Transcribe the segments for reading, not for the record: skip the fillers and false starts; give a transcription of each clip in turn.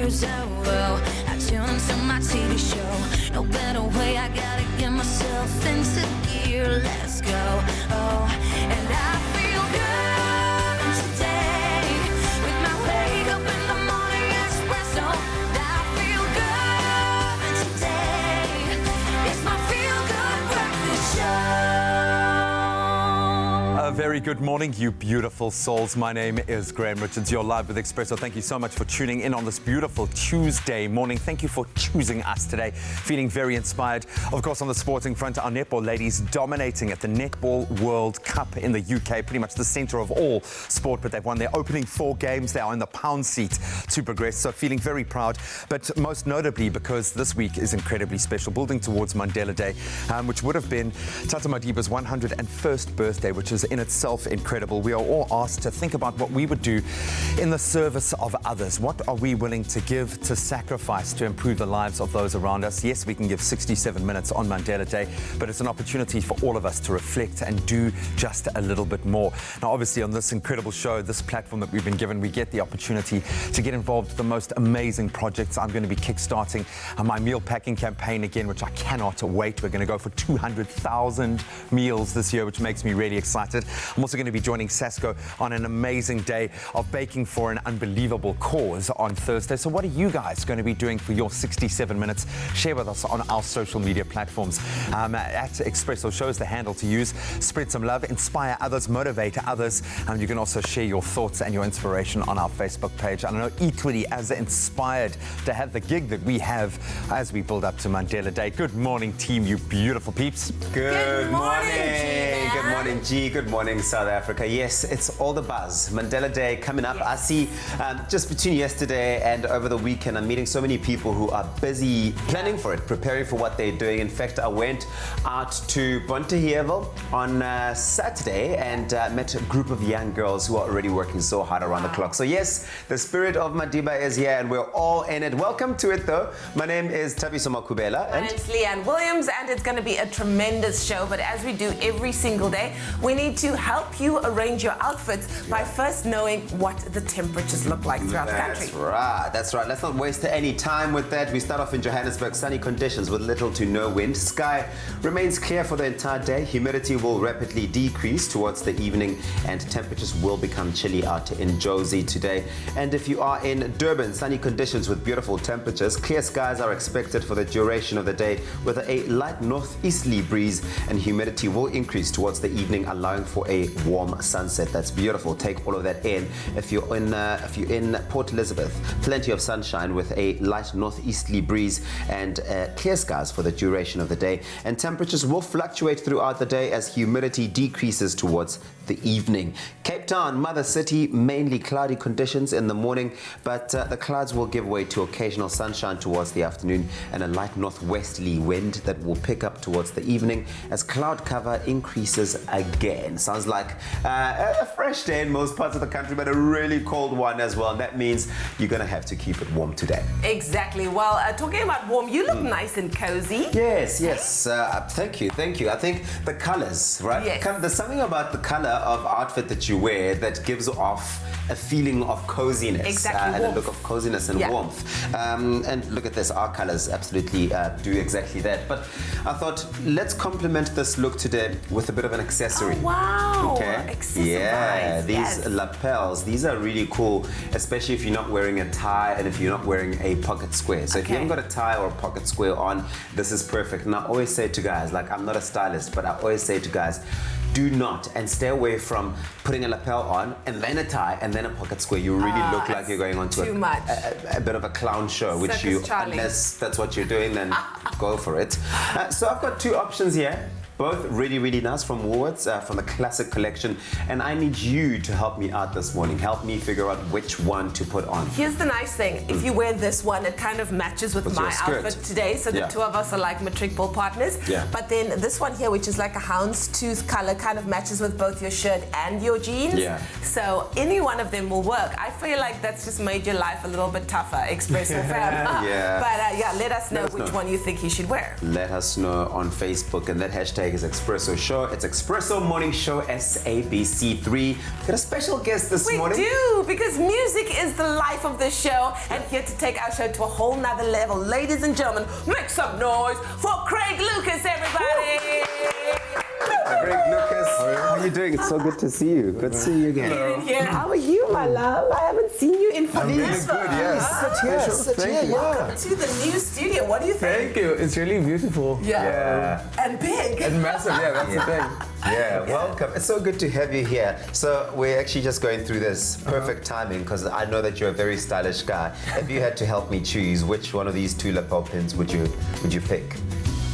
years old. Oh, I tune into my TV show. No better way, I gotta get myself into gear. Let's go. Oh, and I feel good today with my wake up in the morning espresso. I feel good today. It's my feel good breakfast show. A very good morning, you beautiful souls. My name is Graham Richards. You're live with Expresso. Thank you so much for tuning in on this beautiful Tuesday morning. Thank you for choosing us today. Feeling very inspired. Of course, on the sporting front, our netball ladies dominating at the Netball World Cup in the UK. Pretty much the centre of all sport, but they've won their opening 4 games. They are in the pound seat to progress. So feeling very proud, but most notably because this week is incredibly special, building towards Mandela Day, which would have been Tata Madiba's 101st birthday, which is in itself incredible. We are all asked to think about what we would do in the service of others. What are we willing to give, to sacrifice, to improve the lives of those around us? Yes, we can give 67 minutes on Mandela Day, but it's an opportunity for all of us to reflect and do just a little bit more. Now, obviously, on this incredible show, this platform that we've been given, we get the opportunity to get involved with the most amazing projects. I'm going to be kickstarting my meal packing campaign again, which I cannot wait. We're going to go for 200,000 meals this year, which makes me really excited. I'm also going to be joining Sasco on an amazing day of baking for an unbelievable cause on Thursday. So what are you guys going to be doing for your 67 minutes? Share with us on our social media platforms. At Expresso shows the handle to use. Spread some love, inspire others, motivate others. And you can also share your thoughts and your inspiration on our Facebook page. And I know equally as inspired to have the gig that we have as we build up to Mandela Day. Good morning, team, you beautiful peeps. Good morning. G, Good morning, G. Good morning, South Africa. Yes, it's all the buzz. Mandela Day coming up. Yes. I see just between yesterday and over the weekend, I'm meeting so many people who are busy planning for it, preparing for what they're doing. In fact, I went out to Bonteheuwel on Saturday and met a group of young girls who are already working so hard around the clock. So yes, the spirit of Madiba is here and we're all in it. Welcome to it though. My name is Thabiso Makubela. And it's Leanne Williams, and it's going to be a tremendous show. But as we do every single day, we need to help you arrange your outfits by first knowing what the temperatures look like throughout the country. That's right. Let's not waste any time with that. We start off in Johannesburg, sunny conditions with little to no wind. Sky remains clear for the entire day. Humidity will rapidly decrease towards the evening and temperatures will become chilly out in Jozi today. And if you are in Durban, sunny conditions with beautiful temperatures. Clear skies are expected for the duration of the day with a light northeasterly breeze, and humidity will increase towards the evening, allowing for a warm sunset. That's beautiful. Take all of that in. If you're in Port Elizabeth, plenty of sunshine with a light northeasterly breeze and clear skies for the duration of the day. And temperatures will fluctuate throughout the day as humidity decreases towards the evening. Cape Town, mother city, mainly cloudy conditions in the morning, but the clouds will give way to occasional sunshine towards the afternoon and a light northwesterly wind that will pick up towards the evening as cloud cover increases again. Sounds like a fresh day in most parts of the country, but a really cold one as well. And that means you're going to have to keep it warm today. Exactly. Well, talking about warm, you look nice and cozy. Yes. Thank you. I think the colors, right? Yes. There's something about the color of outfit that you wear that gives off a feeling of coziness. Exactly. And a look of coziness and warmth. And look at this, our colors absolutely do exactly that. But I thought, let's complement this look today with a bit of an accessory. Oh, wow. Okay. Yeah, these lapels, these are really cool, especially if you're not wearing a tie and if you're not wearing a pocket square. So if you haven't got a tie or a pocket square on, this is perfect. And I always say to guys, like, I'm not a stylist, but I always say to guys, do not and stay away from putting a lapel on and then a tie and then a pocket square. You really look like you're going on to a bit of a clown show, which unless that's what you're doing, then go for it. So I've got 2 options here. Both really, really nice from Woolworths, from the classic collection. And I need you to help me out this morning. Help me figure out which one to put on. Here's the nice thing. If you wear this one, it kind of matches with my outfit today. So the two of us are like matric ball partners. Yeah. But then this one here, which is like a houndstooth color, kind of matches with both your shirt and your jeans. Yeah. So any one of them will work. I feel like that's just made your life a little bit tougher, Expresso fam. Yeah. But let us know which one you think you should wear. Let us know on Facebook, and that hashtag Vegas Expresso show. It's Expresso Morning Show SABC3. We've got a special guest this morning. We do, because music is the life of this show, and here to take our show to a whole nother level. Ladies and gentlemen, make some noise for Craig Lucas, everybody! Craig Lucas, how are you doing? It's so good to see you. Good to see you again. How are you, my love? I haven't seen you in forever. Really good, yes. Sit here, Welcome to the new studio. What do you think? Thank you. It's really beautiful. Yeah. And big. And massive, yeah, that's the thing. Yeah, welcome. It's so good to have you here. So we're actually just going through this perfect timing because I know that you're a very stylish guy. If you had to help me choose, which one of these two lapel pins would you pick?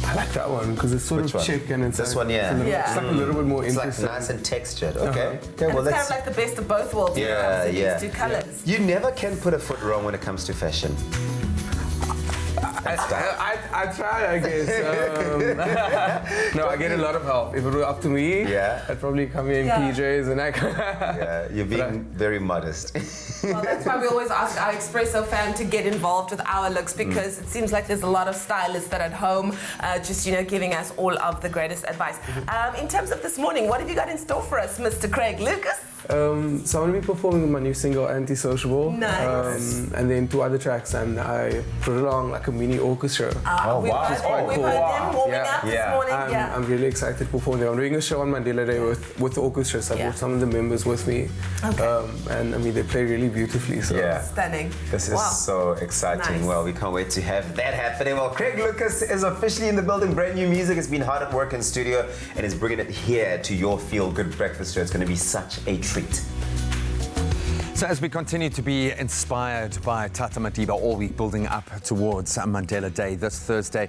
I like that one because it's sort Which of one? chic and it's This like, one, yeah. It's like a little bit more It's like interesting. nice and textured, okay? Okay, And it's kind of like the best of both worlds. Yeah, yeah. These two colors. You never can put a foot wrong when it comes to fashion. I try, I guess. No, I get a lot of help. If it were up to me, Yeah. I'd probably come here in Yeah. PJs and I Yeah, you're being very modest. Well, that's why we always ask our Expresso fan to get involved with our looks, because it seems like there's a lot of stylists that are at home just, giving us all of the greatest advice. In terms of this morning, what have you got in store for us, Mr. Craig Lucas? So I'm going to be performing my new single, Antisociable. Nice. And then 2 other tracks, and I put it on like a mini orchestra. We've wow. heard, It's quite we've cool. heard them warming Yeah. up this Yeah. morning. I'm really excited to perform there. I'm doing a show on Mandela Day with the orchestra, so I brought some of the members with me. Okay. And I mean, they play really beautifully. So. Yeah. Stunning. This is Wow. so exciting. Nice. Well, we can't wait to have that happening. Well, Craig Lucas is officially in the building. Brand new music. Has been hard at work in studio and is bringing it here to your feel-good breakfast show. It's going to be such a treat. So as we continue to be inspired by Tata Madiba all week, building up towards Mandela Day this Thursday,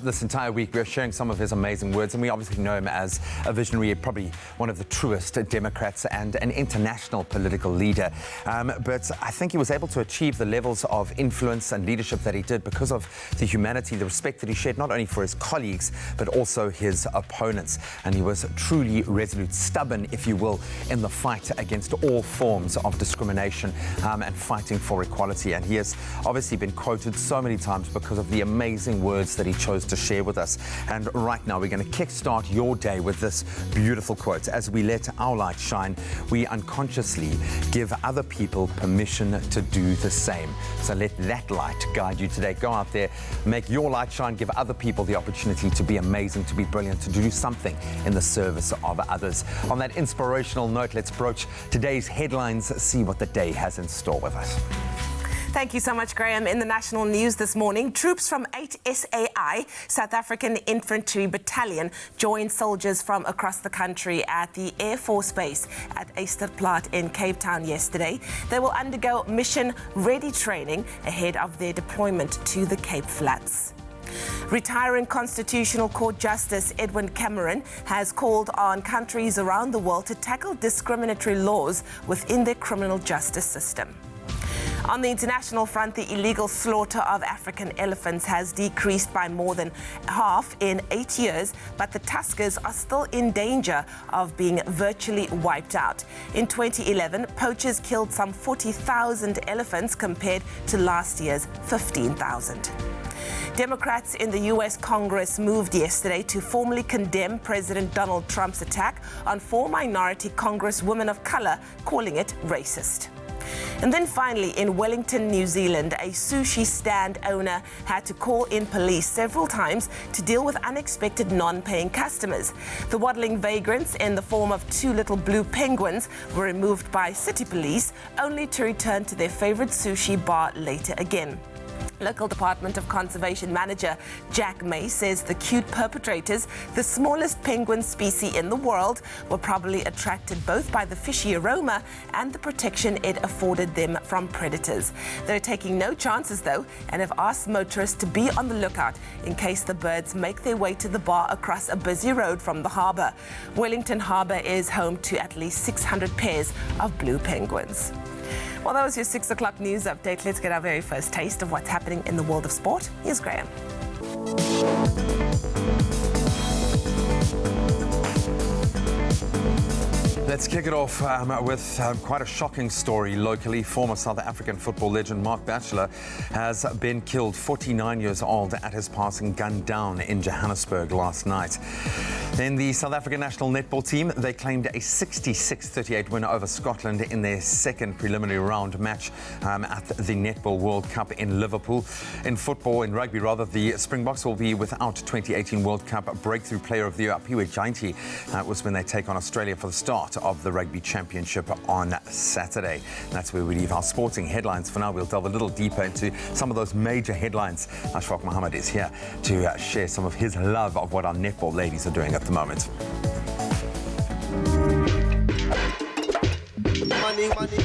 this entire week we're sharing some of his amazing words, and we obviously know him as a visionary, probably one of the truest Democrats and an international political leader. But I think he was able to achieve the levels of influence and leadership that he did because of the humanity, the respect that he shared not only for his colleagues but also his opponents. And he was truly resolute, stubborn, if you will, in the fight against all forms of discrimination and fighting for equality. And he has obviously been quoted so many times because of the amazing words that he chose to share with us. And right now we're going to kickstart your day with this beautiful quote. As we let our light shine, we unconsciously give other people permission to do the same. So let that light guide you today. Go out there, make your light shine, give other people the opportunity to be amazing, to be brilliant, to do something in the service of others. On that inspirational note, let's broach today's headlines, see what the day has in store with us. Thank you so much, Graham. In the national news this morning, troops from 8 SAI, South African Infantry Battalion, joined soldiers from across the country at the Air Force Base at Eysterplaat in Cape Town yesterday. They will undergo mission-ready training ahead of their deployment to the Cape Flats. Retiring Constitutional Court Justice Edwin Cameron has called on countries around the world to tackle discriminatory laws within their criminal justice system. On the international front, the illegal slaughter of African elephants has decreased by more than half in 8 years, but the tuskers are still in danger of being virtually wiped out. In 2011, poachers killed some 40,000 elephants compared to last year's 15,000. Democrats in the U.S. Congress moved yesterday to formally condemn President Donald Trump's attack on 4 minority congresswomen of color, calling it racist. And then finally, in Wellington, New Zealand, a sushi stand owner had to call in police several times to deal with unexpected non-paying customers. The waddling vagrants, in the form of 2 little blue penguins, were removed by city police, only to return to their favorite sushi bar later again. Local Department of Conservation Manager Jack May says the cute perpetrators, the smallest penguin species in the world, were probably attracted both by the fishy aroma and the protection it afforded them from predators. They're taking no chances though, and have asked motorists to be on the lookout in case the birds make their way to the bar across a busy road from the harbour. Wellington Harbour is home to at least 600 pairs of blue penguins. Well, that was your 6 o'clock news update. Let's get our very first taste of what's happening in the world of sport. Here's Graham. Let's kick it off with quite a shocking story locally. Former South African football legend Mark Batchelor has been killed, 49 years old, at his passing, gunned down in Johannesburg last night. Then the South African national netball team, they claimed a 66-38 win over Scotland in their second preliminary round match at the Netball World Cup in Liverpool. In rugby, the Springboks will be without 2018 World Cup Breakthrough Player of the Year Piwe Jainti. That was when they take on Australia for the start of the Rugby Championship on Saturday. That's where we leave our sporting headlines for now. We'll delve a little deeper into some of those major headlines. Ashraf Mohammed is here to share some of his love of what our netball ladies are doing at the moment. Money.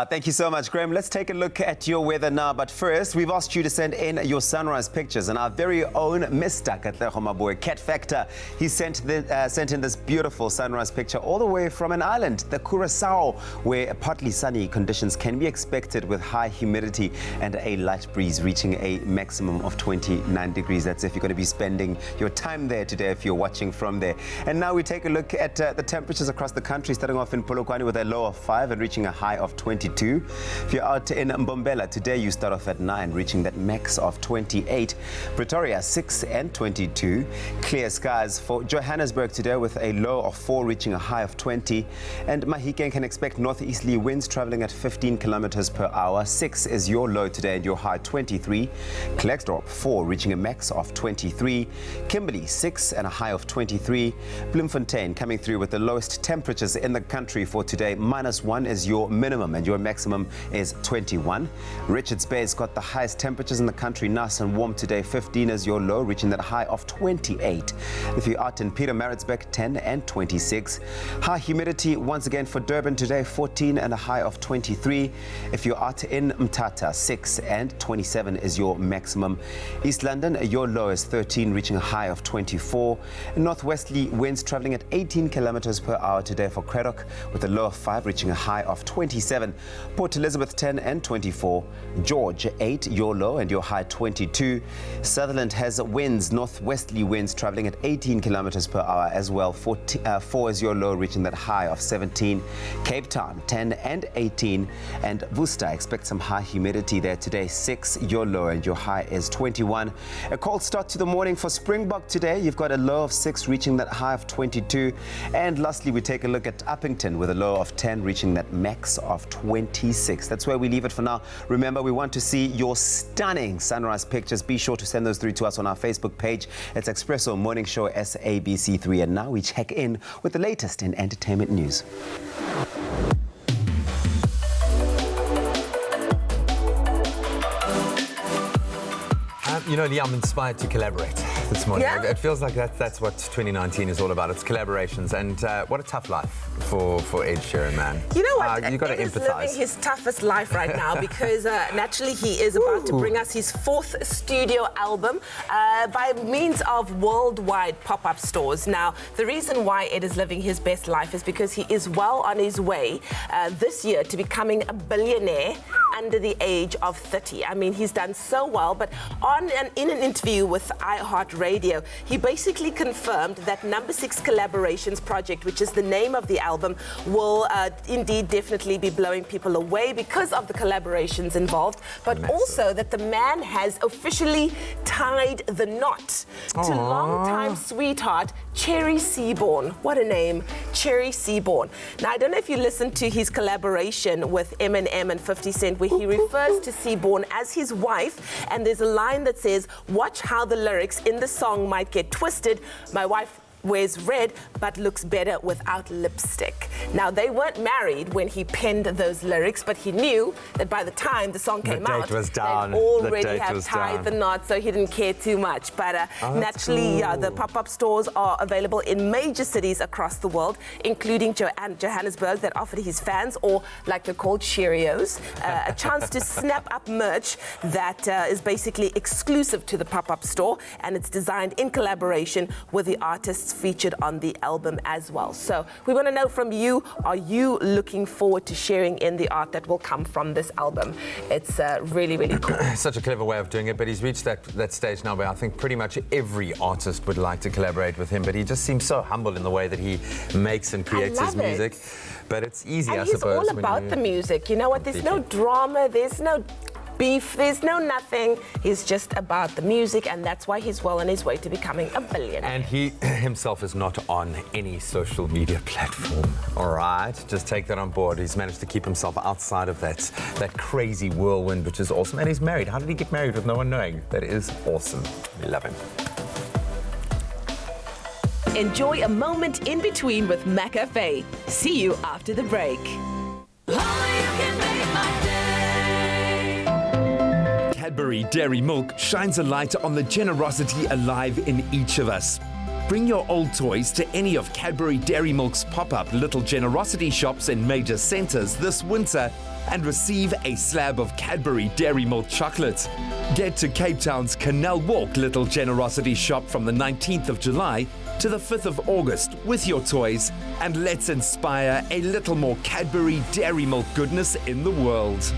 Thank you so much, Graham. Let's take a look at your weather now. But first, we've asked you to send in your sunrise pictures. And our very own Mr. Katlego Maboe, Cat Factor, he sent in this beautiful sunrise picture all the way from an island, the Curaçao, where partly sunny conditions can be expected with high humidity and a light breeze reaching a maximum of 29 degrees. That's if you're going to be spending your time there today, if you're watching from there. And now we take a look at the temperatures across the country, starting off in Polokwane with a low of 5 and reaching a high of 22. If you're out in Mbombela today, you start off at 9, reaching that max of 28. Pretoria 6 and 22. Clear skies for Johannesburg today with a low of 4, reaching a high of 20. And Mahikeng can expect northeasterly winds traveling at 15 kilometers per hour. 6 is your low today and your high 23. Klerksdorp 4, reaching a max of 23. Kimberley 6 and a high of 23. Bloemfontein coming through with the lowest temperatures in the country for today. -1 is your minimum and your maximum is 21. Richards Bay's got the highest temperatures in the country, nice and warm today. 15 is your low, reaching that high of 28. If you're out in Pietermaritzburg, 10 and 26. High humidity once again for Durban today, 14 and a high of 23. If you're out in Mthatha, 6 and 27 is your maximum. East London, your low is 13, reaching a high of 24. Northwesterly winds traveling at 18 kilometers per hour today for Craddock, with a low of 5, reaching a high of 27. Port Elizabeth 10 and 24. George 8, your low and your high 22. Sutherland has winds, northwesterly winds traveling at 18 kilometers per hour as well. 4 is your low, reaching that high of 17. Cape Town 10 and 18. And Worcester, expect some high humidity there today. 6 your low and your high is 21. A cold start to the morning for Springbok today. You've got a low of 6, reaching that high of 22. And lastly, we take a look at Uppington with a low of 10, reaching that max of 26. That's where we leave it for now. Remember, we want to see your stunning sunrise pictures. Be sure to send those through to us on our Facebook page. It's Expresso Morning Show SABC3. And now we check in with the latest in entertainment news. You know, Lee, I'm inspired to collaborate this morning. Yeah? It feels like that's what 2019 is all about. It's collaborations. And what a tough life for Ed Sheeran, man. You know what? You've got to Ed is empathize. living his toughest life right now because naturally he is about to bring us his 4th studio album by means of worldwide pop-up stores. Now, the reason why Ed is living his best life is because he is well on his way this year to becoming a billionaire under the age of 30. I mean, he's done so well, but in an interview with iHeartRadio, he basically confirmed that Number 6 Collaborations Project, which is the name of the album, will indeed definitely be blowing people away because of the collaborations involved, but also that the man has officially tied the knot to longtime sweetheart Cherry Seaborn. What a name, Cherry Seaborn. Now, I don't know if you listened to his collaboration with Eminem and 50 Cent, where he refers to Seaborn as his wife, and there's a line that says, "Watch how the lyrics in the song might get twisted. My wife wears red but looks better without lipstick." Now, they weren't married when he penned those lyrics, but he knew that by the time the song came out, they'd already have tied the knot, so he didn't care too much. But naturally, the pop-up stores are available in major cities across the world, including Johannesburg, that offered his fans, or like they're called, Cheerios, a chance to snap up merch that is basically exclusive to the pop-up store, and it's designed in collaboration with the artists artists featured on the album as well. So we want to know from you, are you looking forward to sharing in the art that will come from this album? It's really, really cool. Such a clever way of doing it, but he's reached that stage now where I think pretty much every artist would like to collaborate with him, but he just seems so humble in the way that he makes and creates his music. But it's easy, and I he's suppose. all about the music. You know what? There's no drama, there's no beef, there's no nothing. He's just about the music, and that's why he's well on his way to becoming a billionaire. And he himself is not on any social media platform. All right, just take that on board. He's managed to keep himself outside of that crazy whirlwind, which is awesome. And he's married. How did he get married with no one knowing? That is awesome. We love him. Enjoy a moment in between with McAfee. See you after the break. Cadbury Dairy Milk shines a light on the generosity alive in each of us. Bring your old toys to any of Cadbury Dairy Milk's pop-up Little Generosity shops in major centres this winter and receive a slab of Cadbury Dairy Milk chocolate. Get to Cape Town's Canal Walk Little Generosity shop from the 19th of July to the 5th of August with your toys, and let's inspire a little more Cadbury Dairy Milk goodness in the world.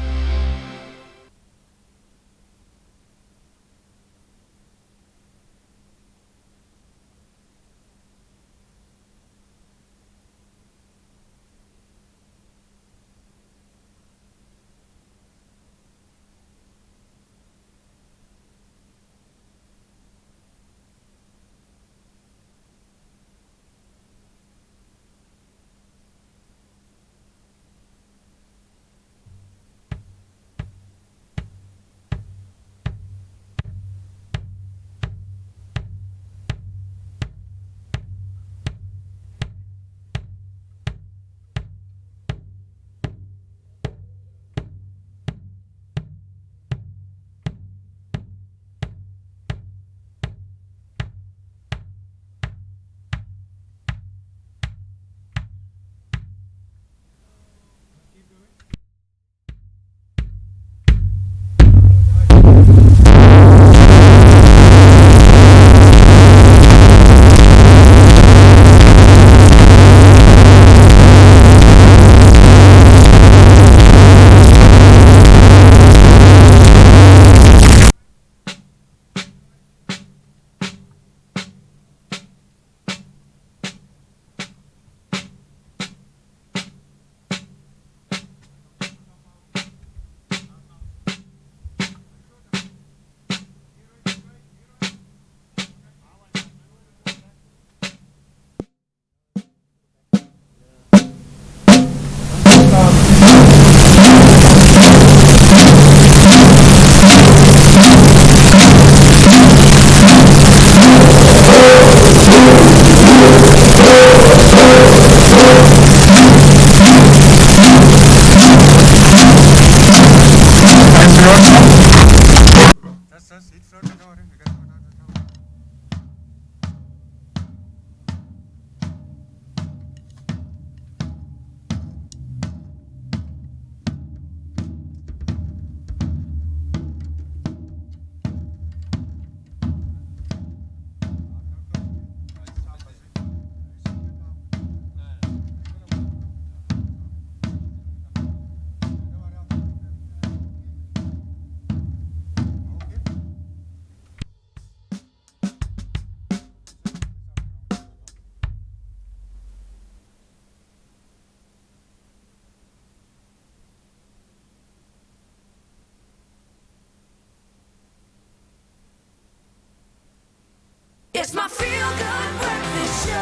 It's my feel-good breakfast show.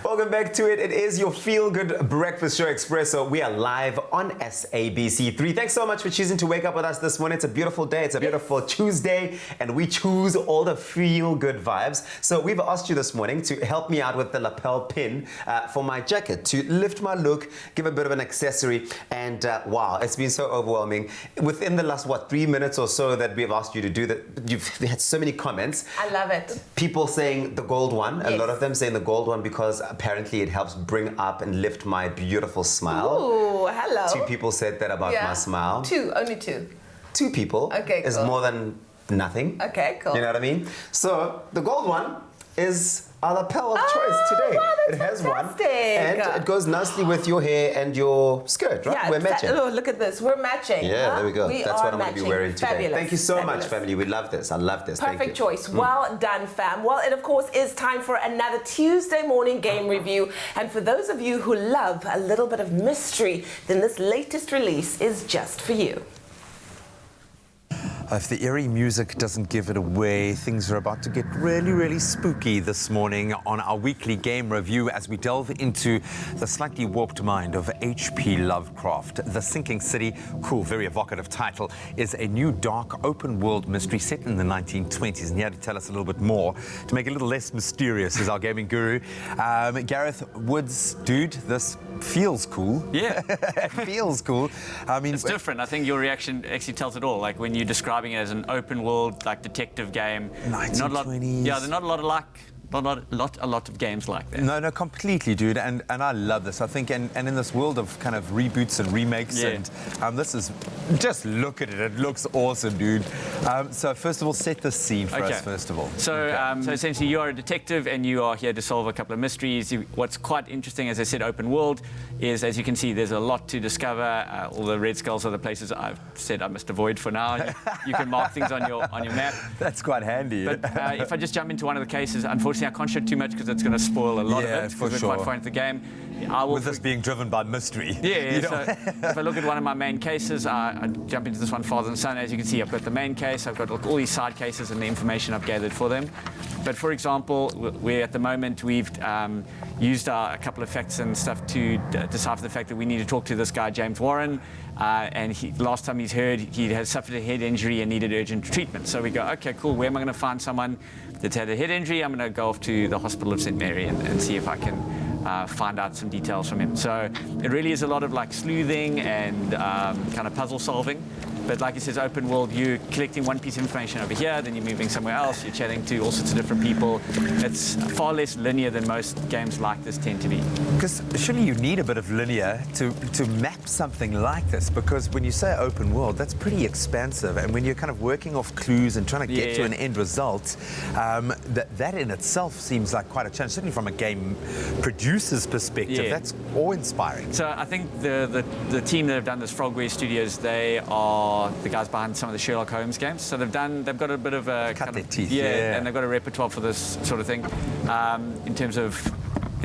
Welcome back to it. It is your feel-good breakfast show, Expresso. We are live on SABC3. Thanks so much for choosing to wake up with us this morning. It's a beautiful day. It's a beautiful Tuesday, and we choose all the feel-good vibes. So we've asked you this morning to help me out with the lapel pin for my jacket, to lift my look, give a bit of an accessory, and wow, it's been so overwhelming. Within the last, 3 minutes or so that we've asked you to do that, you've had so many comments. I love it. People saying the gold one, a Yes. lot of them saying the gold one because apparently it helps bring up and lift my beautiful smile. Ooh, hello. 2 people said that about my smile. Only two. 2 people Okay, is cool. more than nothing. Okay, cool. You know what I mean? So the gold one is our lapel of choice today. Wow, that's it has fantastic. one. And it goes nicely with your hair and your skirt, right? Yeah, We're matching. Oh, look at this. We're matching. Yeah, huh? there we go. We That's are what I'm going to be matching. wearing today. Fabulous. Thank you so much, Fabulous. family. We love this. I love this. Thank you. Perfect choice. Well done, fam. Well, it of course is time for another Tuesday morning game review. And for those of you who love a little bit of mystery, then this latest release is just for you. If the eerie music doesn't give it away, things are about to get really, really spooky this morning on our weekly game review as we delve into the slightly warped mind of H.P. Lovecraft. The Sinking City, cool, very evocative title, is a new dark open world mystery set in the 1920s. And here to tell us a little bit more, to make it a little less mysterious, is our gaming guru, Gareth Woods. Dude, this feels cool. Yeah. It feels cool. I mean, It's different. I think your reaction actually tells it all. Like when you're describing it as an open world, like detective game. 1920s. Not a lot, yeah, there's not a lot of a lot of games like that. No, completely, dude, and I love this. I think, and in this world of kind of reboots and remakes, Yeah. and this is, just look at it. It looks awesome, dude. So first of all, set the scene for us. First of all, so essentially, you are a detective and you are here to solve a couple of mysteries. What's quite interesting, as I said, open world, is as you can see, there's a lot to discover. All the red skulls are the places I've said I must avoid for now. You can mark things on your map. That's quite handy. But if I just jump into one of the cases, unfortunately, I can't show too much because it's going to spoil a lot of it. for because sure. we're quite far into the game. With this being driven by mystery. Yeah. So if I look at one of my main cases, I jump into this one, father and son. As you can see, I've got the main case. I've got all these side cases and the information I've gathered for them. But for example, at the moment we've used a couple of facts and stuff to decipher the fact that we need to talk to this guy, James Warren. And last time he's heard, he has suffered a head injury and needed urgent treatment. So we go, okay, cool. Where am I going to find someone that's had a head injury? I'm going to go off to the Hospital of St. Mary and see if I can find out some details from him. So it really is a lot of like sleuthing and kind of puzzle solving. But like it says, open world, you're collecting one piece of information over here, then you're moving somewhere else, you're chatting to all sorts of different people. It's far less linear than most games like this tend to be. Because surely you need a bit of linear to map something like this, because when you say open world, that's pretty expansive. And when you're kind of working off clues and trying to get to an end result, that in itself seems like quite a challenge, certainly from a game producer's perspective. That's awe-inspiring. So I think the team that have done this, Frogware Studios, they are the guys behind some of the Sherlock Holmes games. So they've got a bit of a cut their teeth. And they've got a repertoire for this sort of thing. In terms of,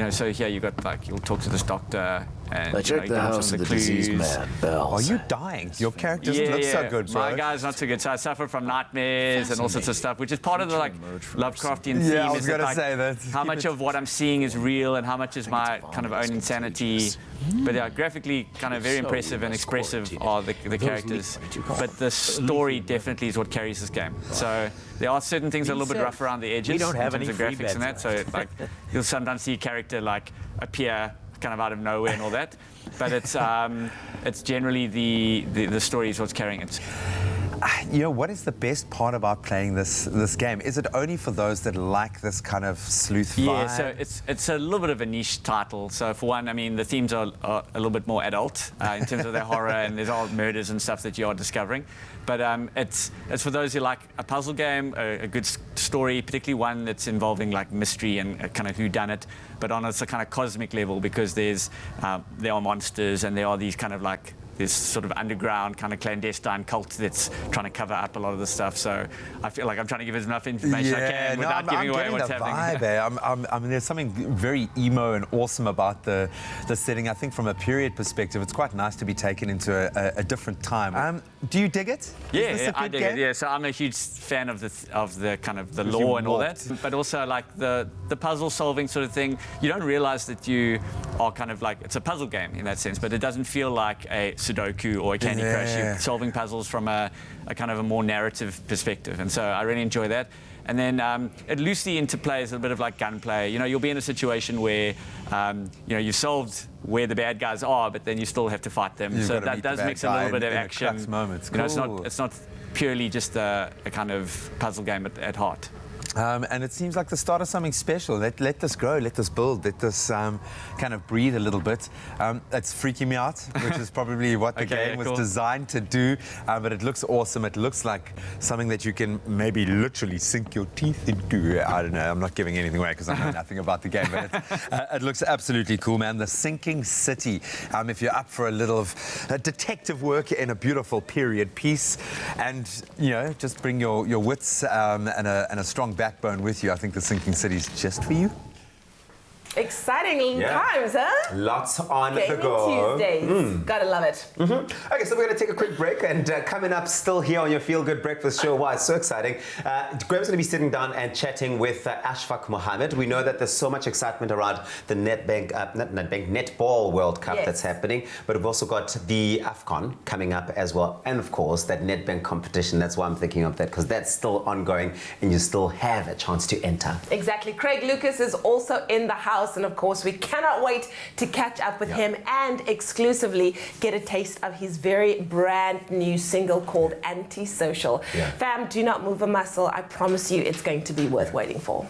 so here you got like you'll talk to this doctor and I checked the house of the diseased man, Bells. Are you dying? Your character doesn't look so good, bro. My guy's not so good. So I suffer from nightmares and all sorts of stuff, which is part of the like Lovecraftian theme. Yeah, I was is going to like, say that. How much of what I'm seeing is real and how much is my kind of own insanity. But yeah, graphically kind of very impressive and expressive are the characters. But the story definitely is what carries this game. So there are certain things a little bit rough around the edges we don't have in terms of any graphics and that. So like you'll sometimes see a character like appear kind of out of nowhere and all that. But it's generally the story is what's carrying it. You know, what is the best part about playing this game? Is it only for those that like this kind of sleuth vibe? Yeah, so it's a little bit of a niche title. So for one, I mean, the themes are a little bit more adult in terms of their horror, and there's all murders and stuff that you are discovering. But it's for those who like a puzzle game, a good story, particularly one that's involving like mystery and kind of whodunit, but on a kind of cosmic level, because there are monsters and there are these kind of like this sort of underground kind of clandestine cult that's trying to cover up a lot of the stuff. So I feel like I'm trying to give as enough information I can without giving away what's happening. I mean, there's something very emo and awesome about the setting. I think from a period perspective, it's quite nice to be taken into a different time. Do you dig it? Yeah, I dig it. Yeah, so I'm a huge fan of the kind of the lore and all that, but also like the puzzle solving sort of thing. You don't realize that you are kind of like, it's a puzzle game in that sense, but it doesn't feel like a Sudoku or a Candy Crush. You're solving puzzles from a kind of a more narrative perspective, and so I really enjoy that. And then it loosely interplays a bit of like gunplay. You know, you'll be in a situation where you've solved where the bad guys are, but then you still have to fight them. So that does mix a little bit of action. Moments. You know, it's not purely just a kind of puzzle game at heart. And it seems like the start of something special. Let this grow, let this build, let this kind of breathe a little bit. It's freaking me out, which is probably what the game was designed to do. But it looks awesome. It looks like something that you can maybe literally sink your teeth into. I don't know. I'm not giving anything away because I know nothing about the game. But it looks absolutely cool, man. The Sinking City. If you're up for a little of detective work in a beautiful period piece, and you know, just bring your wits and a strong backbone with you, I think the Sinking City is just for you. Exciting times, huh? Lots on Gaming the go. Tuesdays. Gotta love it. Okay, so we're going to take a quick break, and coming up still here on your Feel Good Breakfast Show. Wow, it's so exciting. Graham's going to be sitting down and chatting with Ashfaq Mohammed. We know that there's so much excitement around the Netball World Cup that's happening, but we've also got the AFCON coming up as well, and of course that Nedbank competition. That's why I'm thinking of that, because that's still ongoing and you still have a chance to enter. Exactly. Craig Lucas is also in the house, and of course we cannot wait to catch up with him and exclusively get a taste of his very brand new single called Antisocial. Fam, do not move a muscle. I promise you it's going to be worth waiting for.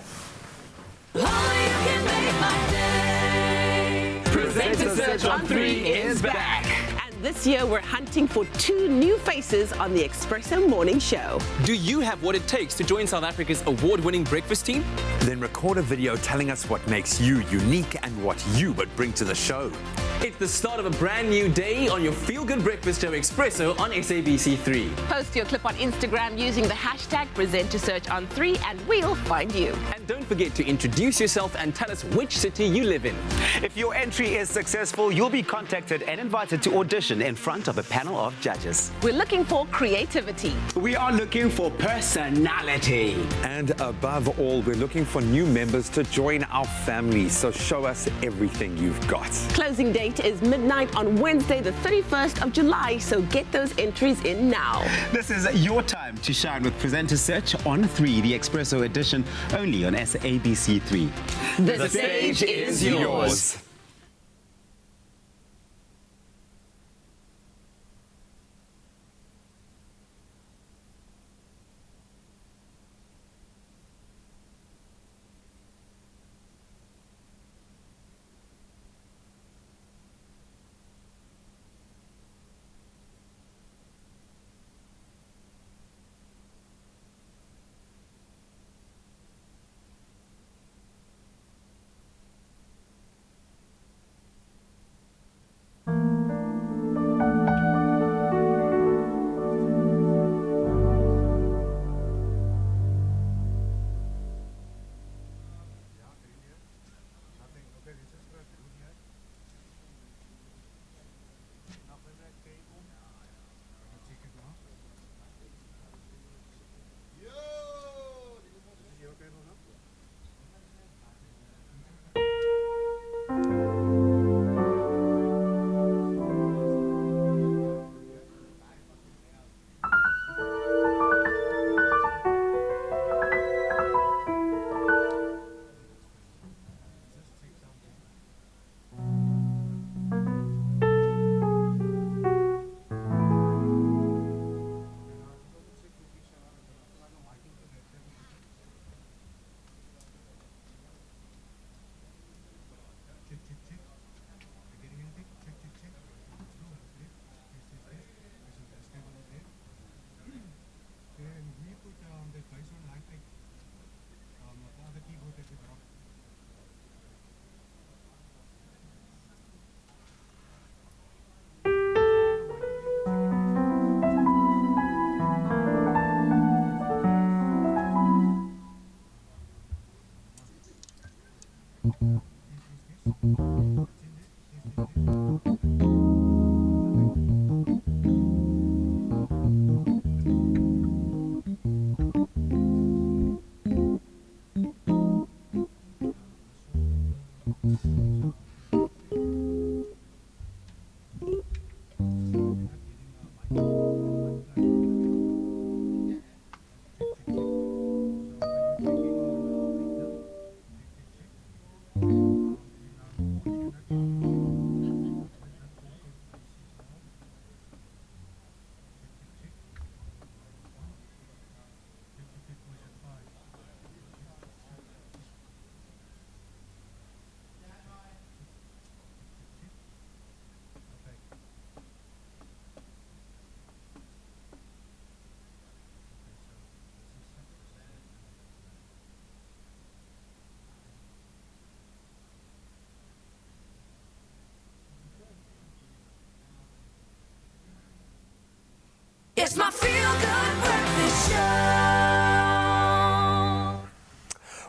Presenter Search on 3 is back. And this year we're hunting for 2 new faces on the Expresso Morning Show. Do you have what it takes to join South Africa's award-winning breakfast team? Then record a video telling us what makes you unique and what you would bring to the show. It's the start of a brand new day on your feel-good breakfast show Expresso on SABC3. Post your clip on Instagram using the hashtag Presenter Search on 3 and we'll find you. And don't forget to introduce yourself and tell us which city you live in. If your entry is successful, you'll be contacted and invited to audition in front of a panel of judges. We're looking for creativity. We are looking for personality. And above all, we're looking for new members to join our family. So show us everything you've got. Closing date is midnight on Wednesday, the 31st of July, so get those entries in now. This is your time to shine with Presenter Search on 3, the Expresso edition, only on SABC3. The stage is yours.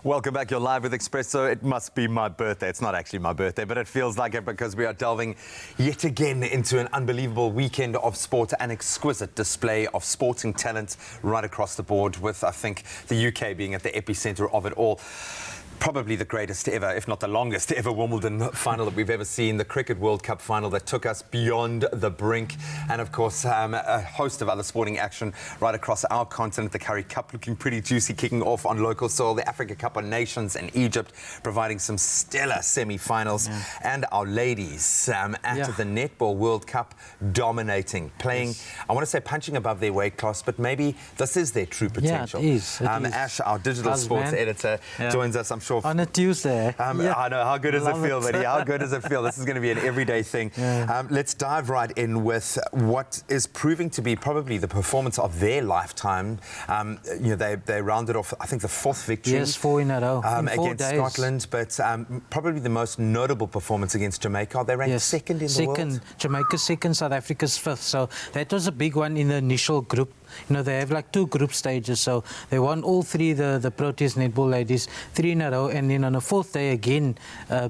Welcome back. You're live with Expresso. It must be my birthday. It's not actually my birthday, but it feels like it because we are delving yet again into an unbelievable weekend of sport, an exquisite display of sporting talent right across the board, with, I think, the UK being at the epicenter of it all. Probably the greatest ever, if not the longest ever Wimbledon final that we've ever seen, the Cricket World Cup final that took us beyond the brink, and of course a host of other sporting action right across our continent. The Currie Cup looking pretty juicy, kicking off on local soil, the Africa Cup of Nations in Egypt providing some stellar semi-finals, and our ladies at the Netball World Cup dominating, playing, I want to say punching above their weight class, but maybe this is their true potential. Yeah, it is. Ash, our digital sports editor, joins us. I'm sure on a Tuesday. I know. How good does it feel, Betty? How good does it feel? This is going to be an everyday thing. Let's dive right in with what is proving to be probably the performance of their lifetime. They rounded off, I think, the 4th victory. Yes, 4 in a row. Against Scotland, but probably the most notable performance against Jamaica. They ranked second in the world. Jamaica's second, South Africa's 5th. So that was a big one in the initial group. You know, they have like 2 group stages, so they won all 3, the Proteas netball ladies, 3 in a row, and then on the 4th day again,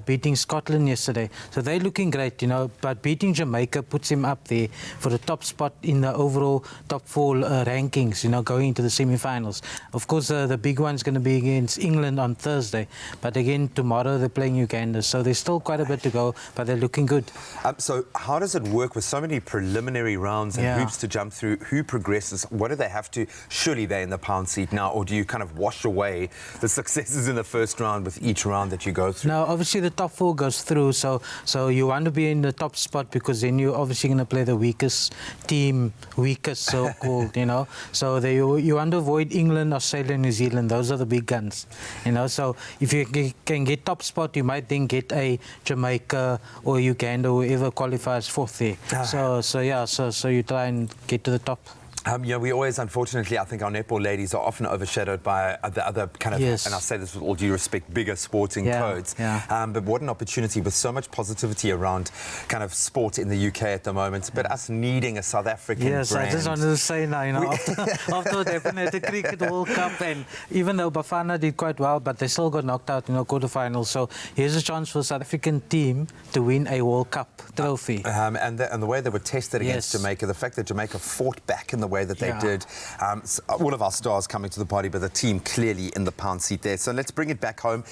beating Scotland yesterday. So they're looking great, you know, but beating Jamaica puts them up there for the top spot in the overall top 4 rankings, you know, going into the semi-finals. Of course, the big one's going to be against England on Thursday, but again, tomorrow they're playing Uganda, so there's still quite a bit to go, but they're looking good. So how does it work with so many preliminary rounds and hoops to jump through? Who progresses? What do they have to? Surely they're in the pound seat now, or do you kind of wash away the successes in the first round with each round that you go through? No, obviously the top 4 goes through, so you want to be in the top spot because then you're obviously going to play the weakest team, so-called, you know. So you want to avoid England, Australia, New Zealand. Those are the big guns, you know. So if you can get top spot, you might then get a Jamaica or Uganda, whoever qualifies 4th there. So you try and get to the top. We always, unfortunately, I think our netball ladies are often overshadowed by the other kind of, and I say this with all due respect, bigger sporting codes. But what an opportunity with so much positivity around kind of sport in the UK at the moment. But us needing a South African brand. I just wanted to say now, you know, after what happened at the Cricket World Cup, and even though Bafana did quite well, but they still got knocked out in the quarterfinals. So here's a chance for the South African team to win a World Cup trophy. And the way they were tested against Jamaica, the fact that Jamaica fought back in the way that they did. So all of our stars coming to the party, but the team clearly in the pound seat there. So let's bring it back home.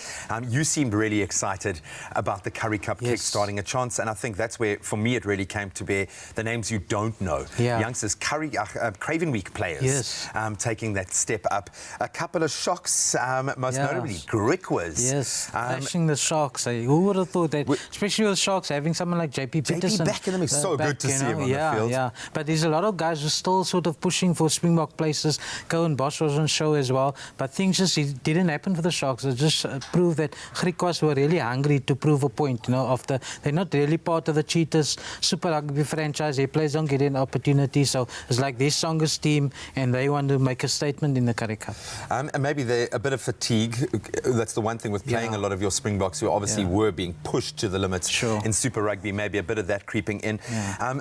You seemed really excited about the Currie Cup kick-starting a chance, and I think that's where, for me, it really came to bear the names you don't know. Youngsters, Craven Week players taking that step up. A couple of shocks, most notably Griquas. Flashing the Sharks. Who would have thought that, especially with Sharks, having someone like JP Peterson. back in the mix. So good to see him on the field. But there's a lot of guys who are still sort of pushing for Springbok places. Cohen Bosch was on show as well, but things just didn't happen for the Sharks. It just proved that Griquas were really hungry to prove a point, you know, they're not really part of the Cheetahs Super Rugby franchise. Their players don't get an opportunity, so it's like their strongest team, and they want to make a statement in the Currie Cup. And maybe a bit of fatigue. That's the one thing with playing a lot of your Springboks who obviously were being pushed to the limits in Super Rugby, maybe a bit of that creeping in.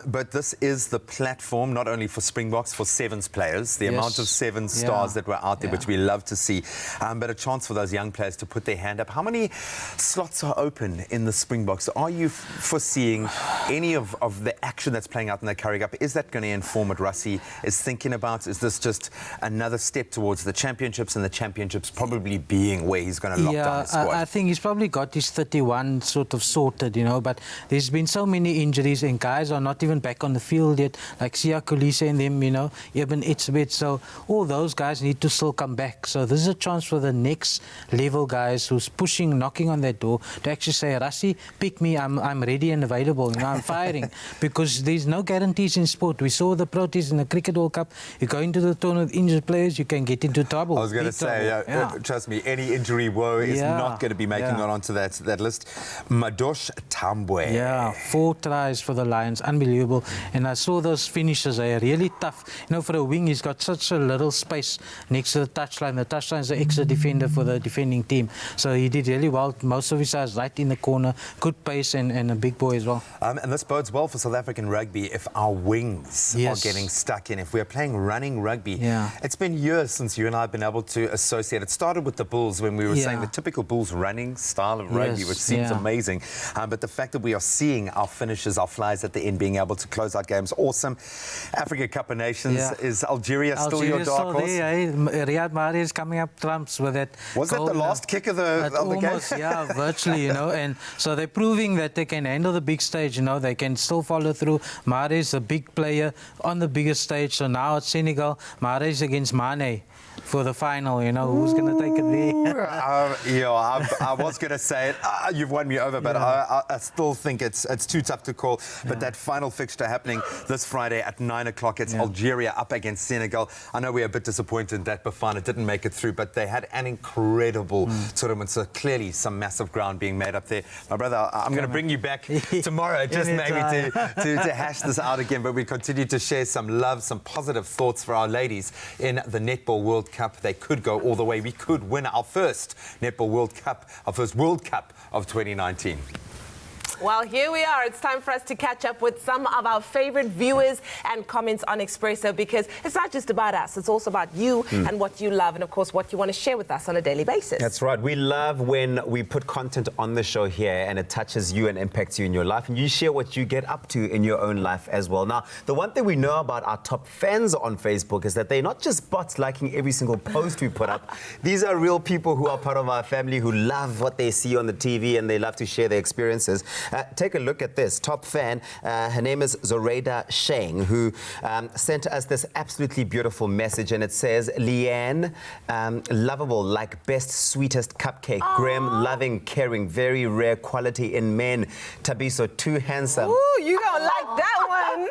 But this is the platform, not only for Springboks, for Sevens players, the amount of Sevens stars that were out there, which we love to see, but a chance for those young players to put their hand up. How many slots are open in the Springboks? Are you foreseeing any of the action that's playing out in the Currie Cup? Is that going to inform what Rassie is thinking about? Is this just another step towards the championships, and the championships probably being where he's going to lock down his squad? I think he's probably got his 31 sort of sorted, you know, but there's been so many injuries, and guys are not even back on the field yet, like Sia Kolisi and them, you know, Eben Itzbeth. So all those guys need to still come back. So this is a chance for the next level guys who's pushing, knocking on that door to actually say, Rassie, pick me, I'm ready and available, you know, I'm firing. Because there's no guarantees in sport. We saw the Proteas in the Cricket World Cup. You go into the tournament with injured players, you can get into trouble. I was going to say, trust me, any injury woe is not going to be making it onto that list. Madosh Tambwe. Yeah, 4 tries for the Lions, unbelievable. And I saw those finishes, they're really tough. You know, for a wing, he's got such a little space next to the touchline. The touchline is the extra defender for the defending team. So he did really well. Most of his eyes right in the corner, good pace and a big boy as well. And this bodes well for South African rugby if our wings are getting stuck in. If we're playing running rugby, it's been years since you and I have been able to associate. It started with the Bulls when we were saying the typical Bulls running style of rugby, which seems amazing. But the fact that we are seeing our finishes, our flies at the end, being able to close out games, awesome. Africa Cup of Nations, is Algeria still your dark horse? There, Riyad Mahrez is coming up trumps with that. Was that the last kick of the game? Yeah, virtually, you know. And so they're proving that they can handle the big stage, you know. They can still follow through. Mahrez, a big player on the biggest stage. So now it's Senegal, Mahrez against Mane for the final, you know. Who's going to take it there? I was going to say it. You've won me over, but I still think it's too tough to call. But that final fixture happening this Friday at 9 o'clock, it's Algeria up against Senegal. I know we're a bit disappointed that Bafana didn't make it through, but they had an incredible tournament. So clearly some massive ground being made up there. My brother, I'm going to bring you back tomorrow, just maybe to hash this out again. But we continue to share some love, some positive thoughts for our ladies in the Netball World Cup. They could go all the way. We could win our first Netball World Cup, our first World Cup of 2019. Well, here we are. It's time for us to catch up with some of our favorite viewers and comments on Expresso, because it's not just about us. It's also about you and what you love and, of course, what you want to share with us on a daily basis. That's right. We love when we put content on the show here and it touches you and impacts you in your life, and you share what you get up to in your own life as well. Now, the one thing we know about our top fans on Facebook is that they're not just bots liking every single post we put up. These are real people who are part of our family, who love what they see on the TV and they love to share their experiences. Take a look at this top fan. Her name is Zoraida Sheng, who sent us this absolutely beautiful message, and it says, Leanne, lovable like best, sweetest cupcake. Aww. Graham, loving, caring, very rare quality in men. Tabiso, too handsome. Ooh, you don't like that one.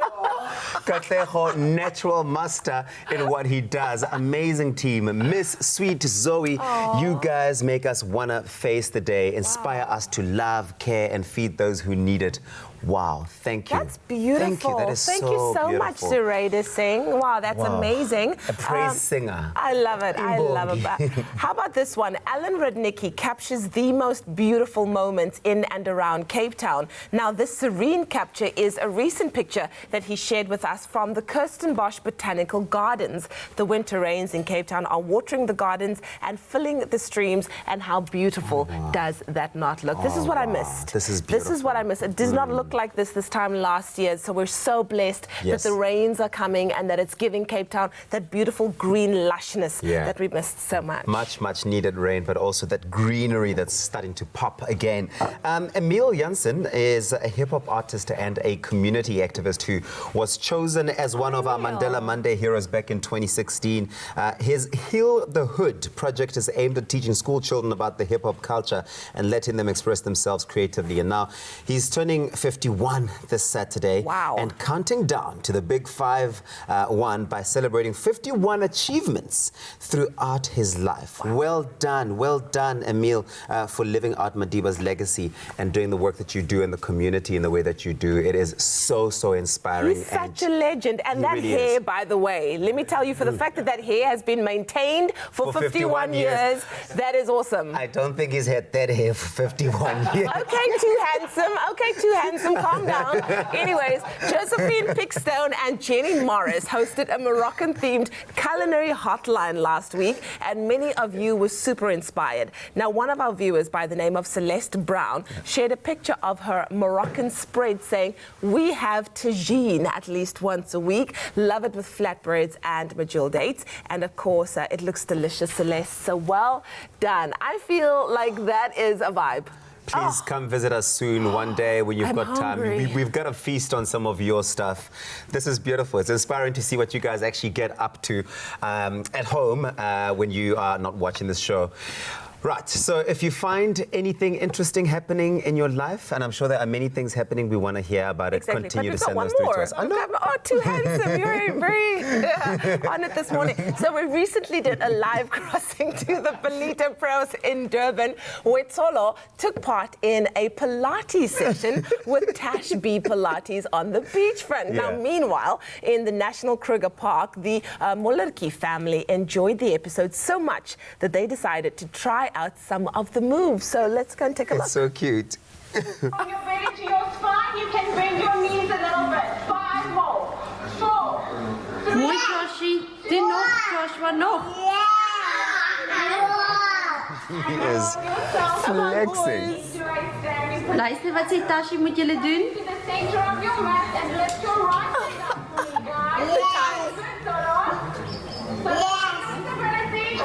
Katleho, natural master in what he does. Amazing team. Miss Sweet Zoe, you guys make us want to face the day, inspire us to love, care, and feed those who need it. Wow, thank you. That's beautiful. Thank you. That is Thank you so much, Zoraida Singh. Wow, that's amazing. A praise singer. I love it. I love it. How about this one? Alan Rudnicki captures the most beautiful moments in and around Cape Town. Now, this serene capture is a recent picture that he shared with us from the Kirstenbosch Botanical Gardens. The winter rains in Cape Town are watering the gardens and filling the streams, and how beautiful does that not look? This is what I missed. This is beautiful. This is what I missed. It does not look like this time last year, so we're so blessed that the rains are coming and that it's giving Cape Town that beautiful green lushness that we missed so much. Much needed rain, but also that greenery that's starting to pop again. Emil Janssen is a hip-hop artist and a community activist who was chosen as one of our Mandela Monday heroes back in 2016. His Heal the Hood project is aimed at teaching school children about the hip-hop culture and letting them express themselves creatively. And now he's turning 51 this Saturday and counting down to the big 5-1 by celebrating 51 achievements throughout his life. Well done, Emil, for living out Madiba's legacy and doing the work that you do in the community in the way that you do. It is so inspiring. He's such a legend. And that really hair, by the way, let me tell you, for the fact that hair has been maintained for 51 years, that is awesome. I don't think he's had that hair for 51 years. Okay, too handsome. Calm down. Anyways, Josephine Pickstone and Jenny Morris hosted a Moroccan-themed culinary hotline last week, and many of you were super inspired. Now, one of our viewers by the name of Celeste Brown shared a picture of her Moroccan spread saying, we have tagine at least once a week. Love it with flatbreads and majul dates. And of course, it looks delicious, Celeste. So well done. I feel like that is a vibe. Please come visit us soon one day when you've got time. We've got a feast on some of your stuff. This is beautiful. It's inspiring to see what you guys actually get up to at home when you are not watching this show. Right, so if you find anything interesting happening in your life, and I'm sure there are many things happening, we want to hear about it. Continue to send those through to us. Oh, too handsome. You're very on it this morning. So we recently did a live crossing to the Belita Pros in Durban, where Tsolo took part in a Pilates session with Tash B Pilates on the beachfront. Now, meanwhile, in the National Kruger Park, the Molerki family enjoyed the episode so much that they decided to try out some of the moves. So let's go and take a look. It's so cute. When you're ready to your spine, you can bend your knees a little bit. 5 more. 4. 3. Mooi, Joshie. Doe nog, Joshua, nog. He is flexing. Luister, wat sê Tashi moet julle doen? To the center of your mat and lift your right leg up for me, guys.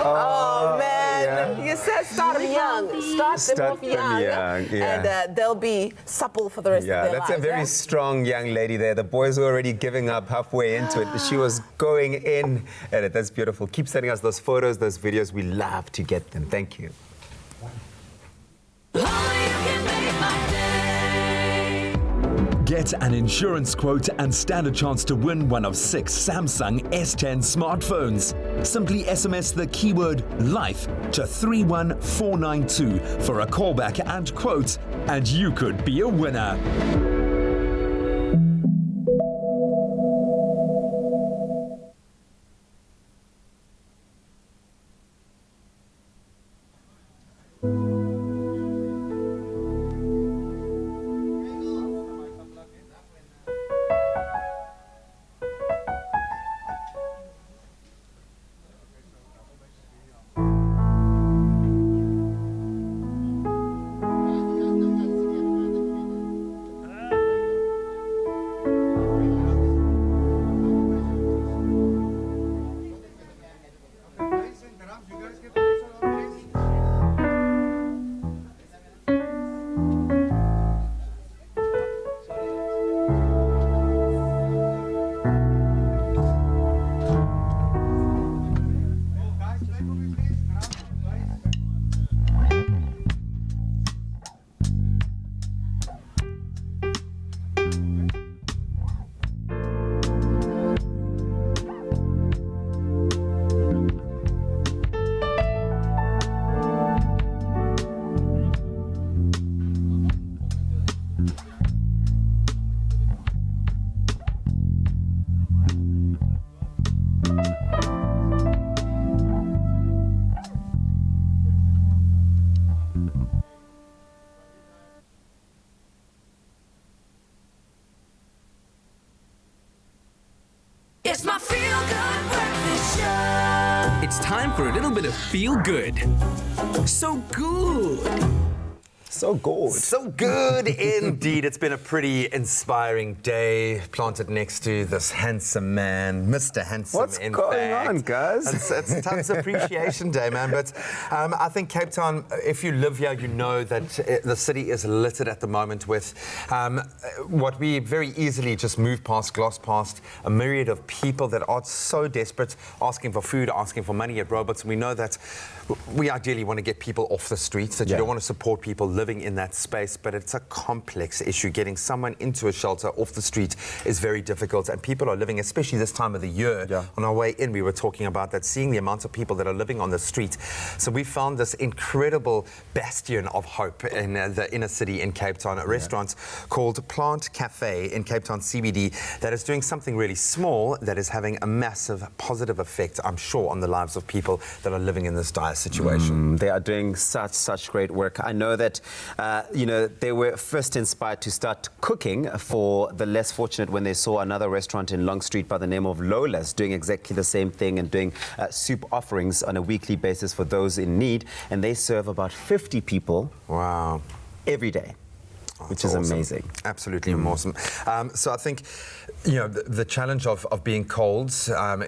Oh, man. You said start them young. Start them off young. And they'll be supple for the rest of their lives. That's a very strong young lady there. The boys were already giving up halfway into it. She was going in at it. That's beautiful. Keep sending us those photos, those videos. We love to get them. Thank you. Get an insurance quote and stand a chance to win one of 6 Samsung S10 smartphones. Simply SMS the keyword LIFE to 31492 for a callback and quote, and you could be a winner. It's my feel-good breakfast show. It's time for a little bit of feel good. So good. So good. So good indeed. It's been a pretty inspiring day, planted next to this handsome man, Mr. Handsome. What's going on, guys? It's Tubbs Appreciation Day, man. But I think Cape Town, if you live here, you know that the city is littered at the moment with what we very easily just move past, gloss past, a myriad of people that are so desperate, asking for food, asking for money at robots. And we know that we ideally want to get people off the streets, that you don't want to support people living in that space, but it's a complex issue. Getting someone into a shelter off the street is very difficult, and people are living, especially this time of the year. On our way in, we were talking about that, seeing the amount of people that are living on the street. So we found this incredible bastion of hope in the inner city in Cape Town, a restaurant called Plant Cafe in Cape Town CBD that is doing something really small that is having a massive positive effect, I'm sure, on the lives of people that are living in this dire situation. They are doing such great work. I know that they were first inspired to start cooking for the less fortunate when they saw another restaurant in Long Street by the name of Lola's doing exactly the same thing and doing soup offerings on a weekly basis for those in need. And they serve about 50 people every day. which is awesome. amazing. Absolutely awesome. So I think, the challenge of being cold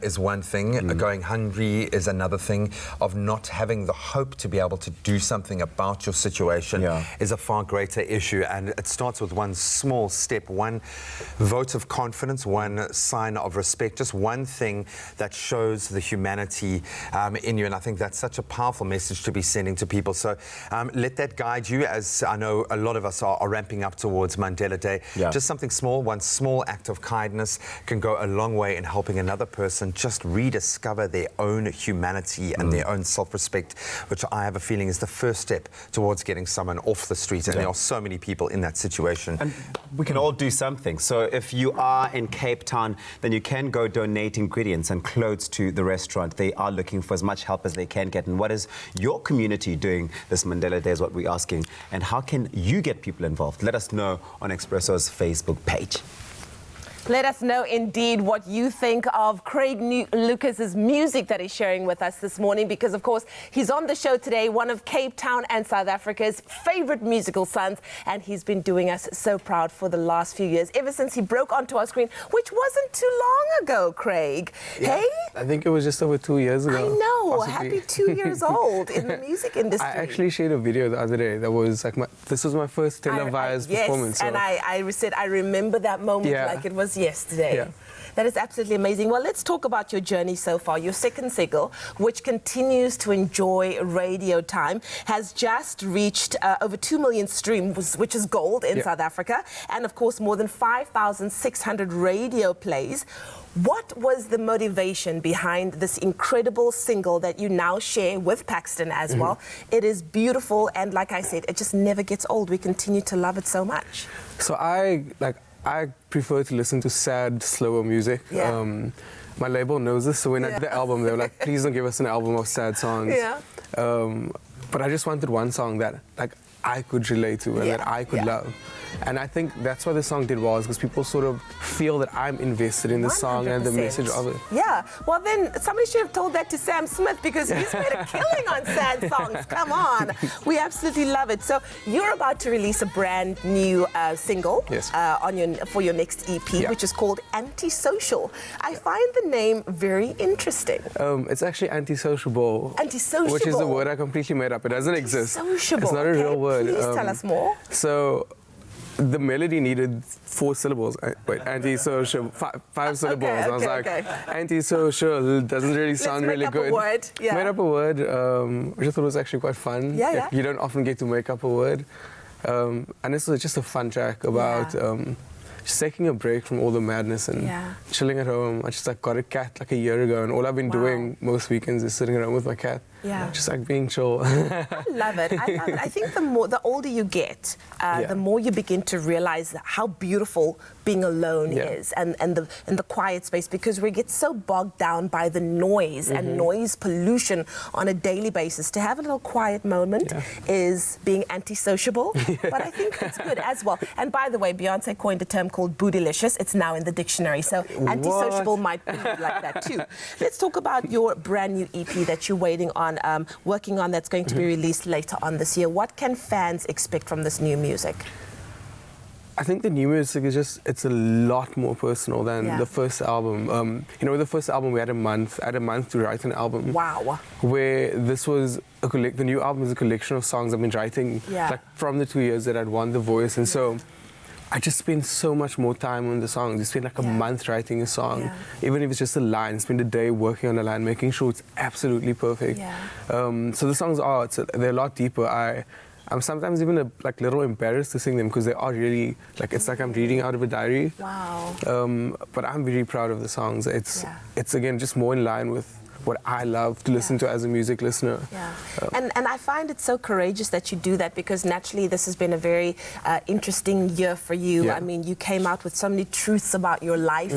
is one thing. Going hungry is another thing. Of not having the hope to be able to do something about your situation is a far greater issue. And it starts with one small step, one vote of confidence, one sign of respect, just one thing that shows the humanity in you. And I think that's such a powerful message to be sending to people. So let that guide you, as I know a lot of us are ramping up towards Mandela Day. Just something small, one small act of kindness can go a long way in helping another person just rediscover their own humanity and their own self-respect, which I have a feeling is the first step towards getting someone off the street. And there are so many people in that situation. And we can all do something. So if you are in Cape Town, then you can go donate ingredients and clothes to the restaurant. They are looking for as much help as they can get. And what is your community doing this Mandela Day is what we're asking. And how can you get people involved? Let us know on Expresso's Facebook page. Let us know indeed what you think of Craig Lucas's music that he's sharing with us this morning, because of course he's on the show today, one of Cape Town and South Africa's favorite musical sons, and he's been doing us so proud for the last few years, ever since he broke onto our screen, which wasn't too long ago, Craig. Hey? I think it was just over 2 years ago. I know, possibly. happy 2 years old in the music industry. I actually shared a video the other day that was like this was my first televised performance. Yes, and I said I remember that moment like it was yesterday. Yeah. That is absolutely amazing. Well, let's talk about your journey so far. Your second single, which continues to enjoy radio time, has just reached over 2 million streams, which is gold in South Africa, and of course more than 5,600 radio plays. What was the motivation behind this incredible single that you now share with Paxton as well? It is beautiful, and like I said, it just never gets old. We continue to love it so much. So I prefer to listen to sad, slower music. My label knows this, so when I did the album, they were like, please don't give us an album of sad songs. But I just wanted one song that I could relate to and that I could love. And I think that's why the song did well, is because people sort of feel that I'm invested in the song and the message of it. Yeah, well then somebody should have told that to Sam Smith, because he's made a killing on sad songs. Come on, we absolutely love it. So you're about to release a brand new single for your next EP, which is called Antisocial. I find the name very interesting. It's actually antisociable. Antisociable. Which is a word I completely made up. It doesn't exist. Antisociable. It's not a real word. Please tell us more. So the melody needed 4 syllables. Wait, antisocial, 5 syllables. I was like, antisocial doesn't really sound really good. Made up a word, which I thought was actually quite fun. You don't often get to make up a word. And this was just a fun track about just taking a break from all the madness and chilling at home. I just got a cat a year ago, and all I've been doing most weekends is sitting at home with my cat. Just being chill. I love it. I think the older you get, the more you begin to realize how beautiful being alone is, and the quiet space, because we get so bogged down by the noise and noise pollution on a daily basis. To have a little quiet moment is being antisociable, but I think it's good as well. And by the way, Beyonce coined a term called bootylicious. It's now in the dictionary, so antisociable might be like that too. Let's talk about your brand new EP that you're working on, that's going to be released later on this year. What can fans expect from this new music? I think the new music is it's a lot more personal than the first album. With the first album, we had a month to write an album. Wow. Where this was the new album is a collection of songs I've been writing from the 2 years that I'd won The Voice, and so I just spend so much more time on the songs. I spend a month writing a song, even if it's just a line. Spend a day working on a line, making sure it's absolutely perfect. So the songs they're a lot deeper. I'm sometimes even a little embarrassed to sing them, because they are really it's like I'm reading out of a diary. Wow. But I'm really proud of the songs. It's again just more in line with what I love to listen to as a music listener. And I find it so courageous that you do that, because naturally this has been a very interesting year for you. I mean, you came out with so many truths about your life,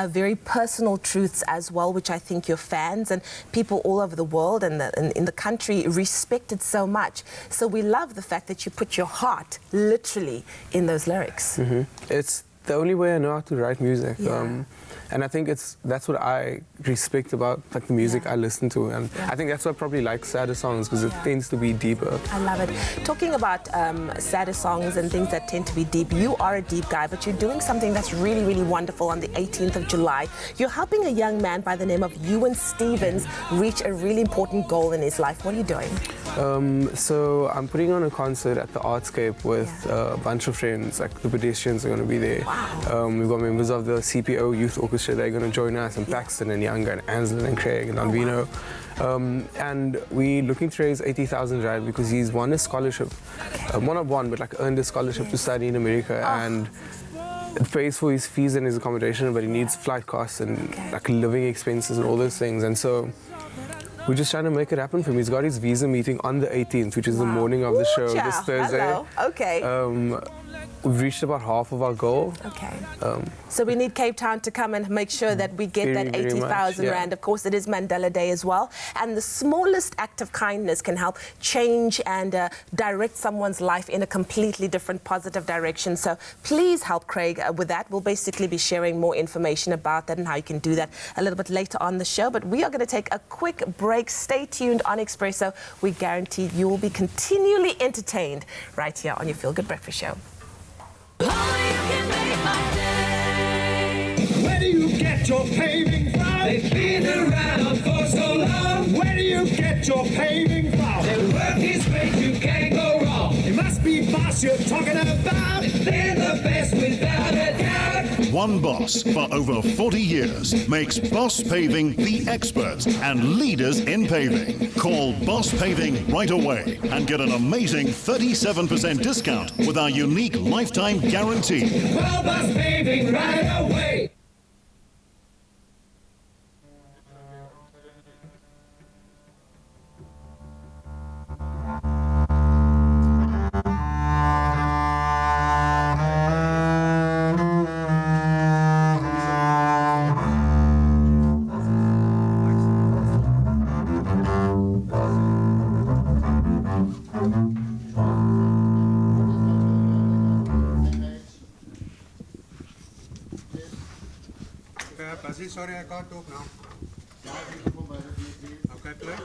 very personal truths as well, which I think your fans and people all over the world and in the country respected so much. So we love the fact that you put your heart literally in those lyrics. the only way I know how to write music. And I think that's what I respect about like the music I listen to, and I think that's why I probably like sadder songs, because it tends to be deeper. I love it. Talking about sadder songs and things that tend to be deep, you are a deep guy, but you're doing something that's really, really wonderful on the 18th of July. You're helping a young man by the name of Ewan Stevens reach a really important goal in his life. What are you doing? So I'm putting on a concert at the Artscape with a bunch of friends, like the Pedestrians are going to be there. Wow. We've got members of the CPO Youth Orchestra, they're going to join us, and Paxton and Younger and Anslin and Craig and Albino. And we're looking to raise 80,000 Rand because he's won a scholarship, not won, but like earned a scholarship to study in America, and it pays for his fees and his accommodation, but he needs flight costs and like living expenses and all those things. And so we're just trying to make it happen for him. He's got his visa meeting on the 18th, which is the morning of the show, this Thursday. Hello. Okay. We've reached about half of our goal. Okay. So we need Cape Town to come and make sure that we get that 80,000 Rand. Of course, it is Mandela Day as well. And the smallest act of kindness can help change and direct someone's life in a completely different positive direction. So please help Craig with that. We'll basically be sharing more information about that and how you can do that a little bit later on the show. But we are going to take a quick break. Stay tuned on Expresso. We guarantee you will be continually entertained right here on your Feel Good Breakfast Show. Where do you get your paving from? They've been around for so long. Where do you get your paving from? Their work is great, you can't go wrong. It must be Boss you're talking about. They're the best without a doubt. One Boss for over 40 years makes Boss Paving the experts and leaders in paving. Call Boss Paving right away and get an amazing 37% discount with our unique lifetime guarantee. Call Boss Paving right away. Sorry, I can't talk now. Okay, play.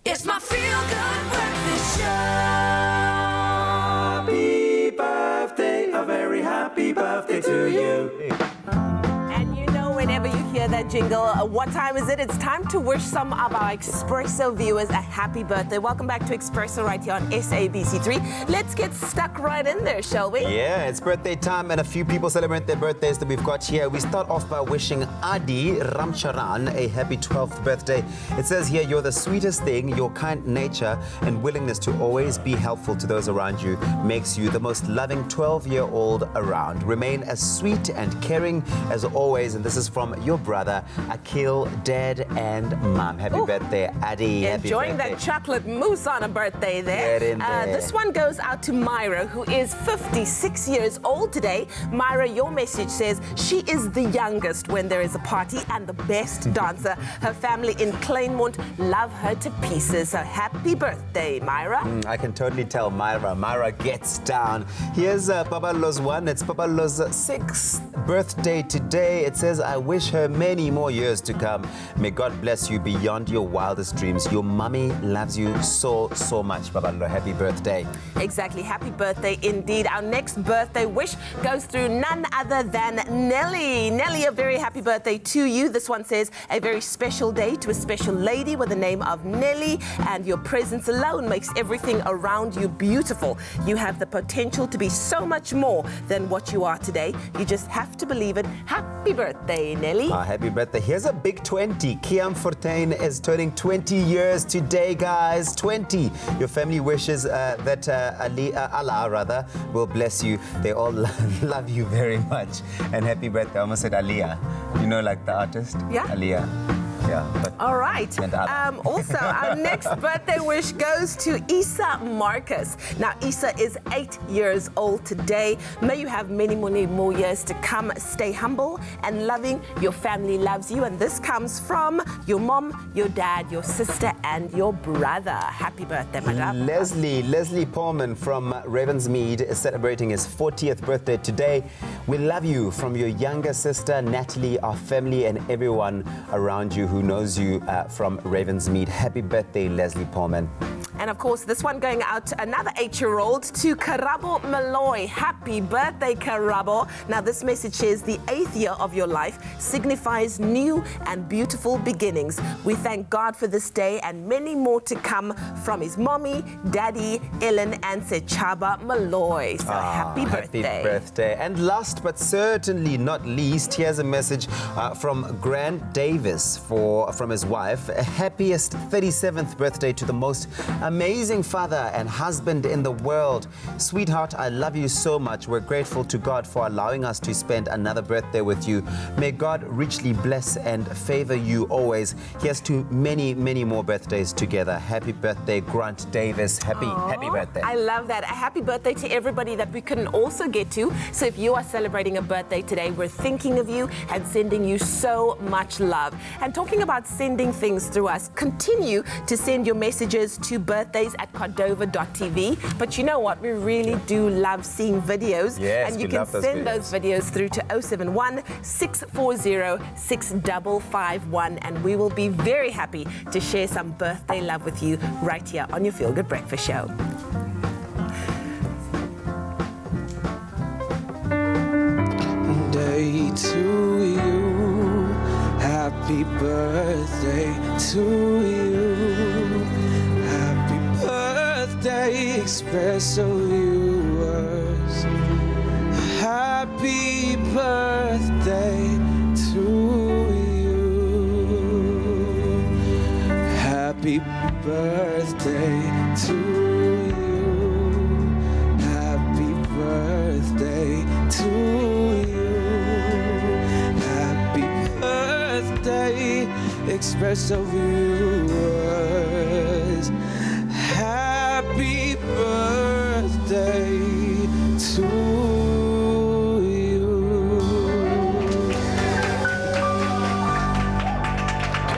It's my Feel Good Breakfast Show. Happy birthday, a very happy birthday to you. And you know, whenever you hear that jingle, what time is it? It's time to wish some of our Expresso viewers a happy birthday. Welcome back to Expresso right here on SABC3. Let's get stuck right in there, shall we? Yeah, it's birthday time and a few people celebrate their birthdays that we've got here. We start off by wishing Adi Ramcharan a happy 12th birthday. It says here, you're the sweetest thing. Your kind nature and willingness to always be helpful to those around you makes you the most loving 12-year-old around. Remain as sweet and caring as always. And this is from your brother, Akil, Dad, and Mom. Happy birthday, Adi. Happy Enjoying birthday. that chocolate mousse on a birthday there. Get in there. This one goes out to Myra, who is 56 years old today. Myra, your message says she is the youngest when there is a party and the best dancer. Her family in Claremont love her to pieces. So happy birthday, Myra. I can totally tell Myra. Myra gets down. Here's Babalo's one. It's Babalo's 6th birthday today. It says, I wish her many more years to come. May God bless you beyond your wildest dreams. Your mummy loves you so, so much, Babalo. Happy birthday. Exactly. Happy birthday indeed. Our next birthday wish goes through none other than Nelly. Nelly, a very happy birthday to you. This one says, a very special day to a special lady with the name of Nelly, and your presence alone makes everything around you beautiful. You have the potential to be so much more than what you are today. You just have to believe it. Happy birthday, Nelly. Happy birthday. birthday. Here's a big 20. Kiam Fortuin is turning 20 years today, guys. 20. Your family wishes that Allah will bless you. They all love you very much. And happy birthday. I almost said Aliyah. You know, like the artist? Yeah. Aliyah. Yeah, but all right. Also, our next birthday wish goes to Isa Marcus. Now, Isa is 8 years old today. May you have many, many more years to come. Stay humble and loving. Your family loves you. And this comes from your mom, your dad, your sister, and your brother. Happy birthday, my love. Leslie Pullman from Ravensmead is celebrating his 40th birthday today. We love you from your younger sister, Natalie, our family, and everyone around you who knows you from Ravensmead. Happy birthday, Leslie Pullman. And of course, this one going out to another 8-year-old, to Karabo Malloy. Happy birthday, Karabo. Now, this message says the 8th year of your life signifies new and beautiful beginnings. We thank God for this day and many more to come from his mommy, daddy, Ellen, and Sechaba Malloy. So happy birthday. Happy birthday. And last but certainly not least, here's a message from Grant Davis from his wife. Happiest 37th birthday to the most amazing father and husband in the world. Sweetheart, I love you so much. We're grateful to God for allowing us to spend another birthday with you. May God richly bless and favor you always. Here's to many, many more birthdays together. Happy birthday, Grant Davis. Happy birthday. I love that. A happy birthday to everybody that we couldn't also get to. So if you are celebrating a birthday today, we're thinking of you and sending you so much love. And talking about sending things through us, continue to send your messages to birthdays@cordova.tv. But you know what? We really do love seeing videos. Yes, and you can send those videos through to 071-640-6551. And we will be very happy to share some birthday love with you right here on your Feel Good Breakfast Show. Day to you, happy birthday to you. Happy birthday, Expresso viewers. Happy birthday to you. Happy birthday to you. Happy birthday to you. Happy birthday, Expresso viewers. Happy birthday to you.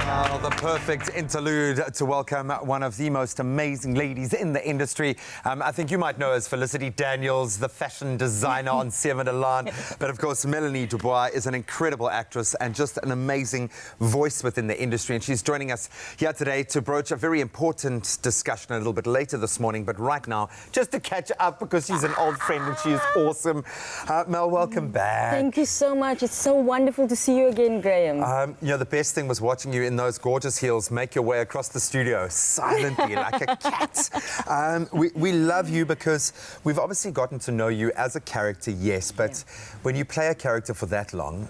Well, the perfect interlude to welcome one of the most amazing ladies in the industry. I think you might know as Felicity Daniels, the fashion designer on 7 Alarm. But of course, Melanie Dubois is an incredible actress and just an amazing voice within the industry. And she's joining us here today to broach a very important discussion a little bit later this morning. But right now, just to catch up because she's an old friend and she is awesome. Mel, welcome back. Thank you so much. It's so wonderful to see you again, Graham. You know, the best thing was watching you in those gorgeous heels make your way across the studio silently like a cat. We love you because we've obviously gotten to know you as a character, yes, but when you play a character for that long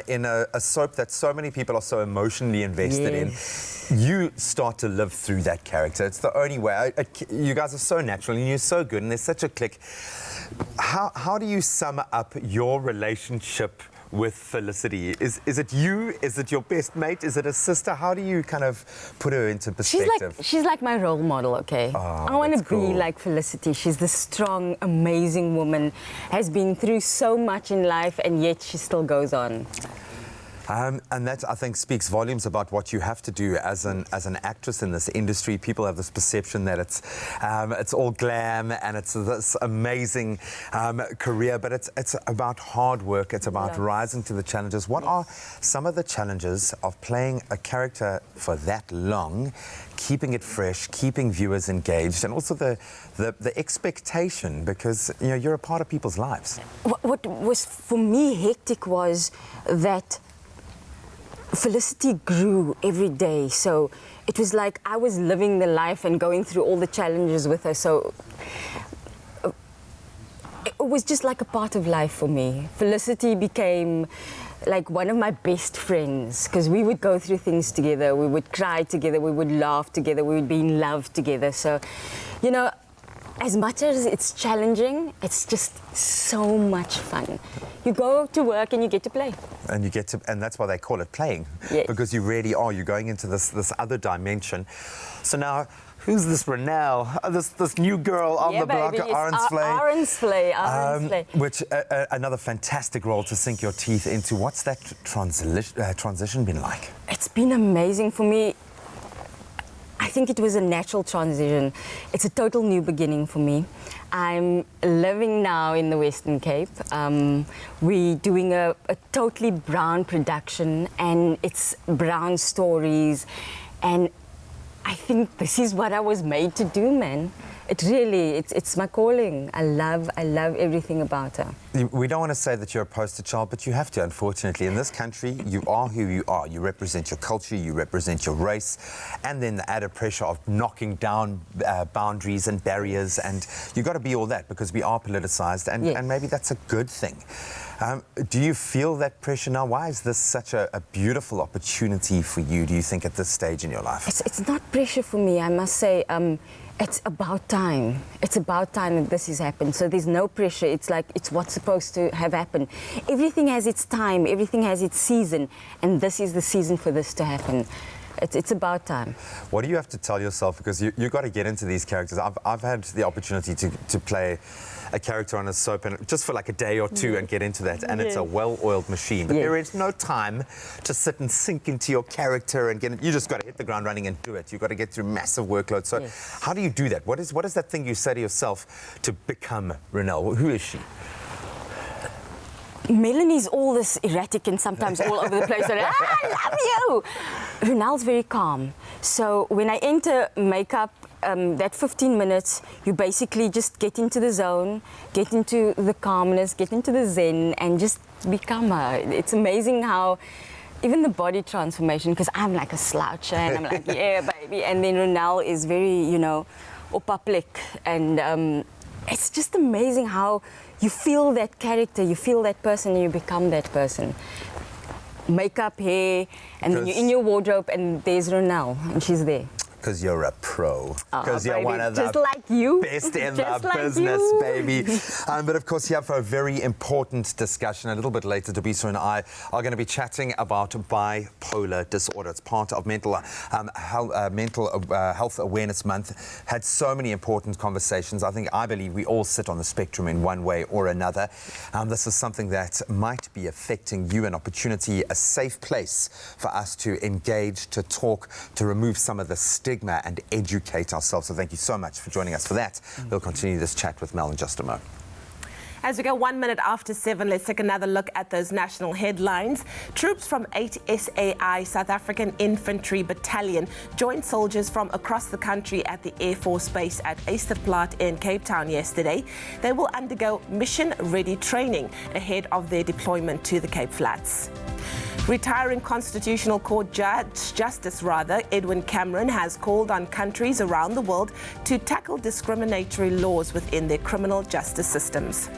in a soap that so many people are so emotionally invested in, you start to live through that character. It's the only way. You guys are so natural and you're so good and there's such a click. How do you sum up your relationship with Felicity? Is it you? Is it your best mate? Is it a sister? How do you kind of put her into perspective? She's like my role model, okay? I want to be like Felicity. She's this strong, amazing woman, has been through so much in life, and yet she still goes on. And that, I think, speaks volumes about what you have to do as an actress in this industry. People have this perception that it's all glam and it's this amazing career, but it's about hard work. It's about rising to the challenges. What are some of the challenges of playing a character for that long, keeping it fresh, keeping viewers engaged, and also the expectation, because you know you're a part of people's lives? What was for me hectic was that Felicity grew every day, so it was like I was living the life and going through all the challenges with her, so it was just like a part of life for me. Felicity became like one of my best friends, because we would go through things together, we would cry together, we would laugh together, we would be in love together. So, you know, as much as it's challenging, it's just so much fun. You go to work and you get to play. And you get to, and that's why they call it playing, yes. Because you really are. You're going into this other dimension. So now, who's this Renelle? This new girl on the block, Arensflay. Which another fantastic role to sink your teeth into. What's that transition been like? It's been amazing for me. I think it was a natural transition. It's a total new beginning for me. I'm living now in the Western Cape. We're doing a totally brown production, and it's brown stories. And I think this is what I was made to do, man. It really, it's my calling. I love everything about her. We don't want to say that you're a poster child, but you have to, unfortunately. In this country, you are who you are. You represent your culture, you represent your race, and then the added pressure of knocking down boundaries and barriers, and you've got to be all that because we are politicized, and, yes. and maybe that's a good thing. Do you feel that pressure now? Why is this such a beautiful opportunity for you, do you think, at this stage in your life? It's not pressure for me, I must say. It's about time. It's about time that this has happened. So there's no pressure. It's like it's what's supposed to have happened. Everything has its time. Everything has its season. And this is the season for this to happen. It's about time. What do you have to tell yourself? Because you've got to get into these characters. I've had the opportunity to play a character on a soap and just for like a day or two and get into that. And it's a well-oiled machine. But there is no time to sit and sink into your character and get it. You just got to hit the ground running and do it. You've got to get through massive workloads. So how do you do that? What is that thing you say to yourself to become Renelle? Who is she? Melanie's all this erratic and sometimes all over the place. I love you! Renelle's very calm. So when I enter makeup, that 15 minutes, you basically just get into the zone, get into the calmness, get into the zen, and just become her. It's amazing how even the body transformation, because I'm like a sloucher and I'm like, yeah, baby. And then Renelle is very, you know, opaplik. And it's just amazing how you feel that character, you feel that person, and you become that person. Makeup, hair, and then you're in your wardrobe, and there's Renelle, and she's there. Because you're a pro. Because you're one of the just like you. best in the like business, you. baby. But of course, here for a very important discussion. A little bit later, Dubois and I are going to be chatting about bipolar disorder. It's part of Mental Health Awareness Month. Had so many important conversations. I believe we all sit on the spectrum in one way or another. This is something that might be affecting you, an opportunity, a safe place for us to engage, to talk, to remove some of the stigma and educate ourselves. So thank you so much for joining us for that. We'll continue this chat with Mel in just a moment. As we go 1 minute after 7, let's take another look at those national headlines. Troops from 8 SAI, South African Infantry Battalion, joined soldiers from across the country at the Air Force Base at Easterplaat in Cape Town yesterday. They will undergo mission-ready training ahead of their deployment to the Cape Flats. Retiring Constitutional Court Justice Edwin Cameron has called on countries around the world to tackle discriminatory laws within their criminal justice systems.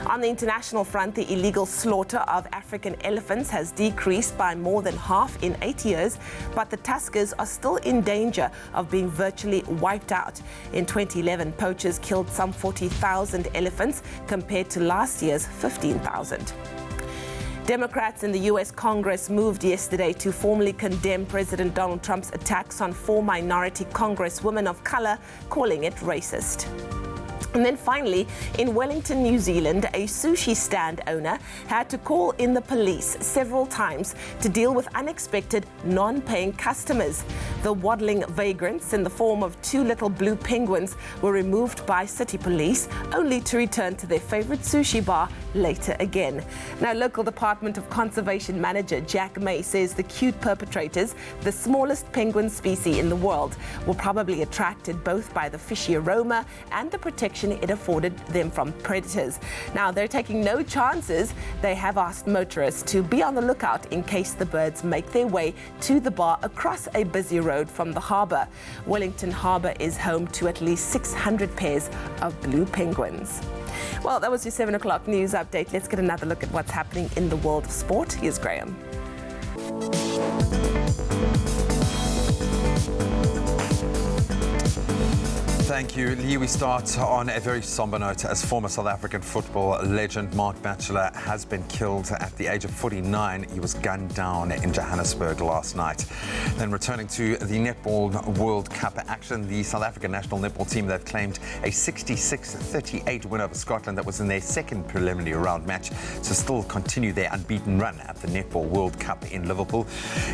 On the international front, the illegal slaughter of African elephants has decreased by more than half in 8 years, but the tuskers are still in danger of being virtually wiped out. In 2011, poachers killed some 40,000 elephants compared to last year's 15,000. Democrats in the U.S. Congress moved yesterday to formally condemn President Donald Trump's attacks on 4 minority congresswomen of color, calling it racist. And then finally, in Wellington, New Zealand, a sushi stand owner had to call in the police several times to deal with unexpected non-paying customers. The waddling vagrants in the form of 2 little blue penguins were removed by city police, only to return to their favorite sushi bar later again. Now, local Department of Conservation Manager Jack May says the cute perpetrators, the smallest penguin species in the world, were probably attracted both by the fishy aroma and the protection it afforded them from predators. Now, they're taking no chances. They have asked motorists to be on the lookout in case the birds make their way to the bar across a busy road from the harbour. Wellington Harbour is home to at least 600 pairs of blue penguins. Well, that was your 7 o'clock news update. Let's get another look at what's happening in the world of sport. Here's Graham. Thank you, Lee. We start on a very somber note as former South African football legend Mark Batchelor has been killed at the age of 49. He was gunned down in Johannesburg last night. Then returning to the Netball World Cup action, the South African national netball team, they've claimed a 66-38 win over Scotland. That was in their second preliminary round match to still continue their unbeaten run at the Netball World Cup in Liverpool.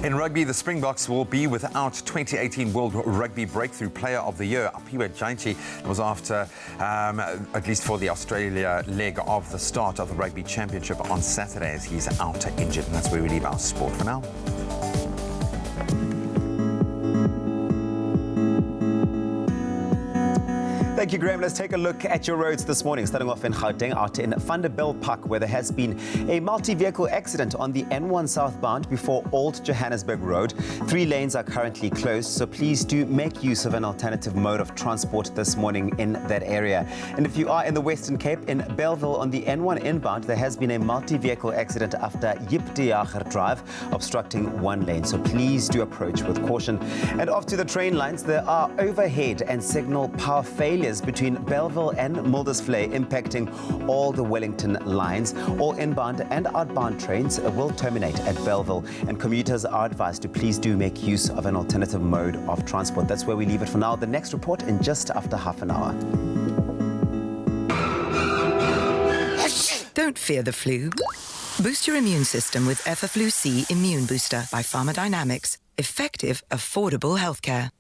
In rugby, the Springboks will be without 2018 World Rugby Breakthrough Player of the Year, Apiwa Jainti. It was after, at least for the Australia leg of the start of the Rugby Championship on Saturday, as he's out injured. And that's where we leave our sport for now. Thank you, Graham. Let's take a look at your roads this morning, starting off in Gauteng, out in Vanderbijlpark, where there has been a multi-vehicle accident on the N1 southbound before Old Johannesburg Road. 3 lanes are currently closed, so please do make use of an alternative mode of transport this morning in that area. And if you are in the Western Cape, in Bellville on the N1 inbound, there has been a multi-vehicle accident after Yip de Jager Drive, obstructing 1 lane. So please do approach with caution. And off to the train lines, there are overhead and signal power failures between Bellville and Mildersvlei, impacting all the Wellington lines. All inbound and outbound trains will terminate at Bellville, and commuters are advised to please do make use of an alternative mode of transport. That's where we leave it for now. The next report in just after half an hour. Don't fear the flu. Boost your immune system with Effaflu C Immune Booster by Pharmadynamics. Effective, affordable healthcare.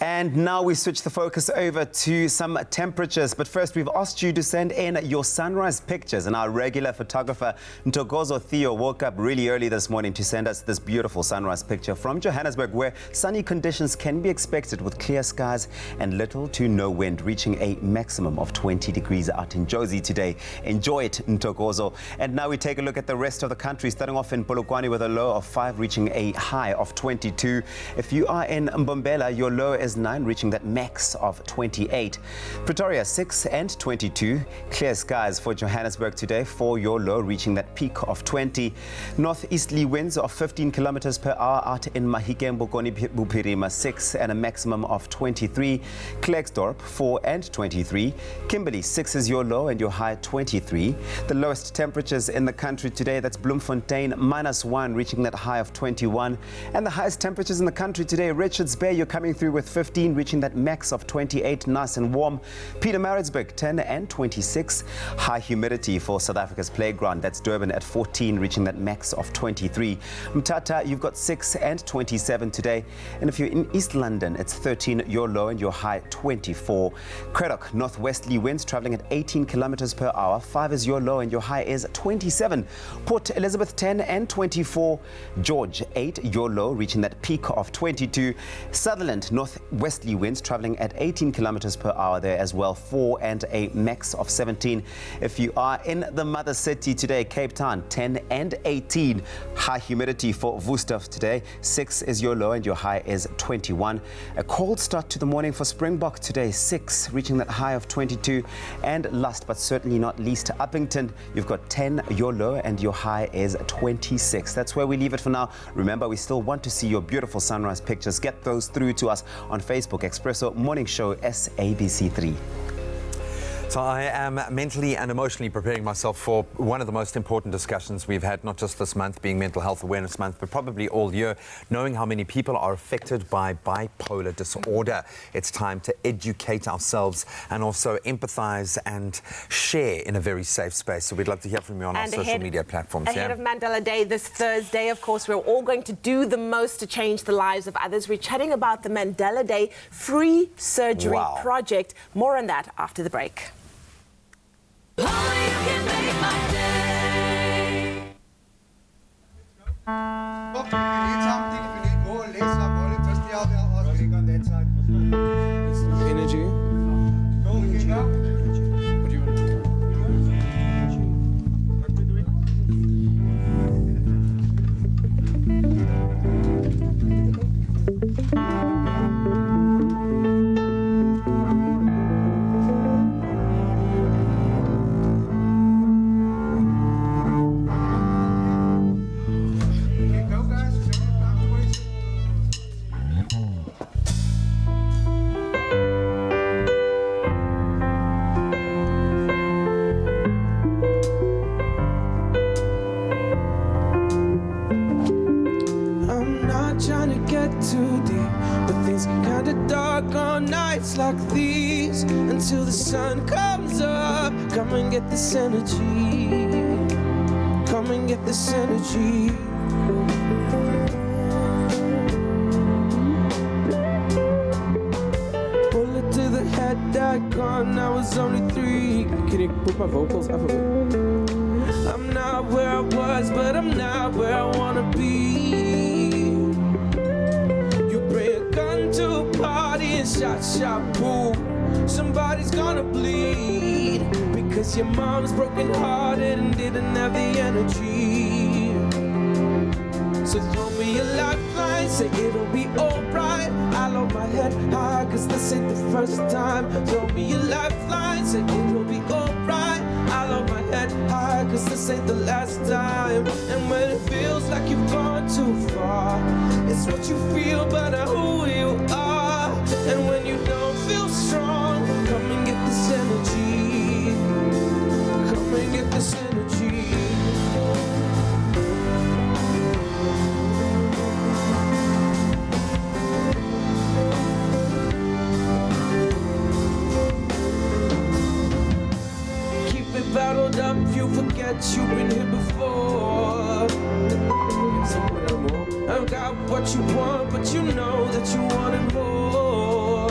And now we switch the focus over to some temperatures. But first, we've asked you to send in your sunrise pictures. And our regular photographer, Ntokozo Theo, woke up really early this morning to send us this beautiful sunrise picture from Johannesburg, where sunny conditions can be expected with clear skies and little to no wind, reaching a maximum of 20 degrees out in Jozi today. Enjoy it, Ntokozo. And now we take a look at the rest of the country, starting off in Polokwane with a low of 5, reaching a high of 22. If you are in Mbombela, your low is 9, reaching that max of 28. Pretoria 6 and 22. Clear skies for Johannesburg today, for your low reaching that peak of 20. Northeasterly winds of 15 kilometers per hour out in Mahikeng Bokoni Buphirima 6 and a maximum of 23. Klerksdorp 4 and 23. Kimberley 6 is your low and your high 23. The lowest temperatures in the country today, that's Bloemfontein -1, reaching that high of 21. And the highest temperatures in the country today, Richards Bay, you're coming through with 15, reaching that max of 28, nice and warm. Pietermaritzburg 10 and 26. High humidity for South Africa's playground, that's Durban at 14, reaching that max of 23. Mthatha, you've got 6 and 27 today. And if you're in East London, it's 13, your low and your high 24. Craddock, northwesterly winds traveling at 18 kilometers per hour. 5 is your low and your high is 27. Port Elizabeth 10 and 24. George 8, your low, reaching that peak of 22. Sutherland, northwesterly winds traveling at 18 kilometers per hour there as well, 4 and a max of 17. If you are in the mother city today, Cape Town 10 and 18. High humidity for Woesthof today, 6 is your low and your high is 21. A cold start to the morning for Springbok today, 6, reaching that high of 22. And last but certainly not least, Uppington, you've got 10, your low and your high is 26. That's where we leave it for now. Remember, we still want to see your beautiful sunrise pictures. Get those through to us on Facebook, Expresso Morning Show SABC3. So I am mentally and emotionally preparing myself for one of the most important discussions we've had, not just this month being Mental Health Awareness Month, but probably all year, knowing how many people are affected by bipolar disorder. It's time to educate ourselves and also empathize and share in a very safe space. So we'd love to hear from you on our social media platforms. Ahead of Mandela Day this Thursday, of course, we're all going to do the most to change the lives of others. We're chatting about the Mandela Day Free Surgery Project. More on that after the break. Energy. till the sun comes up. Come and get this energy. Come and get this energy. Bullet to the head, that gone. I was only 3. Can you put my vocals up a bit? I'm not where I was, but I'm not where I wanna be. You bring a gun to a party and shot, boom. Somebody's gonna bleed because your mom's broken hearted and didn't have the energy. So throw me a lifeline, say it'll be alright. I'll hold my head high, cause this ain't the first time. Throw me a lifeline, say it'll be alright. I'll hold my head high, cause this ain't the last time. And when it feels like you've gone too far, it's what you feel but not who you are. And when you don't feel strong, come and get this energy. Come and get this energy. Battled up, you forget you've been here before. I've got what you want, but you know that you wanted more.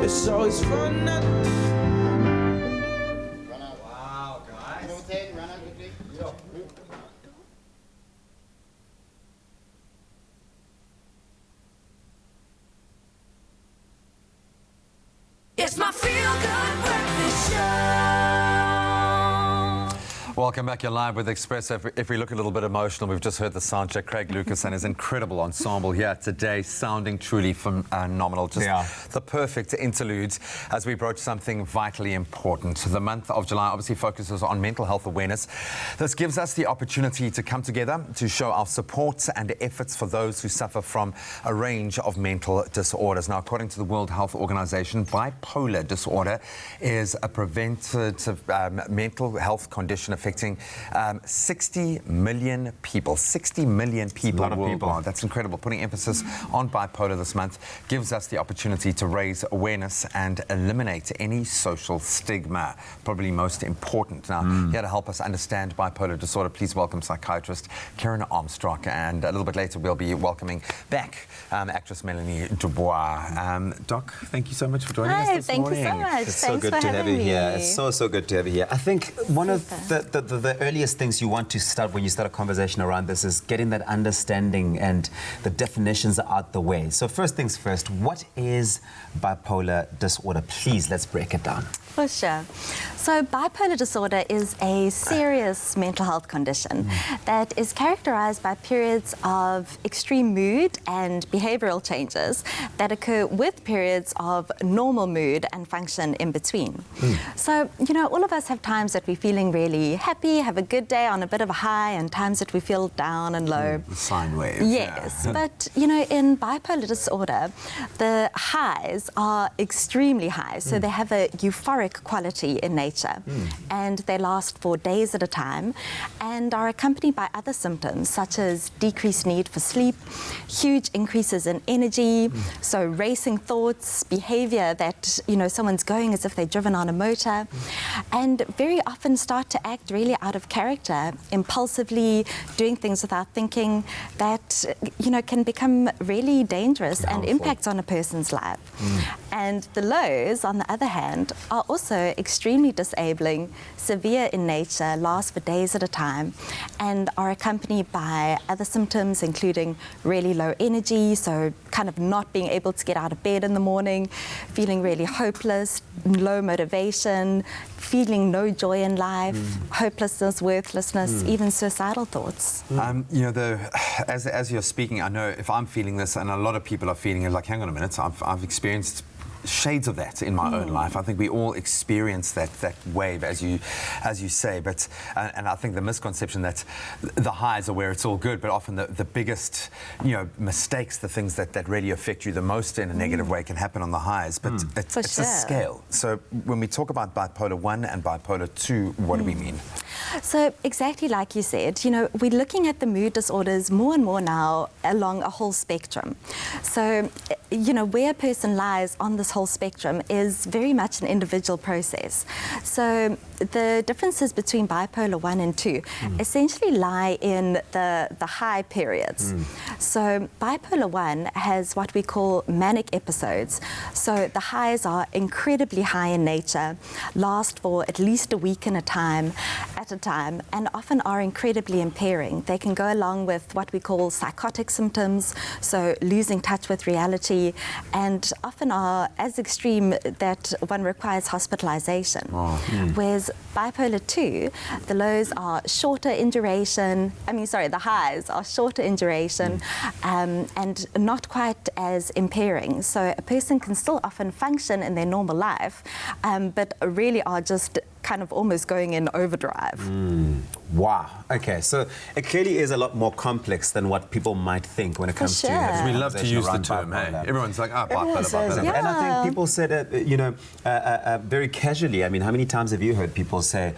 It's always fun not. Wow, guys. Run out quickly. It's my feel-good breakfast show. Welcome back. You're live with Expresso. If we look a little bit emotional, we've just heard the sound check. Craig Lucas and his incredible ensemble here today, sounding truly phenomenal. Just the perfect interludes as we broach something vitally important. The month of July obviously focuses on mental health awareness. This gives us the opportunity to come together to show our support and efforts for those who suffer from a range of mental disorders. Now, according to the World Health Organization, bipolar disorder is a preventative mental health condition affecting 60 million people. 60 million people worldwide. That's incredible. Putting emphasis on bipolar this month gives us the opportunity to raise awareness and eliminate any social stigma. Probably most important. Now, here to help us understand bipolar disorder, please welcome psychiatrist Karen Armstrong. And a little bit later, we'll be welcoming back actress Melanie Dubois. Doc, thank you so much for joining us this morning. Thank you so much. It's so good to have you here. It's so good to have you here. I think one of the earliest things you want to start when you start a conversation around this is getting that understanding and the definitions out the way. So first things first, what is bipolar disorder? Please, let's break it down. For sure. So bipolar disorder is a serious mental health condition that is characterized by periods of extreme mood and behavioral changes that occur with periods of normal mood and function in between. So, you know, all of us have times that we're feeling really happy, have a good day on a bit of a high, and times that we feel down and low. Sine wave. Yes, but, you know, in bipolar disorder, the highs are extremely high. So they have a euphoric quality in nature, and they last for days at a time and are accompanied by other symptoms such as decreased need for sleep, huge increases in energy, so racing thoughts, behavior that, you know, someone's going as if they're driven on a motor, and very often start to act really out of character, impulsively doing things without thinking that, you know, can become really dangerous and impacts on a person's life. And the lows, on the other hand, are also extremely disabling, severe in nature, last for days at a time, and are accompanied by other symptoms including really low energy, so kind of not being able to get out of bed in the morning, feeling really hopeless, low motivation, feeling no joy in life, hopelessness, worthlessness, even suicidal thoughts. You know, as you're speaking, I know if I'm feeling this, and a lot of people are feeling it, like, hang on a minute, I've experienced shades of that in my own life. I think we all experience that wave, as you say. But and I think the misconception that the highs are where it's all good, but often the biggest, you know, mistakes, the things that really affect you the most in a negative way, can happen on the highs. But it's a scale. So when we talk about bipolar 1 and bipolar 2, what do we mean? So exactly like you said, you know, we're looking at the mood disorders more and more now along a whole spectrum. So you know, where a person lies on this whole spectrum is very much an individual process. So the differences between bipolar 1 and 2 essentially lie in the high periods. So bipolar 1 has what we call manic episodes. So the highs are incredibly high in nature, last for at least a week at a time, and often are incredibly impairing. They can go along with what we call psychotic symptoms, so losing touch with reality, and often are as extreme that one requires hospitalization. Whereas bipolar 2, the lows are shorter in duration, the highs are shorter in duration and not quite as impairing. So a person can still often function in their normal life, but really are just kind of almost going in overdrive. Wow. Okay, so it clearly is a lot more complex than what people might think when it comes to. We love to use the term, hey? Everyone's like, bipolar. And I think people said it, very casually. I mean, how many times have you heard people say,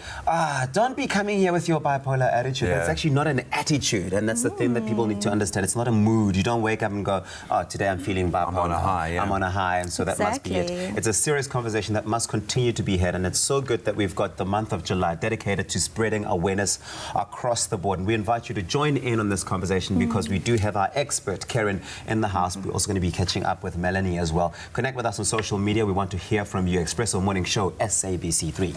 don't be coming here with your bipolar attitude. It's actually not an attitude, and that's the thing that people need to understand. It's not a mood. You don't wake up and go, today I'm feeling bipolar. I'm on a high, I'm on a high, and so that must be it. It's a serious conversation that must continue to be had, and it's so good that we've got the month of July dedicated to spreading awareness across the board. And we invite you to join in on this conversation because we do have our expert, Karen, in the house. We're also going to be catching up with Melanie as well. Connect with us on social media. We want to hear from you. Expresso Morning Show, SABC3.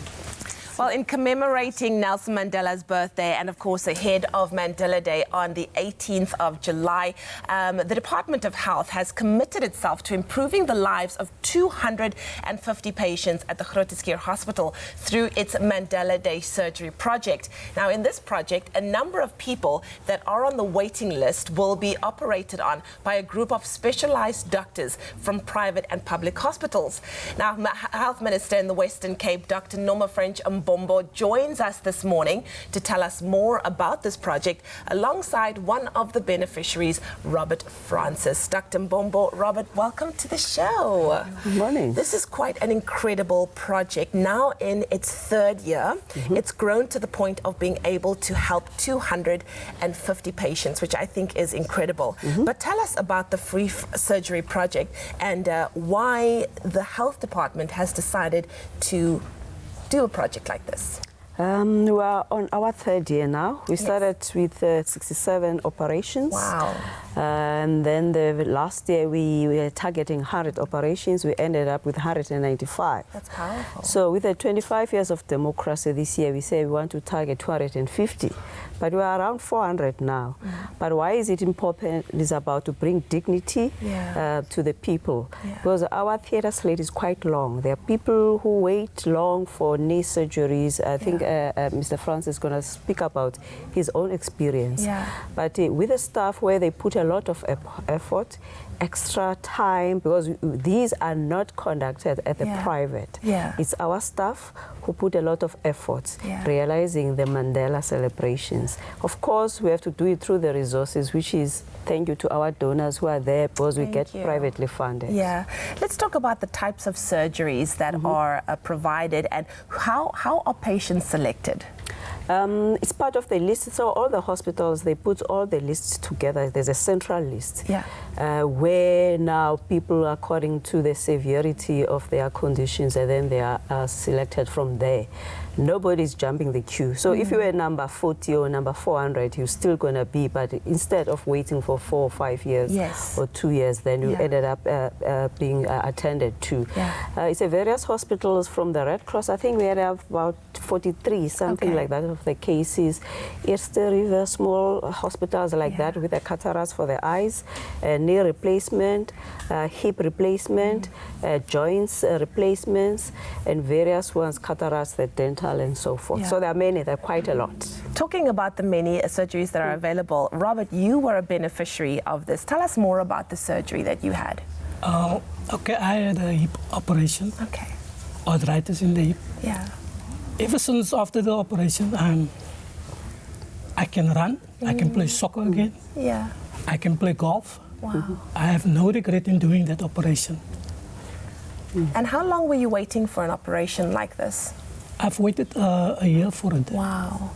Well, in commemorating Nelson Mandela's birthday and, of course, ahead of Mandela Day on the 18th of July, the Department of Health has committed itself to improving the lives of 250 patients at the Groote Schuur Hospital through its Mandela Day Surgery Project. Now, in this project, a number of people that are on the waiting list will be operated on by a group of specialized doctors from private and public hospitals. Now, Health Minister in the Western Cape, Dr. Norma French Mbombo, joins us this morning to tell us more about this project alongside one of the beneficiaries, Robert Francis. Dr. Mbombo, Robert, welcome to the show. Good morning. This is quite an incredible project. Now in its third year, it's grown to the point of being able to help 250 patients, which I think is incredible. But tell us about the free surgery project and why the health department has decided to do a project like this. We are on our third year now. We started with 67 operations. Wow. And then the last year we were targeting 100 operations. We ended up with 195. That's powerful. So with the 25 years of democracy this year, we say we want to target 250. But we are around 400 now. But why is it important? It is about to bring dignity to the people. Because our theatre slate is quite long. There are people who wait long for knee surgeries. I think Mr. Francis is going to speak about his own experience. But with the staff where they put a lot of effort, extra time, because these are not conducted at the private. It's our staff who put a lot of effort realizing the Mandela celebrations. Of course, we have to do it through the resources, which is thank you to our donors who are there because we get privately funded. Let's talk about the types of surgeries that are provided and how are patients selected? It's part of the list. So all the hospitals, they put all the lists together. There's a central list where now people, according to the severity of their conditions, and then they are selected from there. Nobody's jumping the queue. So if you were number 40 or number 400, you're still going to be, but instead of waiting for 4 or 5 years or 2 years, then you ended up being attended to. It's a various hospitals from the Red Cross. I think we had about 43, something like that, of the cases. Eerste River, small hospitals like that with the cataracts for the eyes, knee replacement, hip replacement, joints replacements, and various ones, cataracts, the dental, and so forth. So there are many, there are quite a lot. Talking about the many surgeries that are available, Robert, you were a beneficiary of this. Tell us more about the surgery that you had. Okay, I had a hip operation. Okay. Arthritis in the hip. Ever since after the operation, I can run, I can play soccer again. I can play golf. Wow. I have no regret in doing that operation. And how long were you waiting for an operation like this? I've waited a year for it. Wow.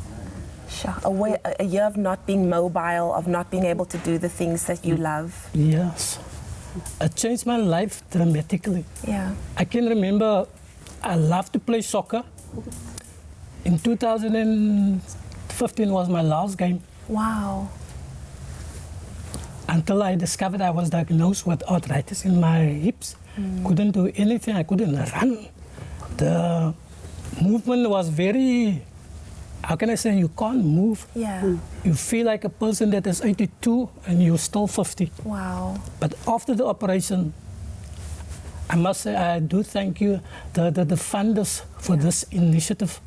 A year of not being mobile, of not being able to do the things that you love. Yes. it changed my life dramatically. Yeah. I can remember I loved to play soccer. In 2015 was my last game. Wow. Until I discovered I was diagnosed with arthritis in my hips. Couldn't do anything, I couldn't run. The movement was very, how can I say, you can't move. Yeah. You feel like a person that is 82 and you're still 50. Wow. But after the operation, I must say I do thank you, the funders for this initiative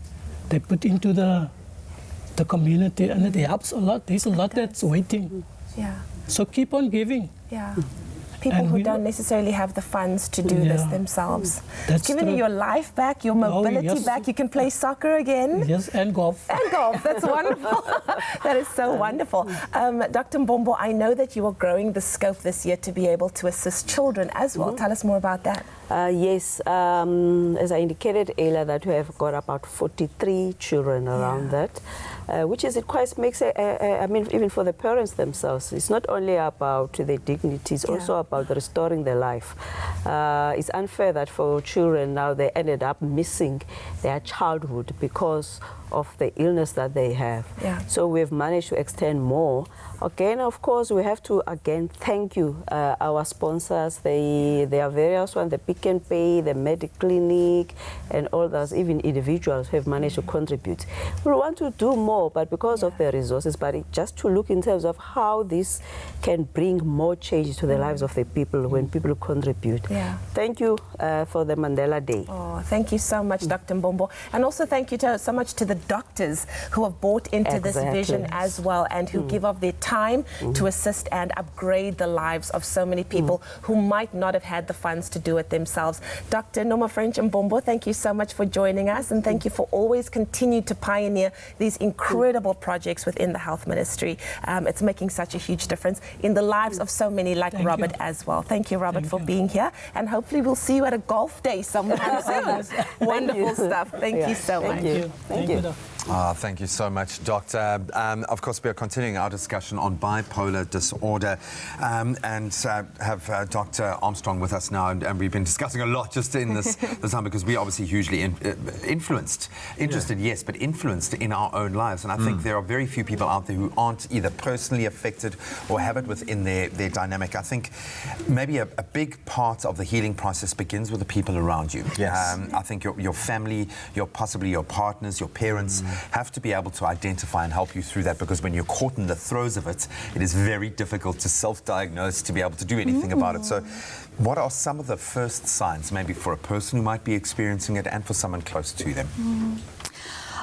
they put into the community, and it helps a lot. There's a lot that's waiting. Yeah. So keep on giving. Yeah. People who don't necessarily have the funds to do this themselves. That's Giving you your life back, your mobility back. You can play soccer again. Yes, and golf. And golf, that's wonderful. That is so wonderful. Dr. Mbombo, I know that you are growing the scope this year to be able to assist children as well. Tell us more about that. Yes, as I indicated earlier, that we have got about 43 children around that, which is, it quite makes, I mean, even for the parents themselves, it's not only about their dignity, it's also about restoring their life. It's unfair that for children now they ended up missing their childhood because of the illness that they have. So we've managed to extend more. Again, of course, we have to thank you, our sponsors. They are various ones, the Pick and Pay, the Mediclinic, and all those, even individuals who have managed to contribute. We want to do more, but because of the resources, but just to look in terms of how this can bring more change to the lives of the people when people contribute. Thank you for the Mandela Day. Oh, thank you so much, Dr. Mbombo. And also thank you so much to the doctors who have bought into this vision as well, and who give of their time to assist and upgrade the lives of so many people who might not have had the funds to do it themselves. Dr. Noma French Mbombo, thank you so much for joining us, and thank you for always continue to pioneer these incredible projects within the health ministry. It's making such a huge difference in the lives of so many, like Robert as well. Thank you, Robert, for being here, and hopefully we'll see you at a golf day somewhere soon. Wonderful stuff. Thank you so much. Thank you. Thank you so much, Doctor. Of course, we are continuing our discussion on bipolar disorder, and have Dr. Armstrong with us now, and we've been discussing a lot just in this time, because we are obviously hugely interested, yes, but influenced in our own lives. And I think there are very few people out there who aren't either personally affected or have it within their dynamic. I think maybe a big part of the healing process begins with the people around you. I think your family, possibly your partners, your parents, have to be able to identify and help you through that, because when you're caught in the throes of it, it is very difficult to self-diagnose, to be able to do anything about it. So what are some of the first signs, maybe for a person who might be experiencing it and for someone close to them?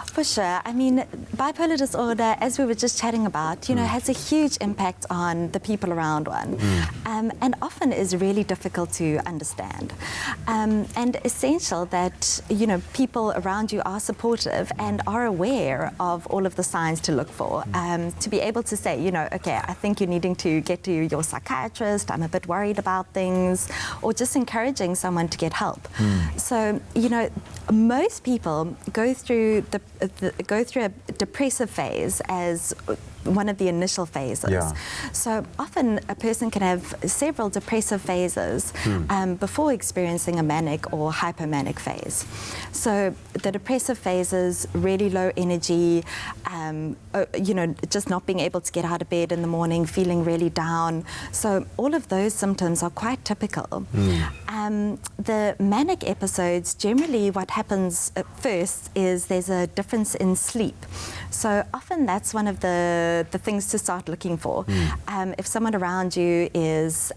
For sure. I mean, bipolar disorder, as we were just chatting about, has a huge impact on the people around one, and often is really difficult to understand. And essential that, people around you are supportive and are aware of all of the signs to look for, to be able to say, okay, I think you're needing to get to your psychiatrist, I'm a bit worried about things, or just encouraging someone to get help. So, most people go through a depressive phase as one of the initial phases. So often a person can have several depressive phases before experiencing a manic or hypomanic phase. So the depressive phases, really low energy, just not being able to get out of bed in the morning, feeling really down. So all of those symptoms are quite typical. The manic episodes, generally what happens first is there's a difference in sleep. So often that's one of the things to start looking for. If someone around you is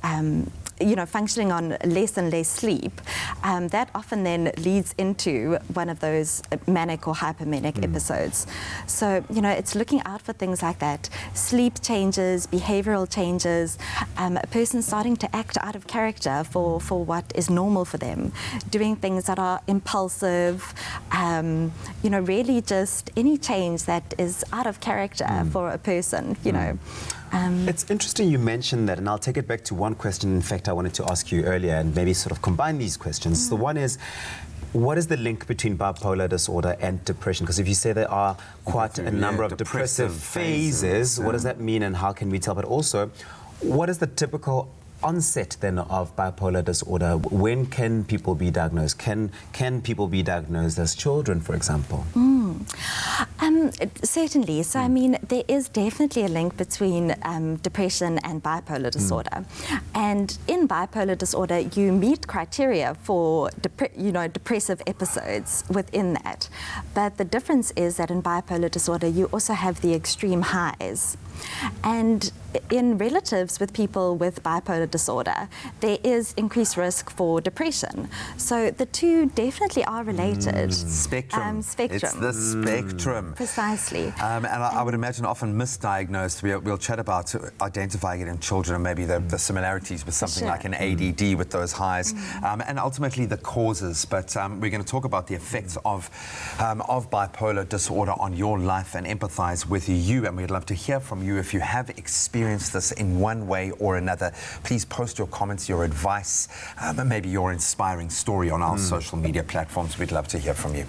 functioning on less and less sleep, that often then leads into one of those manic or hypomanic episodes. So, it's looking out for things like that. Sleep changes, behavioral changes, a person starting to act out of character for what is normal for them, doing things that are impulsive, really just any change that is out of character for a person, It's interesting you mentioned that, and I'll take it back to one question, in fact, I wanted to ask you earlier, and maybe sort of combine these questions. The one is, what is the link between bipolar disorder and depression? Because if you say there are quite a number of depressive phases, what does that mean, and how can we tell? But also, what is the typical onset then of bipolar disorder, when can people be diagnosed? Can people be diagnosed as children, for example? Certainly. So, I mean, there is definitely a link between depression and bipolar disorder. And in bipolar disorder, you meet criteria for depressive episodes within that. But the difference is that in bipolar disorder, you also have the extreme highs. And in relatives with people with bipolar disorder, there is increased risk for depression. So the two definitely are related. Spectrum. Spectrum. It's the spectrum. Precisely. And I would imagine often misdiagnosed. We'll chat about identifying it in children and maybe the similarities with something like an ADD with those highs, and ultimately the causes. But we're going to talk about the effects of bipolar disorder on your life and empathize with you. And we'd love to hear from you if you have experienced this in one way or another. Please post your comments, your advice, maybe your inspiring story on our social media platforms. We'd love to hear from you.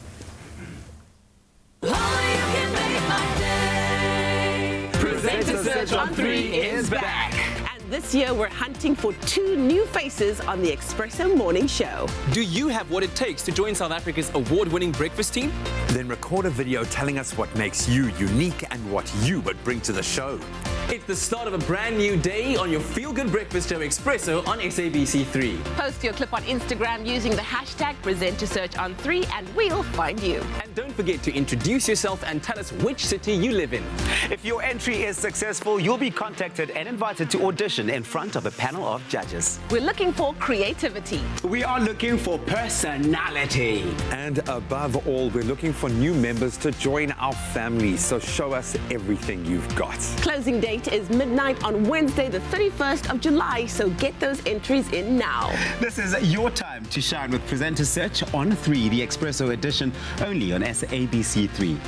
Presenter Search on 3 is back. And this year we're hunting for 2 new faces on the Expresso Morning Show. Do you have what it takes to join South Africa's award-winning breakfast team? Then record a video telling us what makes you unique and what you would bring to the show. It's the start of a brand new day on your feel-good breakfast show Expresso on SABC3. Post your clip on Instagram using the hashtag PresenterSearchOn3 and we'll find you. And don't forget to introduce yourself and tell us which city you live in. If your entry is successful, you'll be contacted and invited to audition in front of a panel of judges. We're looking for creativity. We are looking for personality. And above all, we're looking for new members to join our family. So show us everything you've got. Closing date is midnight on Wednesday, the 31st of July, so get those entries in now. This is your time to shine with Presenter Search on 3, the Expresso edition, only on SABC3.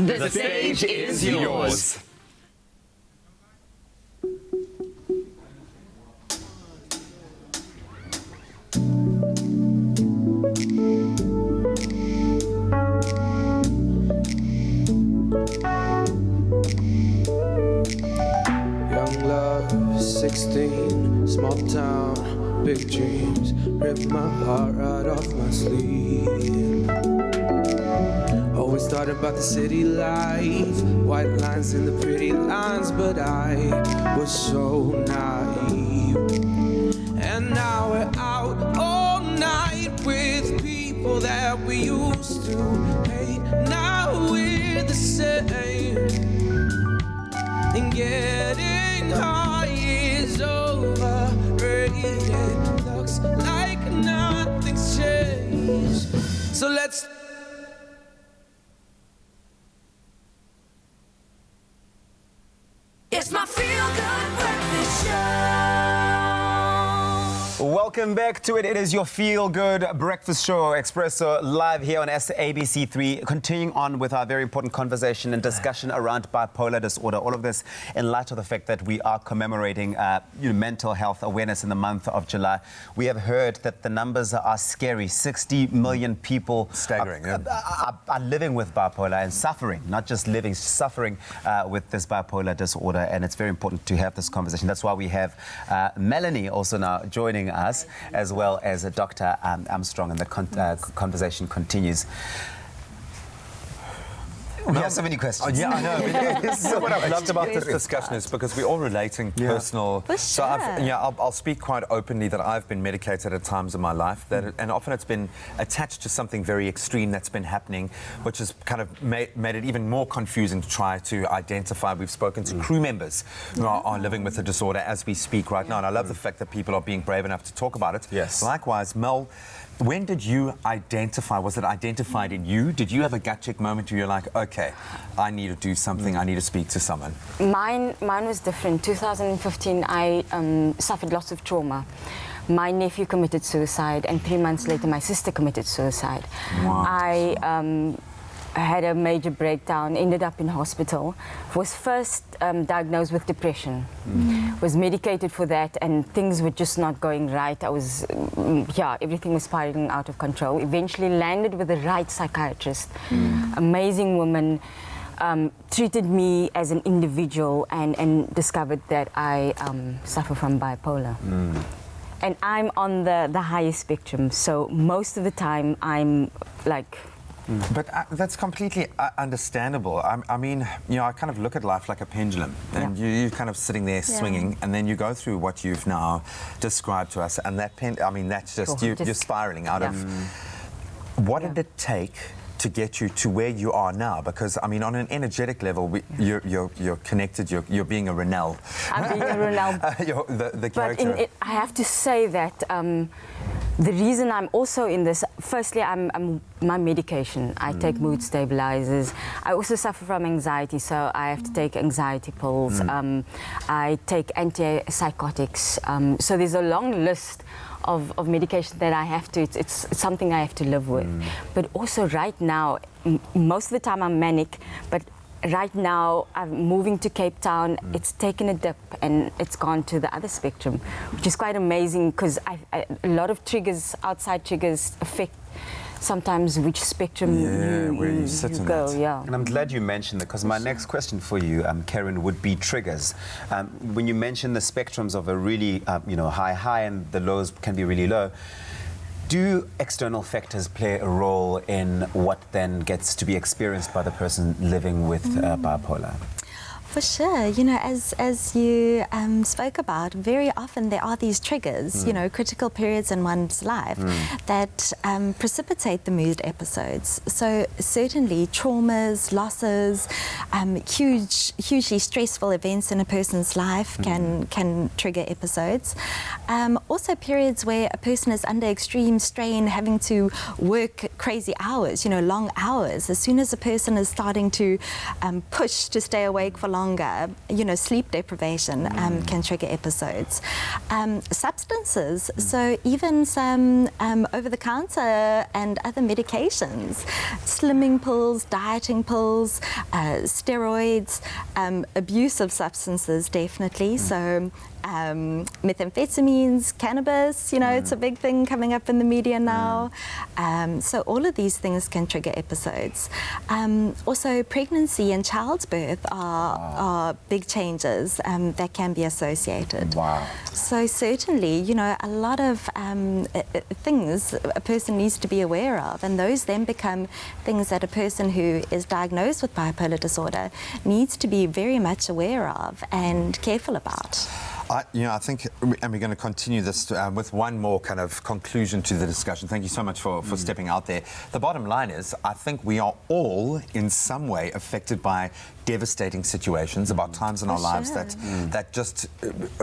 The stage is yours. Young love, 16, small town, big dreams, ripped my heart right off my sleeve. Always thought about the city life, white lines in the pretty lines, but I was so naive. And now we're out all night with people that we used to hate. Now we're the same. And getting high is overrated. Looks like nothing's changed. So let's. It's my feel-good breakfast show. Welcome back to it. It is your feel-good breakfast show, Expresso, live here on SABC3. Continuing on with our very important conversation and discussion around bipolar disorder. All of this in light of the fact that we are commemorating mental health awareness in the month of July. We have heard that the numbers are scary. 60 million people Staggering, are living with bipolar and suffering, not just living, suffering with this bipolar disorder. And it's very important to have this conversation. That's why we have Melanie also now joining us, as well as Dr. Armstrong, and the conversation continues. We have so many questions. Yeah, I know. So what I've loved about this discussion is because we're all relating personal. So I'll speak quite openly that I've been medicated at times in my life, and often it's been attached to something very extreme that's been happening, which has kind of made it even more confusing to try to identify. We've spoken to crew members who are living with the disorder as we speak right now, and I love the fact that people are being brave enough to talk about it. Yes. Likewise, Mel, when did you identify? Was it identified in you? Did you have a gut check moment where you're like, okay, I need to do something, I need to speak to someone? Mine was different. 2015, I suffered lots of trauma. My nephew committed suicide, and 3 months later, my sister committed suicide. Wow. I had a major breakdown, ended up in hospital, was first diagnosed with depression, was medicated for that, and things were just not going right. I was, everything was spiraling out of control. Eventually landed with the right psychiatrist, amazing woman, treated me as an individual and discovered that I suffer from bipolar. And I'm on the highest spectrum, so most of the time I'm like... But that's completely understandable. I mean, you know, I kind of look at life like a pendulum, and you're kind of sitting there swinging, and then you go through what you've now described to us, and that I mean, that's just, you're spiraling out of... What did it take to get you to where you are now? Because, I mean, on an energetic level, you're connected, you're being a Renelle. I'm being a Renelle. the character. But I have to say that the reason I'm also in this, firstly, I'm my medication. I take mood stabilizers. I also suffer from anxiety, so I have to take anxiety pills. I take antipsychotics. So there's a long list of medication that I have to, it's something I have to live with. But also right now, most of the time I'm manic, but right now I'm moving to Cape Town. It's taken a dip and it's gone to the other spectrum, which is quite amazing because a lot of triggers, outside triggers, affect sometimes which spectrum where you sit in go. And I'm glad you mentioned that, because my next question for you, Karen, would be triggers. When you mention the spectrums of a really high and the lows can be really low, do external factors play a role in what then gets to be experienced by the person living with bipolar? For sure, you know, as you spoke about, very often there are these triggers, you know, critical periods in one's life that precipitate the mood episodes. So certainly traumas, losses, hugely stressful events in a person's life can trigger episodes. Also periods where a person is under extreme strain, having to work crazy hours, you know, long hours. As soon as a person is starting to push to stay awake for longer, you know, sleep deprivation can trigger episodes. Substances, so even some over-the-counter and other medications, slimming pills, dieting pills, steroids, abuse of substances, definitely. So methamphetamines, cannabis, you know, it's a big thing coming up in the media now. So all of these things can trigger episodes. Also, pregnancy and childbirth are big changes that can be associated. So certainly, you know, a lot of things a person needs to be aware of, and those then become things that a person who is diagnosed with bipolar disorder needs to be very much aware of and careful about. I think, and we're going to continue this with one more kind of conclusion to the discussion. Thank you so much for stepping out there. The bottom line is, I think we are all in some way affected by devastating situations, about times in our lives that just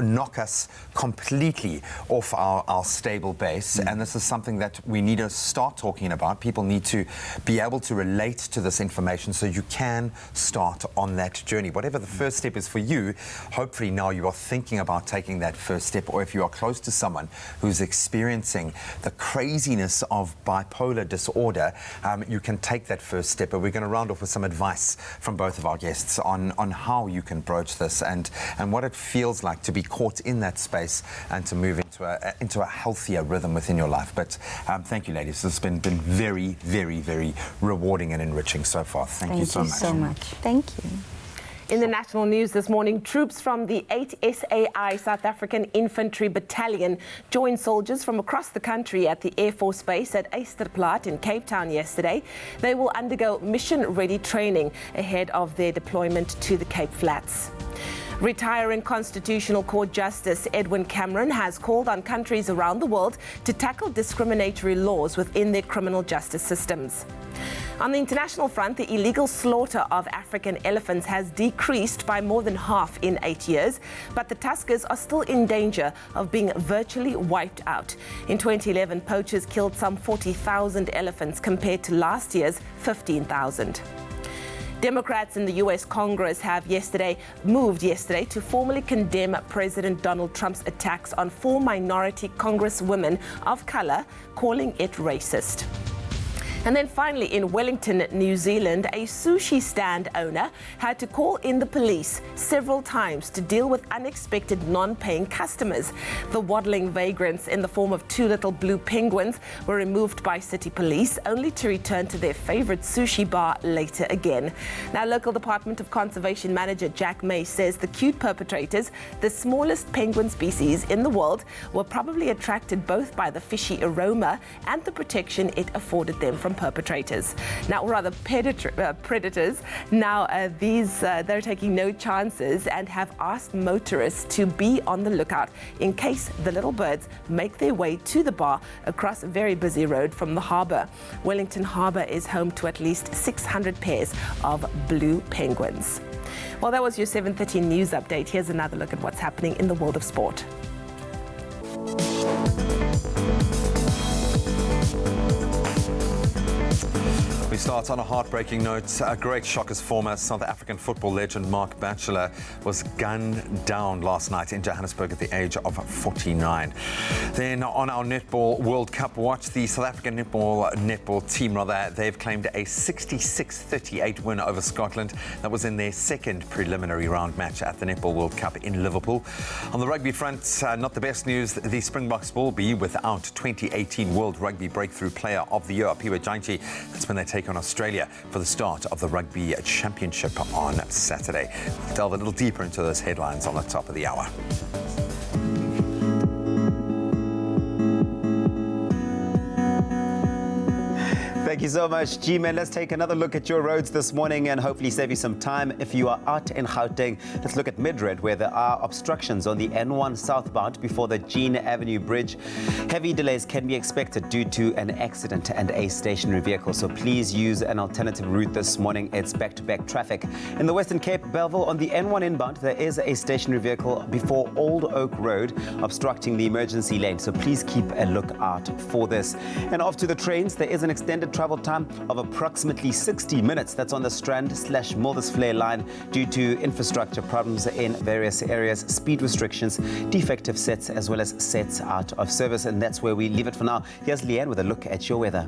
knock us completely off our stable base. And this is something that we need to start talking about. People need to be able to relate to this information so you can start on that journey. Whatever the first step is for you, hopefully now you are thinking about taking that first step, or if you are close to someone who's experiencing the craziness of bipolar disorder, you can take that first step. But we're going to round off with some advice from both of our guests on how you can broach this and what it feels like to be caught in that space and to move into a healthier rhythm within your life. But thank you, ladies. This has been very, very, very rewarding and enriching so far. Thank you so much. Thank you. In the national news this morning, troops from the 8SAI South African Infantry Battalion joined soldiers from across the country at the Air Force Base at Eysterplaat in Cape Town yesterday. They will undergo mission-ready training ahead of their deployment to the Cape Flats. Retiring Constitutional Court Justice Edwin Cameron has called on countries around the world to tackle discriminatory laws within their criminal justice systems. On the international front, the illegal slaughter of African elephants has decreased by more than half in 8 years, but the tuskers are still in danger of being virtually wiped out. In 2011, poachers killed some 40,000 elephants compared to last year's 15,000. Democrats in the U.S. Congress have moved yesterday to formally condemn President Donald Trump's attacks on 4 minority congresswomen of color, calling it racist. And then finally, in Wellington, New Zealand, a sushi stand owner had to call in the police several times to deal with unexpected non-paying customers. The waddling vagrants in the form of 2 little blue penguins were removed by city police, only to return to their favorite sushi bar later again. Now, local Department of Conservation Manager Jack May says the cute perpetrators, the smallest penguin species in the world, were probably attracted both by the fishy aroma and the protection it afforded them from perpetrators. Now, or rather predators. Now, they're taking no chances and have asked motorists to be on the lookout in case the little birds make their way to the bar across a very busy road from the harbour. Wellington Harbour is home to at least 600 pairs of blue penguins. Well, that was your 7:30 news update. Here's another look at what's happening in the world of sport. We start on a heartbreaking note. A great shock as former South African football legend Mark Batchelor was gunned down last night in Johannesburg at the age of 49. Then on our Netball World Cup watch, the South African netball team, they've claimed a 66-38 win over Scotland. That was in their second preliminary round match at the Netball World Cup in Liverpool. On the rugby front, not the best news. The Springboks will be without 2018 World Rugby Breakthrough Player of the Year, Piwa Jaintji. That's when they take on Australia for the start of the Rugby Championship on Saturday. We'll delve a little deeper into those headlines on the top of the hour. Thank you so much, G-Man. Let's take another look at your roads this morning and hopefully save you some time. If you are out in Gauteng, let's look at Midrand, where there are obstructions on the N1 southbound before the Jean Avenue Bridge. Heavy delays can be expected due to an accident and a stationary vehicle, so please use an alternative route this morning. It's back-to-back traffic. In the Western Cape, Bellville, on the N1 inbound, there is a stationary vehicle before Old Oak Road obstructing the emergency lane, so please keep a lookout for this. And off to the trains, there is an extended travel time of approximately 60 minutes. That's on the Strand/Muldersflare line due to infrastructure problems in various areas, speed restrictions, defective sets, as well as sets out of service. And that's where we leave it for now. Here's Leanne with a look at your weather.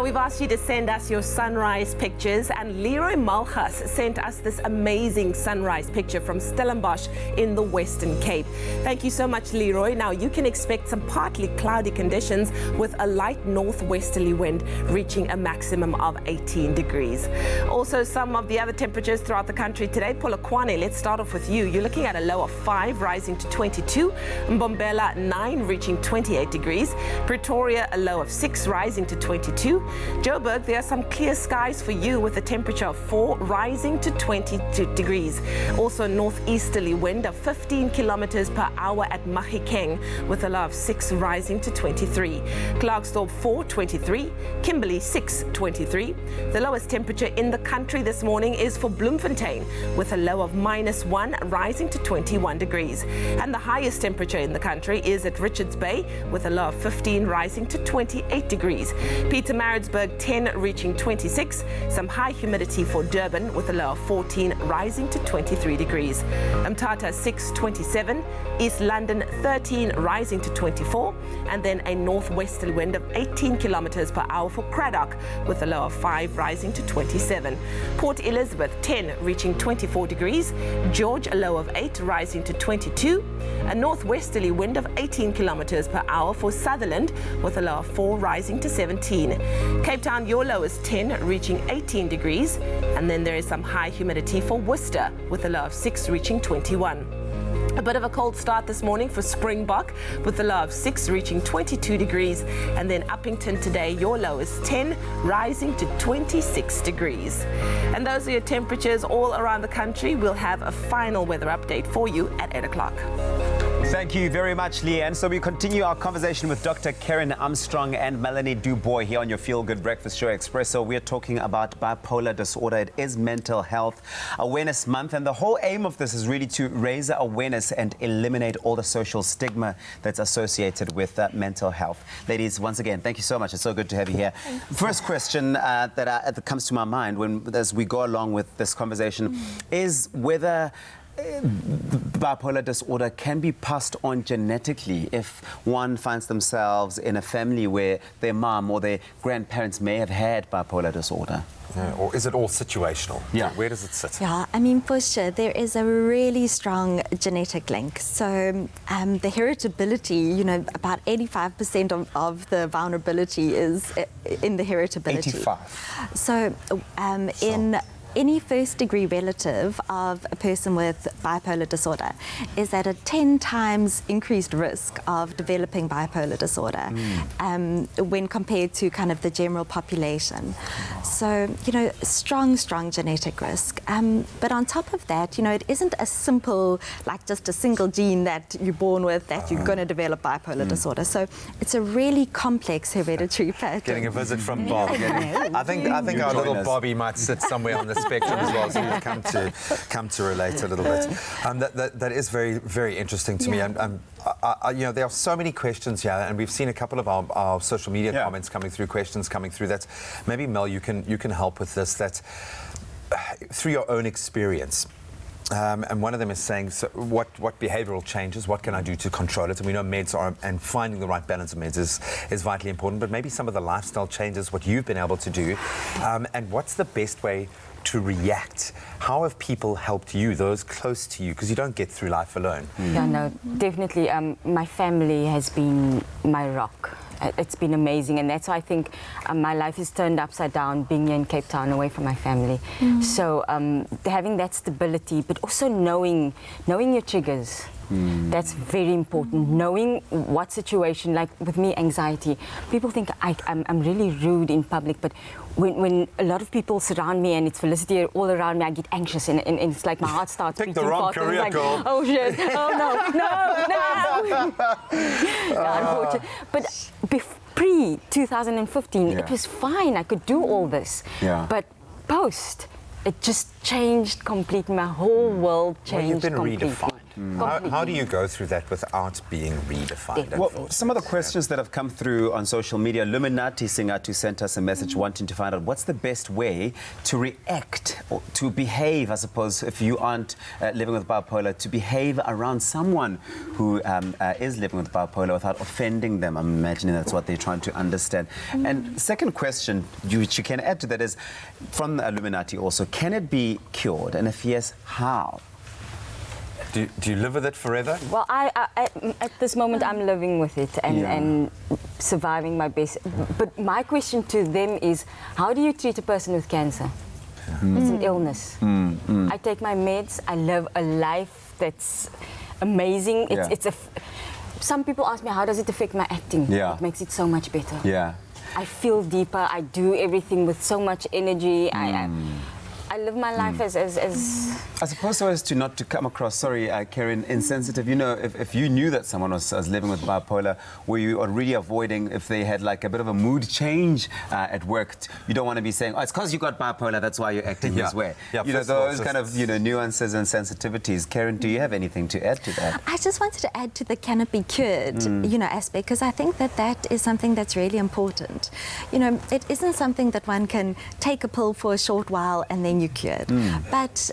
We've asked you to send us your sunrise pictures, and Leroy Malchus sent us this amazing sunrise picture from Stellenbosch in the Western Cape. Thank you so much, Leroy. Now, you can expect some partly cloudy conditions with a light northwesterly wind reaching a maximum of 18 degrees. Also, some of the other temperatures throughout the country today. Polokwane, let's start off with you. You're looking at a low of 5 rising to 22. Mbombela 9 reaching 28 degrees. Pretoria a low of 6 rising to 22. Joburg, there are some clear skies for you with a temperature of 4 rising to 22 degrees. Also, northeasterly wind of 15 kilometers per hour at Mahikeng with a low of 6 rising to 23. Klerksdorp 4, 23. Kimberley 6, 23. The lowest temperature in the country this morning is for Bloemfontein with a low of -1 rising to 21 degrees. And the highest temperature in the country is at Richards Bay with a low of 15 rising to 28 degrees. Pietermaritzburg 10 reaching 26. Some high humidity for Durban with a low of 14 rising to 23 degrees. Mthatha 6, 27. East London 13 rising to 24. And then a northwesterly wind of 18 kilometers per hour for Cradock with a low of 5 rising to 27. Port Elizabeth 10 reaching 24 degrees. George a low of 8 rising to 22. A northwesterly wind of 18 kilometers per hour for Sutherland with a low of 4 rising to 17. Cape Town, your low is 10 reaching 18 degrees. And then there is some high humidity for Worcester with a low of 6 reaching 21. A bit of a cold start this morning for Springbok with a low of 6 reaching 22 degrees. And then Uppington today, your low is 10 rising to 26 degrees. And those are your temperatures all around the country. We'll have a final weather update for you at 8 o'clock. Thank you very much, Leanne. So we continue our conversation with Dr. Karen Armstrong and Melanie Dubois here on your Feel Good Breakfast Show Expresso. We're talking about bipolar disorder. It is Mental Health Awareness Month, and the whole aim of this is really to raise awareness and eliminate all the social stigma that's associated with mental health. Ladies, once again, thank you so much. It's so good to have you here. First question that comes to my mind as we go along with this conversation is whether bipolar disorder can be passed on genetically if one finds themselves in a family where their mom or their grandparents may have had bipolar disorder? Yeah, or is it all situational? Yeah. Where does it sit? Yeah, I mean, for sure, there is a really strong genetic link. So the heritability, you know, about 85% of the vulnerability is in the heritability. 85. So in any first-degree relative of a person with bipolar disorder is at a 10 times increased risk of developing bipolar disorder when compared to kind of the general population. So, you know, strong genetic risk. But on top of that, you know, it isn't as simple, like just a single gene that you're born with that you're going to develop bipolar disorder. So it's a really complex hereditary pattern. Getting a visit from Bob. I think our little Bobby might sit somewhere on the spectrum as well, so we've come to relate a little bit. That is very, very interesting to me. You know, there are so many questions here, and we've seen a couple of our social media comments coming through, questions coming through. That maybe Mel, you can help with this. That through your own experience. And one of them is saying, so what behavioural changes, what can I do to control it? And we know meds are, and finding the right balance of meds is vitally important, but maybe some of the lifestyle changes, what you've been able to do, and what's the best way to react? How have people helped you, those close to you? Because you don't get through life alone. Yeah, no, definitely. My family has been my rock. It's been amazing, and that's why I think my life is turned upside down being here in Cape Town away from my family. So having that stability, but also knowing your triggers. That's very important. Knowing what situation, like with me, anxiety. People think I'm really rude in public, but when a lot of people surround me and it's Felicity all around me, I get anxious and it's like my heart starts beating fast. Pick the wrong career, like, girl. Oh shit! Oh no! Unfortunately, but pre-2015, it was fine. I could do all this. But post, it just changed completely. My whole world changed completely. Redefined. How do you go through that without being redefined? Well, some of the questions that have come through on social media, Luminati Singatu sent us a message wanting to find out what's the best way to react or to behave, I suppose, if you aren't living with bipolar, to behave around someone who is living with bipolar without offending them. I'm imagining that's what they're trying to understand. And second question, which you can add to that, is from Illuminati also, can it be cured? And if yes, how? Do you live with it forever? Well, at this moment, I'm living with it and surviving my best. But my question to them is, how do you treat a person with cancer? It's an illness. I take my meds. I live a life that's amazing. Some people ask me, how does it affect my acting? It makes it so much better. I feel deeper. I do everything with so much energy. I live my life as I suppose so as to not to come across, sorry, Karen, insensitive. You know, if you knew that someone was living with bipolar, were you already avoiding if they had like a bit of a mood change at work? You don't want to be saying, oh, it's because you got bipolar, that's why you're acting this way. You know, those kind of, you know, nuances and sensitivities. Karen, do you have anything to add to that? I just wanted to add to the can it be cured, you know, aspect, because I think that is something that's really important. You know, it isn't something that one can take a pill for a short while and then you're cured. But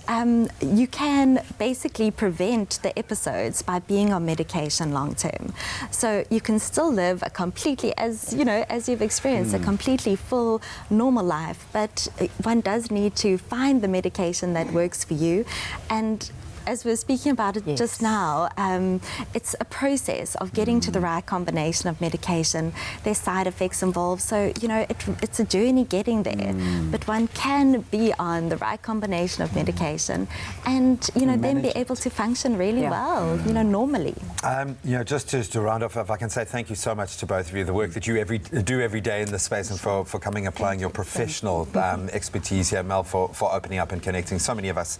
you can basically prevent the episodes by being on medication long term. So you can still live a completely, as you know, as you've experienced, a completely full, normal life. But one does need to find the medication that works for you. And as we're speaking about it just now, it's a process of getting to the right combination of medication. There's side effects involved, so you know it's a journey getting there. But one can be on the right combination of medication, and you know then be able to function really well, you know, normally. You know, just to round off, if I can say thank you so much to both of you, the work that you do every day in this space, and for coming, applying your professional expertise here, Mel, for opening up and connecting. So many of us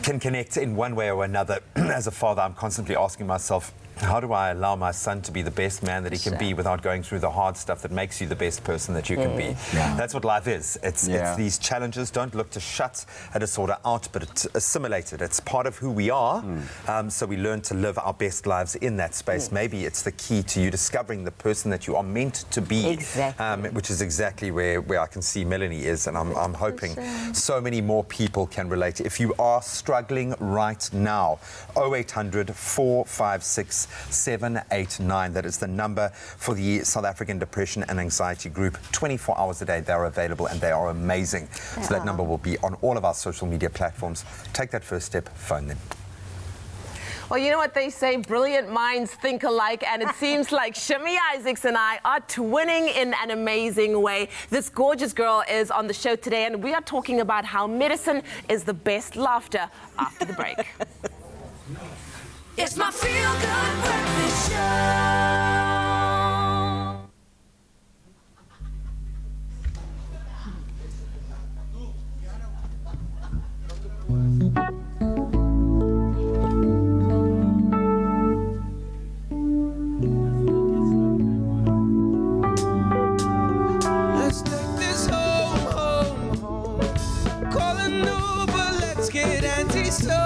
can connect in one way or another. As a father, I'm constantly asking myself, How do I allow my son to be the best man that he can be without going through the hard stuff that makes you the best person that you can be? That's what life is. It's these challenges. Don't look to shut a disorder out, but assimilate it. It's part of who we are. So we learn to live our best lives in that space. Maybe it's the key to you discovering the person that you are meant to be, which is exactly where I can see Melanie is. And I'm hoping so many more people can relate. If you are struggling right now, 0800 456 789. That is the number for the South African Depression and Anxiety Group. 24 hours a day, they're available and they are amazing. So that number will be on all of our social media platforms. Take that first step, phone them. Well, you know what they say, brilliant minds think alike, and it seems like Shimmy Isaacs and I are twinning in an amazing way. This gorgeous girl is on the show today, and we are talking about how medicine is the best laughter after the break. It's my feel-good breakfast show. Let's take this home, home. Call an Uber, let's get antisocial.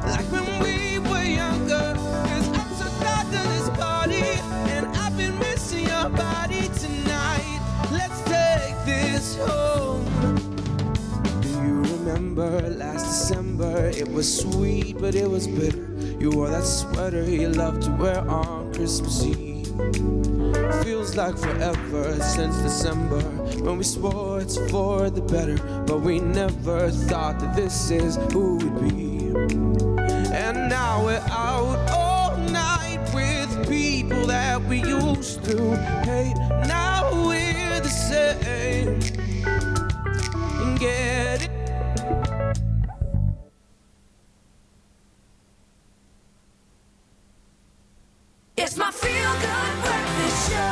Like when we were younger, 'cause I'm so tired of this party, and I've been missing your body tonight. Let's take this home. Do you remember last December? It was sweet, but it was bitter. You wore that sweater you loved to wear on Christmas Eve. Feels like forever since December, when we swore it's for the better, but we never thought that this is who we'd be. And now we're out all night with people that we used to hate. Now we're the same. Get it? It's my feel-good breakfast show.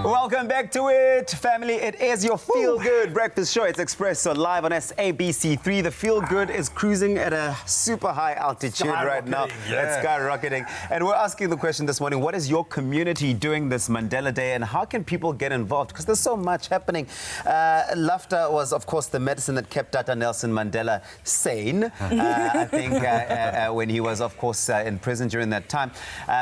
Welcome back to it, family. It is your feel-good breakfast show. It's Expresso live on SABC3. The feel-good is cruising at a super high altitude right now. It's skyrocketing. And we're asking the question this morning, what is your community doing this Mandela Day, and how can people get involved? Because there's so much happening. Laughter was, of course, the medicine that kept Tata Nelson Mandela sane, I think, when he was, of course, in prison during that time.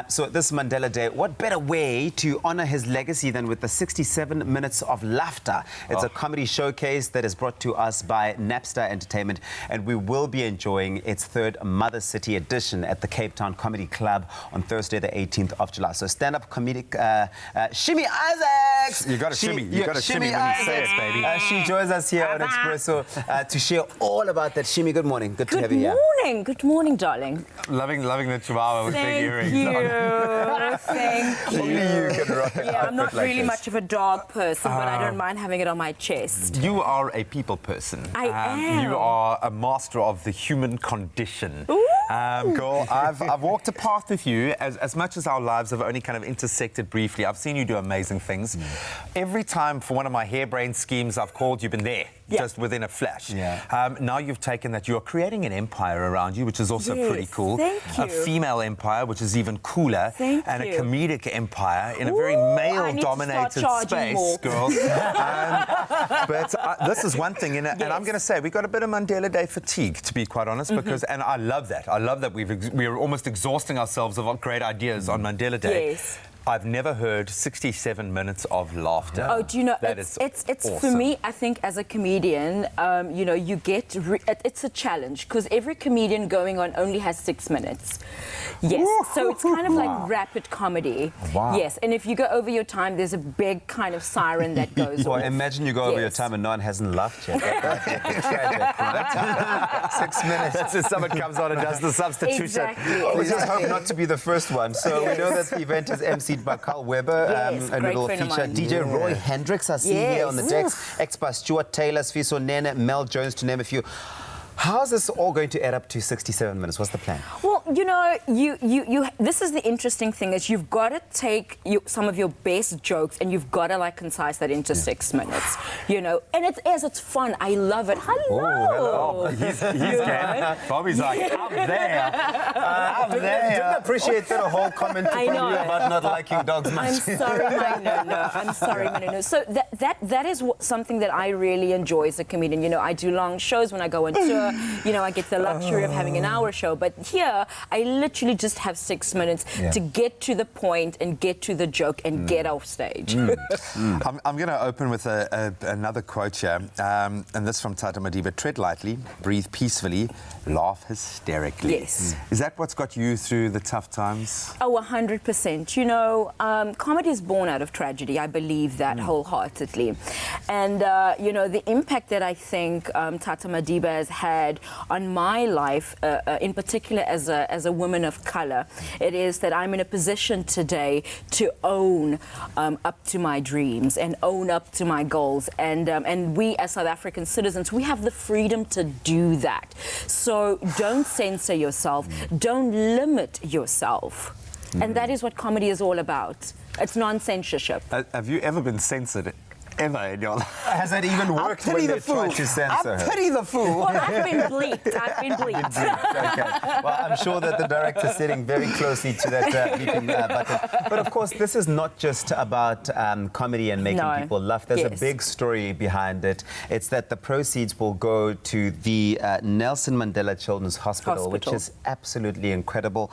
So this Mandela Day, what better way to honor his legacy than with the 67 minutes of laughter? It's a comedy showcase that is brought to us by Napster Entertainment, and we will be enjoying its third Mother City edition at the Cape Town Comedy Club on Thursday, the 18th of July. So stand-up comedic Shimmy Isaacs. You got to shimmy. You got to shimmy when you say it, baby. She joins us here on Expresso to share all about that. Shimmy, good morning. Good to have you here. Good morning, darling. Loving the chihuahua with big earrings. Thank you. Only you can rock it. I'm not like really this. much of a dog person, but I don't mind having it on my chest. You are a people person. I am. You are a master of the human condition. Girl, I've walked a path with you as much as our lives have only kind of intersected briefly. I've seen you do amazing things. Every time for one of my harebrained schemes I've called, you've been there. Just within a flash. Now you've taken that, you're creating an empire around you, which is also pretty cool. Thank you. A female empire, which is even cooler. Thank and you. a comedic empire in a very male-dominated space, more. girl. But this is one thing, and I'm going to say we got a bit of Mandela Day fatigue, to be quite honest, because, and I love that. I love that we're almost exhausting ourselves of great ideas on Mandela Day. Yes. I've never heard 67 minutes of laughter. Oh, do you know, it's awesome. For awesome. me, I think as a comedian, you know, you get, it's a challenge because every comedian going on only has 6 minutes. Yes, so it's kind of like rapid comedy. Wow. Yes, and if you go over your time, there's a big kind of siren that goes Well, off. imagine you go over your time and no one hasn't laughed yet. Tragic, right? 6 minutes. That's if someone comes on and does the substitution. Exactly. We just hope not to be the first one. So we know that the event is emceed by Carl Weber, a great little friend of feature. mine. DJ Roy Hendricks, I see here on the decks. Ex by Stuart Taylor, Sfiso Nene, Mel Jones, to name a few. How's this all going to add up to 67 minutes? What's the plan? Well, Well, you know, this is the interesting thing is you've got to take some of your best jokes and you've got to like concise that into 6 minutes, you know. And it's fun. I love it. Hello. Oh, he's Ken. Bobby's like, I'm there. I'm there. Didn't appreciate that whole comment from you about not liking dogs much. I'm sorry, my no. I'm sorry, my no. So that is something that I really enjoy as a comedian. You know, I do long shows when I go on tour. You know, I get the luxury of having an hour show. But here, I literally just have 6 minutes to get to the point and get to the joke and get off stage. I'm going to open with another quote here, and this from Tata Madiba. Tread lightly, breathe peacefully, laugh hysterically. Yes. Is that what's got you through the tough times? Oh, 100%. You know, comedy is born out of tragedy. I believe that wholeheartedly. And, you know, the impact that I think Tata Madiba has had on my life, in particular as a woman of color, it is that I'm in a position today to own up to my dreams and own up to my goals. And we as South African citizens, we have the freedom to do that. So don't censor yourself. Don't limit yourself. And that is what comedy is all about. It's non-censorship. Have you ever been censored? Ever in your life? Has that even worked when they tried to censor her? I pity the fool. Well, I've been bleeped. Okay. Well, I'm sure that the director's sitting very closely to that bleeping button. But of course, this is not just about comedy and making people laugh. There's a big story behind it. It's that the proceeds will go to the Nelson Mandela Children's Hospital, which is absolutely incredible.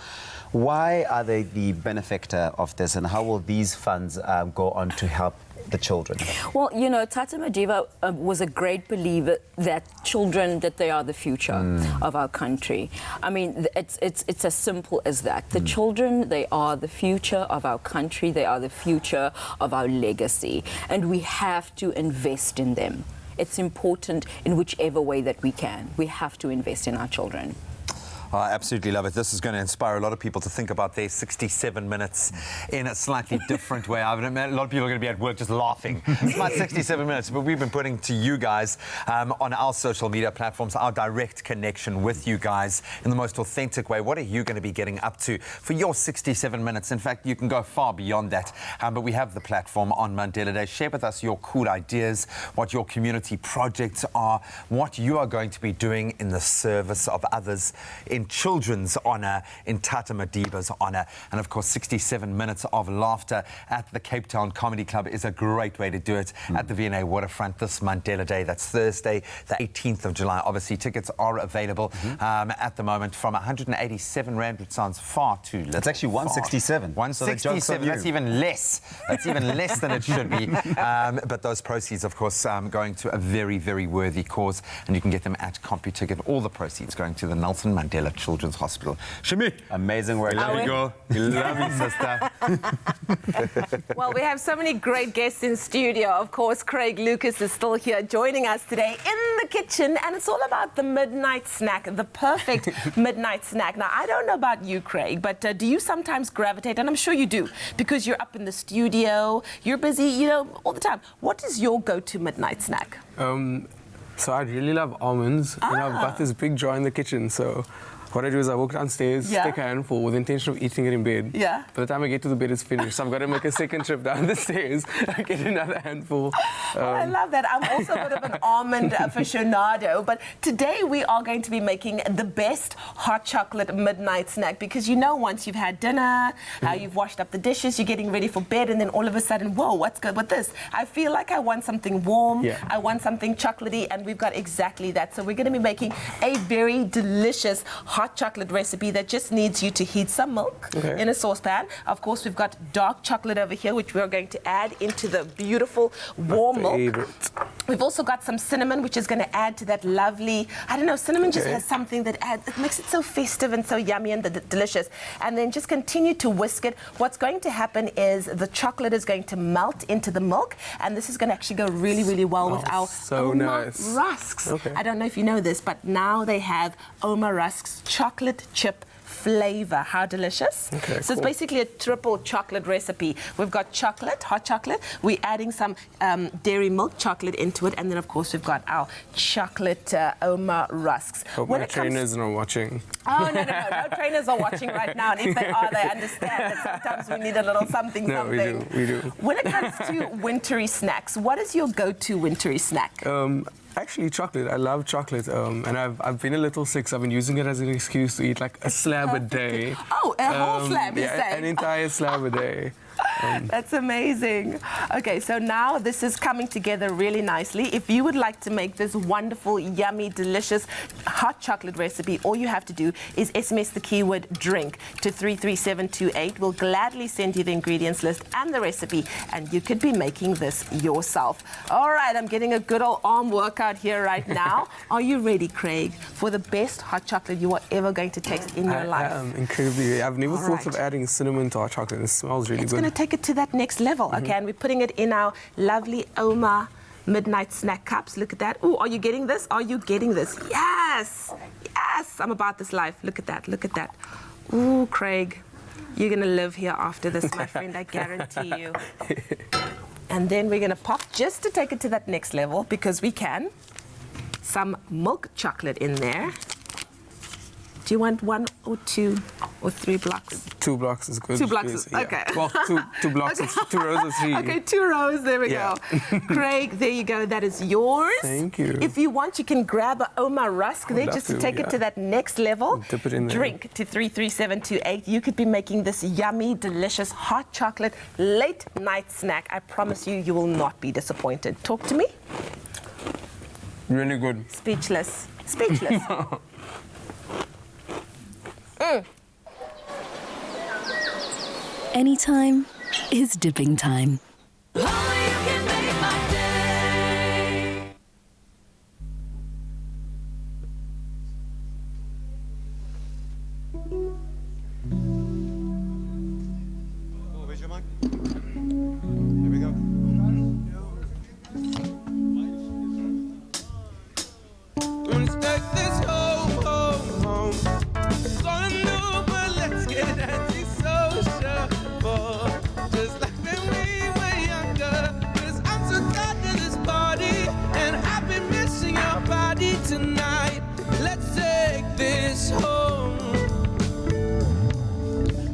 Why are they the benefactor of this, and how will these funds go on to help the children? Well, you know, Tata Madiba was a great believer that children, that they are the future of our country. I mean, it's as simple as that. The children, they are the future of our country. They are the future of our legacy. And we have to invest in them. It's important in whichever way that we can. We have to invest in our children. I absolutely love it. This is going to inspire a lot of people to think about their 67 minutes in a slightly different way. I mean, a lot of people are going to be at work just laughing. It's my 67 minutes, but we've been putting to you guys on our social media platforms our direct connection with you guys in the most authentic way. What are you going to be getting up to for your 67 minutes? In fact, you can go far beyond that. But we have the platform on Mandela Day. Share with us your cool ideas, what your community projects are, what you are going to be doing in the service of others, in children's honour, in Tata Madiba's honour. And of course, 67 minutes of laughter at the Cape Town Comedy Club is a great way to do it at the V&A Waterfront this Mandela Day. That's Thursday, the 18th of July. Obviously, tickets are available at the moment from 187 Rand, which sounds far too little. That's actually 167. 167, that's even less. That's even less than it should be. But those proceeds, of course, going to a very, very worthy cause. And you can get them at CompuTicket. All the proceeds going to the Nelson Mandela Children's Hospital. Shimi! Amazing work. There you go. Love you, sister. Well, we have so many great guests in studio. Of course, Craig Lucas is still here joining us today in the kitchen, and it's all about the midnight snack, the perfect midnight snack. Now, I don't know about you, Craig, but do you sometimes gravitate, and I'm sure you do, because you're up in the studio, you're busy, you know, all the time. What is your go-to midnight snack? So I really love almonds, and I've got this big jar in the kitchen, so what I do is I walk downstairs, take a handful with the intention of eating it in bed. Yeah. By the time I get to the bed, it's finished. So I've got to make a second trip down the stairs. I get another handful. I love that. I'm also a bit of an almond aficionado. But today we are going to be making the best hot chocolate midnight snack, because you know, once you've had dinner, you've washed up the dishes, you're getting ready for bed, and then all of a sudden, whoa, what's good with this? I feel like I want something warm. Yeah. I want something chocolatey, and we've got exactly that. So we're going to be making a very delicious hot chocolate recipe that just needs you to heat some milk in a saucepan. Of course, we've got dark chocolate over here, which we're going to add into the beautiful warm milk. We've also got some cinnamon, which is going to add to that lovely, I don't know, cinnamon just has something that adds, it makes it so festive and so yummy and delicious. And then just continue to whisk it. What's going to happen is the chocolate is going to melt into the milk, and this is going to actually go really, really well with our Oma rusks. I don't know if you know this, but now they have Oma rusks chocolate chip flavor. How delicious. Okay, so it's basically a triple chocolate recipe. We've got chocolate, hot chocolate. We're adding some dairy milk chocolate into it. And then, of course, we've got our chocolate Oma rusks. Hope my trainers are not watching. Oh, no trainers are watching right now. And if they are, they understand that sometimes we need a little something. No, we do. When it comes to wintry snacks, what is your go-to wintry snack? Actually, chocolate. I love chocolate, and I've been a little sick, so I've been using it as an excuse to eat like a slab a day. Oh, a whole slab, you say? An entire slab a day. That's amazing. Okay, so now this is coming together really nicely. If you would like to make this wonderful, yummy, delicious hot chocolate recipe, all you have to do is SMS the keyword drink to 33728. We'll gladly send you the ingredients list and the recipe, and you could be making this yourself. All right, I'm getting a good old arm workout here right now. Are you ready, Craig, for the best hot chocolate you are ever going to taste in your life? I am incredibly. I've never thought of adding cinnamon to hot chocolate. It smells really good. Take it to that next level, okay? And we're putting it in our lovely Oma midnight snack cups. Look at that. Oh, are you getting this? Are you getting this? Yes! Yes! I'm about this life. Look at that. Look at that. Ooh, Craig, you're going to live here after this, my friend. I guarantee you. And then we're going to pop, just to take it to that next level, because we can, some milk chocolate in there. Do you want 1 or 2 or 3 blocks? 2 blocks is good. 2 blocks is, okay. Well, two blocks, okay. 2 rows or 3. Okay, 2 rows, there we go. Craig, there you go, that is yours. Thank you. If you want, you can grab a Oma rusk there just to take it to that next level. Dip it in there. Drink to 33728. You could be making this yummy, delicious, hot chocolate late night snack. I promise you, you will not be disappointed. Talk to me. Really good. Speechless. Speechless. Anytime is dipping time.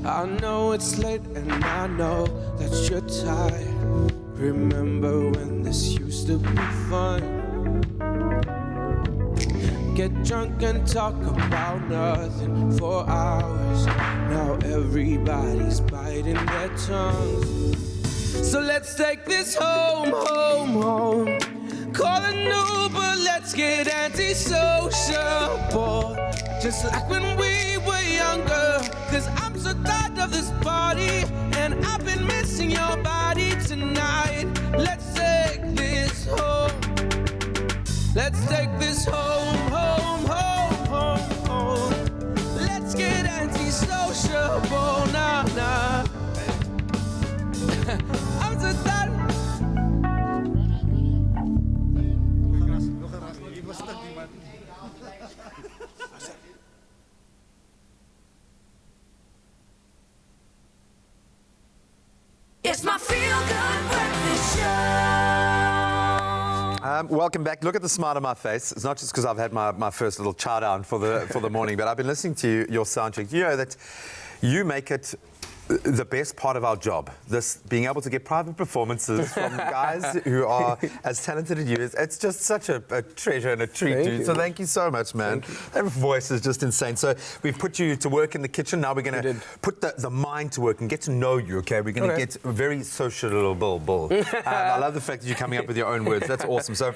I know it's late and I know that you're tired. Remember when this used to be fun? Get drunk and talk about nothing for hours. Now everybody's biting their tongues. So let's take this home, home, home. Call an Uber, let's get antisocial. Just like when we were younger. 'Cause I'm so tired of this party, and I've been missing your body tonight. Let's take this home. Let's take this home, home, home, home, home. Let's get antisocial, nah, nah. I'm so tired. It's my feel-good breakfast show. Welcome back. Look at the smile on my face. It's not just because I've had my first little chow down for the morning, but I've been listening to your sound check. You know that you make it the best part of our job, this being able to get private performances from guys who are as talented as you. It's just such a treasure and a treat, dude. So thank you so much, man. That voice is just insane. So we've put you to work in the kitchen. Now we're going to put the mind to work and get to know you, okay? We're going to get very sociable. I love the fact that you're coming up with your own words. That's awesome. So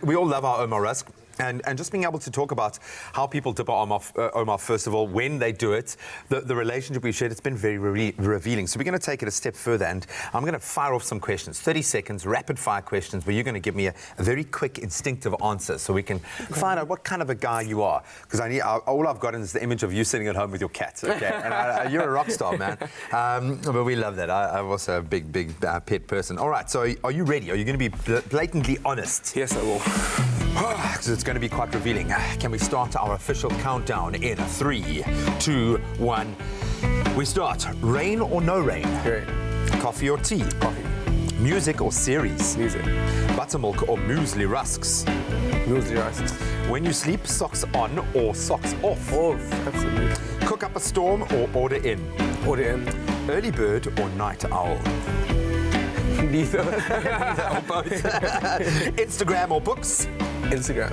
we all love our Oma rusk. And just being able to talk about how people dip our arm off, first of all, when they do it, the relationship we shared, it's been very revealing. So we're going to take it a step further, and I'm going to fire off some questions, 30 seconds, rapid-fire questions, where you're going to give me a very quick, instinctive answer so we can find out what kind of a guy you are. Because all I've gotten is the image of you sitting at home with your cat, okay? And you're a rock star, man. But we love that. I'm also a big pet person. All right, so are you ready? Are you going to be blatantly honest? Yes, I will. It's going to be quite revealing. Can we start our official countdown in 3, 2, 1? We start. Rain or no rain? Rain. Coffee or tea? Coffee. Music or series? Music. Buttermilk or muesli rusks? Muesli rusks. When you sleep, socks on or socks off? Off, absolutely. Cook up a storm or order in? Order in. Early bird or night owl? Neither. Neither or both. Instagram or books? Instagram.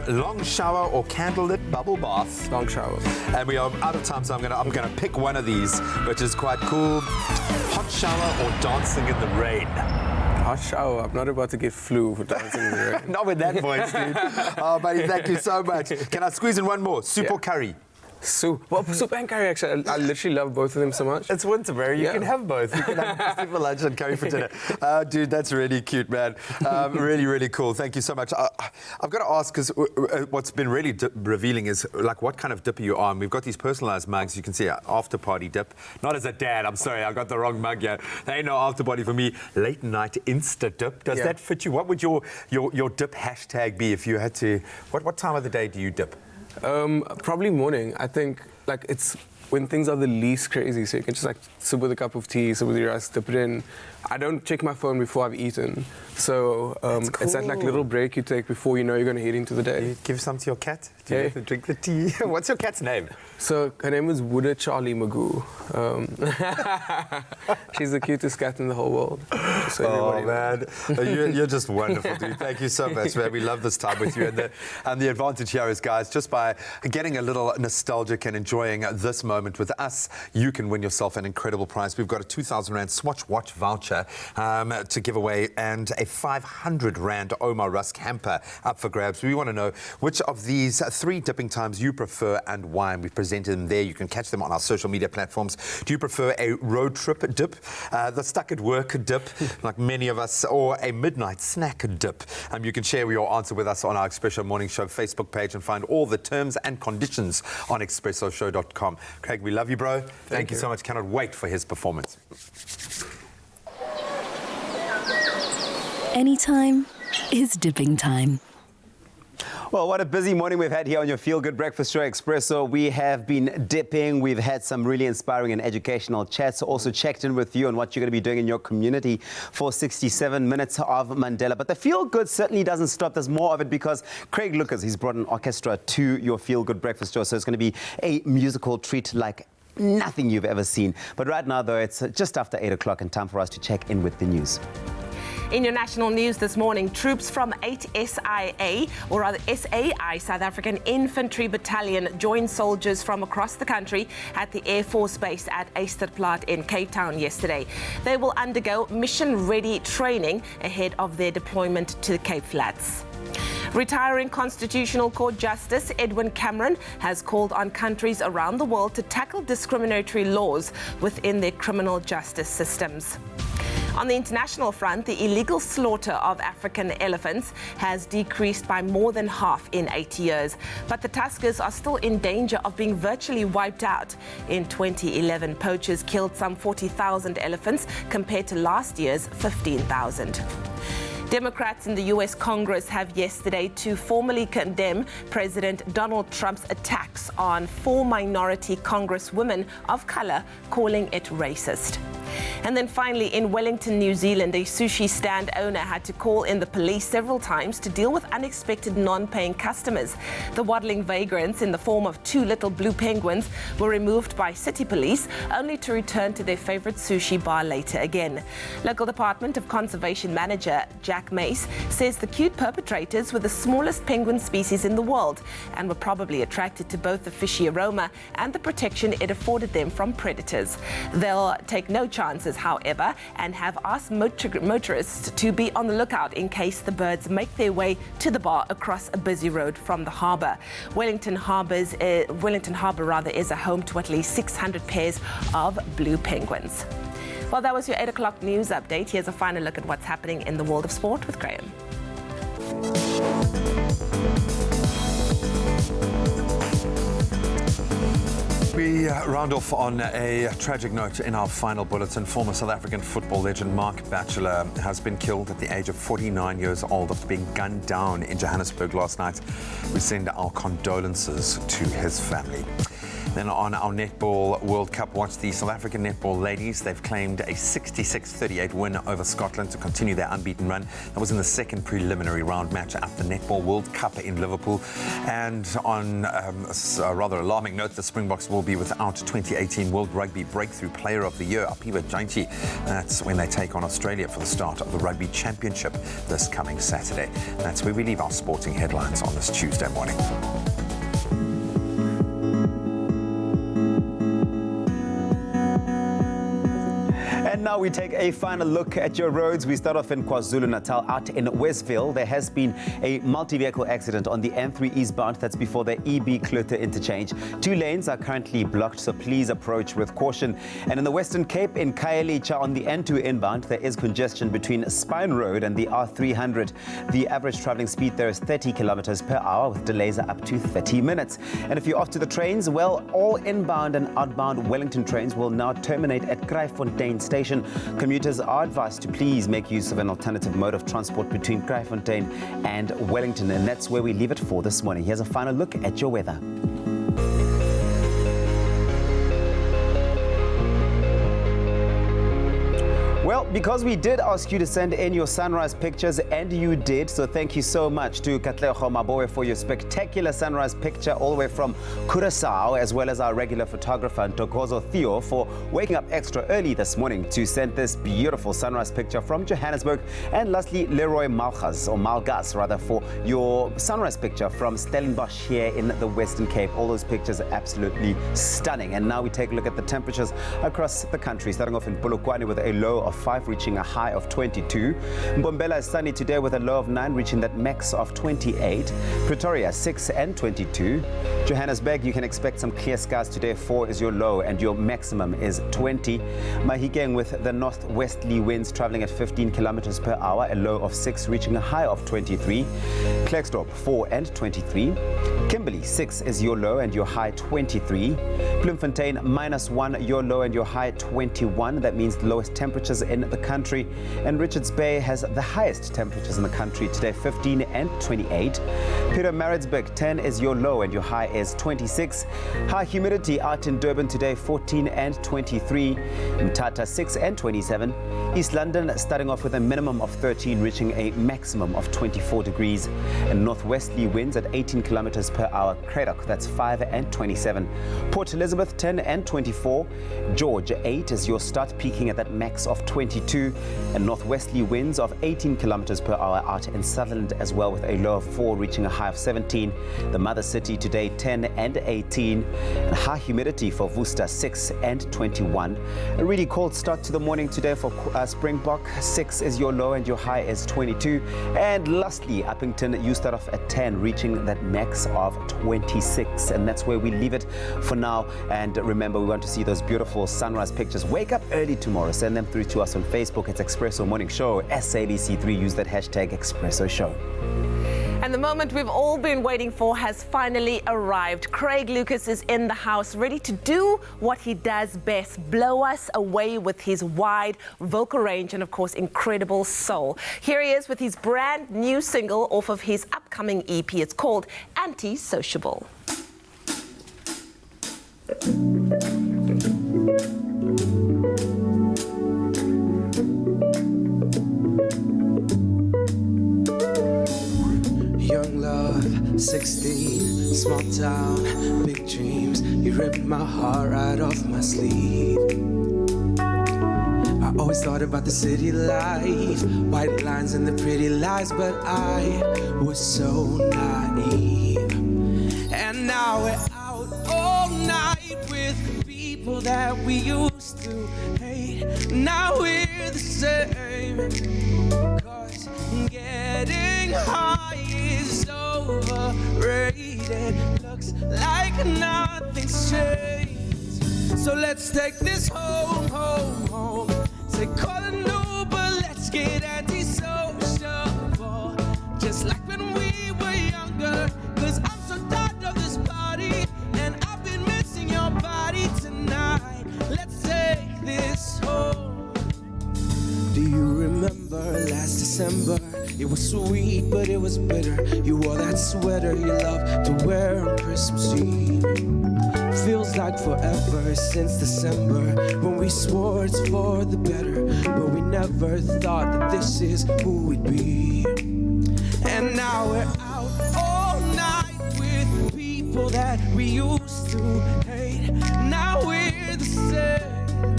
Long shower or candlelit bubble bath? Long shower. And we are out of time, so I'm gonna pick one of these, which is quite cool. Hot shower or dancing in the rain? Hot shower. I'm not about to get flu for dancing in the rain. Not with that voice, dude. Oh, buddy, thank you so much. Can I squeeze in one more? Soup or curry? Soup. Well, soup and curry, actually. I literally love both of them so much. It's winter, bro. You can have both. You can have soup for lunch and curry for dinner. Dude, that's really cute, man. Really, really cool. Thank you so much. I've got to ask, because what's been really revealing is, like, what kind of dip are you on? We've got these personalized mugs. You can see after party dip. Not as a dad. I'm sorry, I got the wrong mug here. There ain't no after party for me. Late night Insta dip. Does that fit you? What would your dip hashtag be if you had to? What time of the day do you dip? Probably morning. I think like it's when things are the least crazy, so you can just like sip with a cup of tea, sip with your rice, dip it in. I don't check my phone before I've eaten, so it's that like little break you take before you know you're going to head into the day. You give some to your cat? Do you drink the tea? What's your cat's name? So her name is Wooda Charlie Magoo. She's the cutest cat in the whole world. So man, you're just wonderful, dude. Thank you so much, man. We love this time with you. And the advantage here is, guys, just by getting a little nostalgic and enjoying this moment with us, you can win yourself an incredible prize. We've got a 2,000 Rand Swatch watch voucher to give away and a 500 Rand Omar Rusk hamper up for grabs. We want to know which of these 3 dipping times you prefer and why. And we've presented them there. You can catch them on our social media platforms. Do you prefer a road trip dip, the stuck at work dip, like many of us, or a midnight snack dip? You can share your answer with us on our Expresso Morning Show Facebook page and find all the terms and conditions on expressoshow.com. Craig, we love you, bro. Thank you so much. Cannot wait for his performance. Anytime is dipping time. Well, what a busy morning we've had here on your Feel Good Breakfast Show, Expresso. We have been dipping. We've had some really inspiring and educational chats. Also checked in with you on what you're going to be doing in your community for 67 minutes of Mandela. But the Feel Good certainly doesn't stop. There's more of it because Craig Lucas, he's brought an orchestra to your Feel Good Breakfast Show. So it's going to be a musical treat like nothing you've ever seen. But right now, though, it's just after 8 o'clock and time for us to check in with the news. In your national news this morning, troops from 8 SIA, or rather SAI, South African Infantry Battalion, joined soldiers from across the country at the Air Force Base at Eysterplaat in Cape Town yesterday. They will undergo mission-ready training ahead of their deployment to the Cape Flats. Retiring Constitutional Court Justice Edwin Cameron has called on countries around the world to tackle discriminatory laws within their criminal justice systems. On the international front, the illegal slaughter of African elephants has decreased by more than half in 8 years. But the tuskers are still in danger of being virtually wiped out. In 2011, poachers killed some 40,000 elephants compared to last year's 15,000. Democrats in the U.S. Congress have yesterday to formally condemn President Donald Trump's attacks on 4 minority congresswomen of color, calling it racist. And then finally, in Wellington, New Zealand, a sushi stand owner had to call in the police several times to deal with unexpected non-paying customers. The waddling vagrants, in the form of 2 little blue penguins, were removed by city police, only to return to their favorite sushi bar later again. Local Department of Conservation Manager Jack Mace says the cute perpetrators were the smallest penguin species in the world and were probably attracted to both the fishy aroma and the protection it afforded them from predators. They'll take no chances, however, and have asked motorists to be on the lookout in case the birds make their way to the bar across a busy road from the harbour. Wellington Harbour is a home to at least 600 pairs of blue penguins. Well, that was your 8 o'clock news update. Here's a final look at what's happening in the world of sport with Graham. We round off on a tragic note in our final bulletin. Former South African football legend Mark Batchelor has been killed at the age of 49 years old after being gunned down in Johannesburg last night. We send our condolences to his family. Then on our Netball World Cup watch, the South African netball ladies, they've claimed a 66-38 win over Scotland to continue their unbeaten run. That was in the second preliminary round match at the Netball World Cup in Liverpool. And on a rather alarming note, the Springboks will be without 2018 World Rugby Breakthrough Player of the Year, Apiba Jainti. That's when they take on Australia for the start of the Rugby Championship this coming Saturday. That's where we leave our sporting headlines on this Tuesday morning. And now we take a final look at your roads. We start off in KwaZulu-Natal. Out in Westville, there has been a multi-vehicle accident on the N3 eastbound. That's before the EB Klute interchange. 2 lanes are currently blocked, so please approach with caution. And in the Western Cape, in Khayelitsha on the N2 inbound, there is congestion between Spine Road and the R300. The average traveling speed there is 30 kilometers per hour, with delays are up to 30 minutes. And if you're off to the trains, well, all inbound and outbound Wellington trains will now terminate at Kraaifontein Station. Commuters are advised to please make use of an alternative mode of transport between Kraaifontein and Wellington. And that's where we leave it for this morning. Here's a final look at your weather. Well, because we did ask you to send in your sunrise pictures, and you did, so thank you so much to Katlego Maboe for your spectacular sunrise picture all the way from Curaçao, as well as our regular photographer, Ntokozo Theo, for waking up extra early this morning to send this beautiful sunrise picture from Johannesburg. And lastly, Leroy Malgas, for your sunrise picture from Stellenbosch here in the Western Cape. All those pictures are absolutely stunning. And now we take a look at the temperatures across the country, starting off in Polokwane with a low of 5, reaching a high of 22. Mbombela is sunny today with a low of 9, reaching that max of 28. Pretoria 6 and 22. Johannesburg, you can expect some clear skies today. 4 is your low and your maximum is 20. Mahikeng with the northwesterly winds traveling at 15 kilometers per hour, a low of 6, reaching a high of 23. Klerksdorp 4 and 23. Kimberley 6 is your low and your high 23. Bloemfontein -1, your low and your high 21. That means the lowest temperatures in the country. And Richards Bay has the highest temperatures in the country today, 15 and 28. Pietermaritzburg 10 is your low and your high is 26. High humidity out in Durban today, 14 and 23. Mthatha 6 and 27. East London starting off with a minimum of 13, reaching a maximum of 24 degrees. And northwesterly winds at 18 kilometers per hour. Cradock, that's 5 and 27. Port Elizabeth 10 and 24. George 8 is your start, peaking at that max of 22. And northwesterly winds of 18 kilometers per hour out in Sutherland as well, with a low of 4, reaching a high of 17. The mother city today 10 and 18. And high humidity for Worcester 6 and 21. A really cold start to the morning today for Springbok. 6 is your low and your high is 22. And lastly, Uppington, you start off at 10, reaching that max of 26. And that's where we leave it for now. And remember, we want to see those beautiful sunrise pictures. Wake up early tomorrow. Send them through to us on Facebook. It's Expresso Morning Show, SABC3. Use that hashtag Expresso Show. And the moment we've all been waiting for has finally arrived. Craig Lucas is in the house, ready to do what he does best, blow us away with his wide vocal range and, of course, incredible soul. Here he is with his brand new single off of his upcoming EP. It's called Anti-Sociable. Young love, 16, small town, big dreams. You ripped my heart right off my sleeve. I always thought about the city life, white lines and the pretty lies, but I was so naive. And now we're out all night with people that we used to hate. Now we're the same, 'cause getting high is overrated. Looks like nothing's changed. So let's take this home, home, home. Say call an Uber, let's get anti-sociable. Just like when we were younger. 'Cause I'm so tired of this party, and I've been missing your body. this home. Do you remember last December? It was sweet, but it was bitter. You wore that sweater you loved to wear on Christmas Eve. Feels like forever since December, when we swore it's for the better, but we never thought that this is who we'd be. And now we're out all night with people that we used to hate. Now we're the same,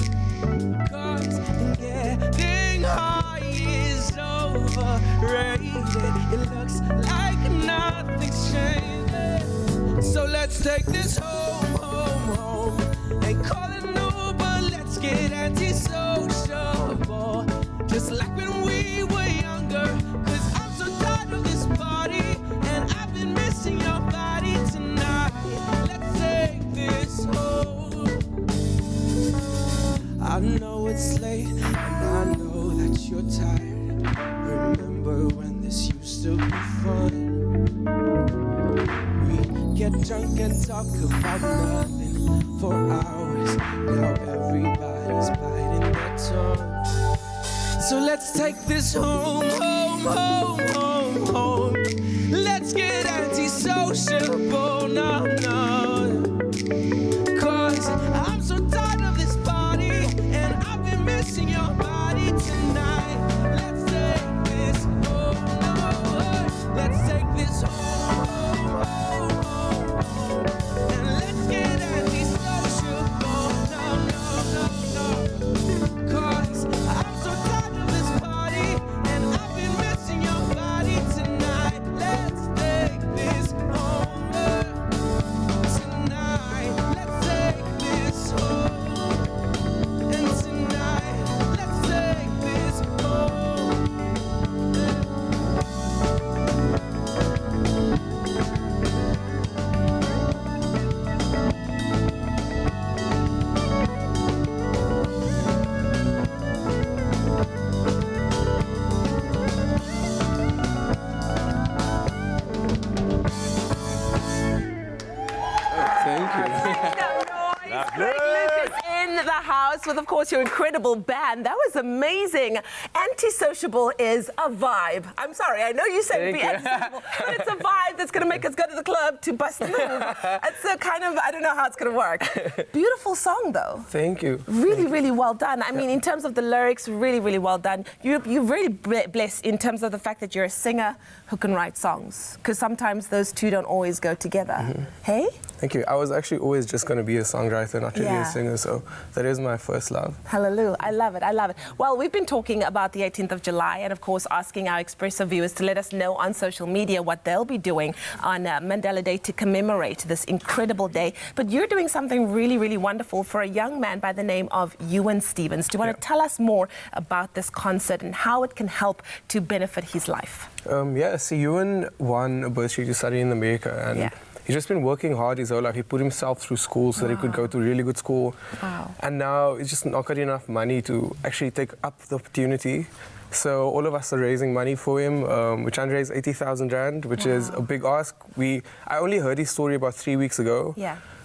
'cause getting high is overrated. It looks like nothing's changed. So let's take this home, home, home. Ain't calling an Uber, let's get antisociable. Just like when we were younger, 'cause I'm so tired of this party, and I've been missing your body tonight. Let's take this home. I know it's late, and I know that you're tired. Remember when this used to be fun? Get drunk and talk about nothing for hours. Now everybody's biting their tongue. So let's take this home, home, home, home, home. Let's get antisociable, no, no. 'Cause I'm so tired of this party, and I've been missing your body tonight. Let's take this home, let's take this home, home, home. And let's get antisociable, no, no, no, no. 'Cause I'm so tired of this party, and I've been missing your body tonight. Let's take this home tonight. Let's take this home. And tonight, let's take this home. Thank you. Greg Lucas in the house with, of course, your incredible band. That was amazing. Antisociable is a vibe. I'm sorry, I know you said be antisociable, but it's a vibe that's going to make us go to the club to bust the move. It's a kind of, I don't know how it's going to work. Beautiful song, though. Thank you. Really, really well done. I mean, in terms of the lyrics, really, really well done. You're really blessed in terms of the fact that you're a singer who can write songs, because sometimes those two don't always go together. Hey? Thank you. I was actually always just going to be a songwriter, not really a singer, so that is my first love. Hallelujah. I love it. I love it. Well, we've been talking about the 18th of July and, of course, asking our Expresso viewers to let us know on social media what they'll be doing on Mandela Day to commemorate this incredible day. But you're doing something really, really wonderful for a young man by the name of Ewan Stevens. Do you want to tell us more about this concert and how it can help to benefit his life? So Ewan won a bursary to study in America, and he's just been working hard his whole life. He put himself through school so that he could go to really good school. And now he's just not got enough money to actually take up the opportunity. So all of us are raising money for him. We're trying to raise 80,000 Rand, which is a big ask. I only heard his story about 3 weeks ago.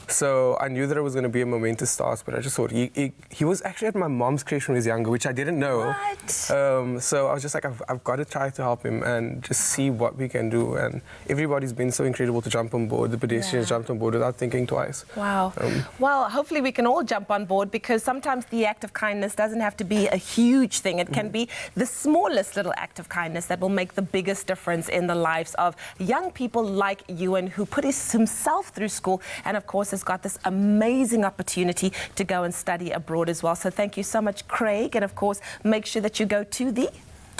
So I knew that it was going to be a momentous task, but I just thought he was actually at my mom's creche when he was younger, which I didn't know. So I was just like, I've got to try to help him and just see what we can do. And everybody's been so incredible to jump on board. The pedestrians jumped on board without thinking twice. Wow. Well, hopefully we can all jump on board, because sometimes the act of kindness doesn't have to be a huge thing. It can be the smallest little act of kindness that will make the biggest difference in the lives of young people like Ewan, who put himself through school and, of course, has got this amazing opportunity to go and study abroad as well. So thank you so much, Craig. And, of course, make sure that you go to the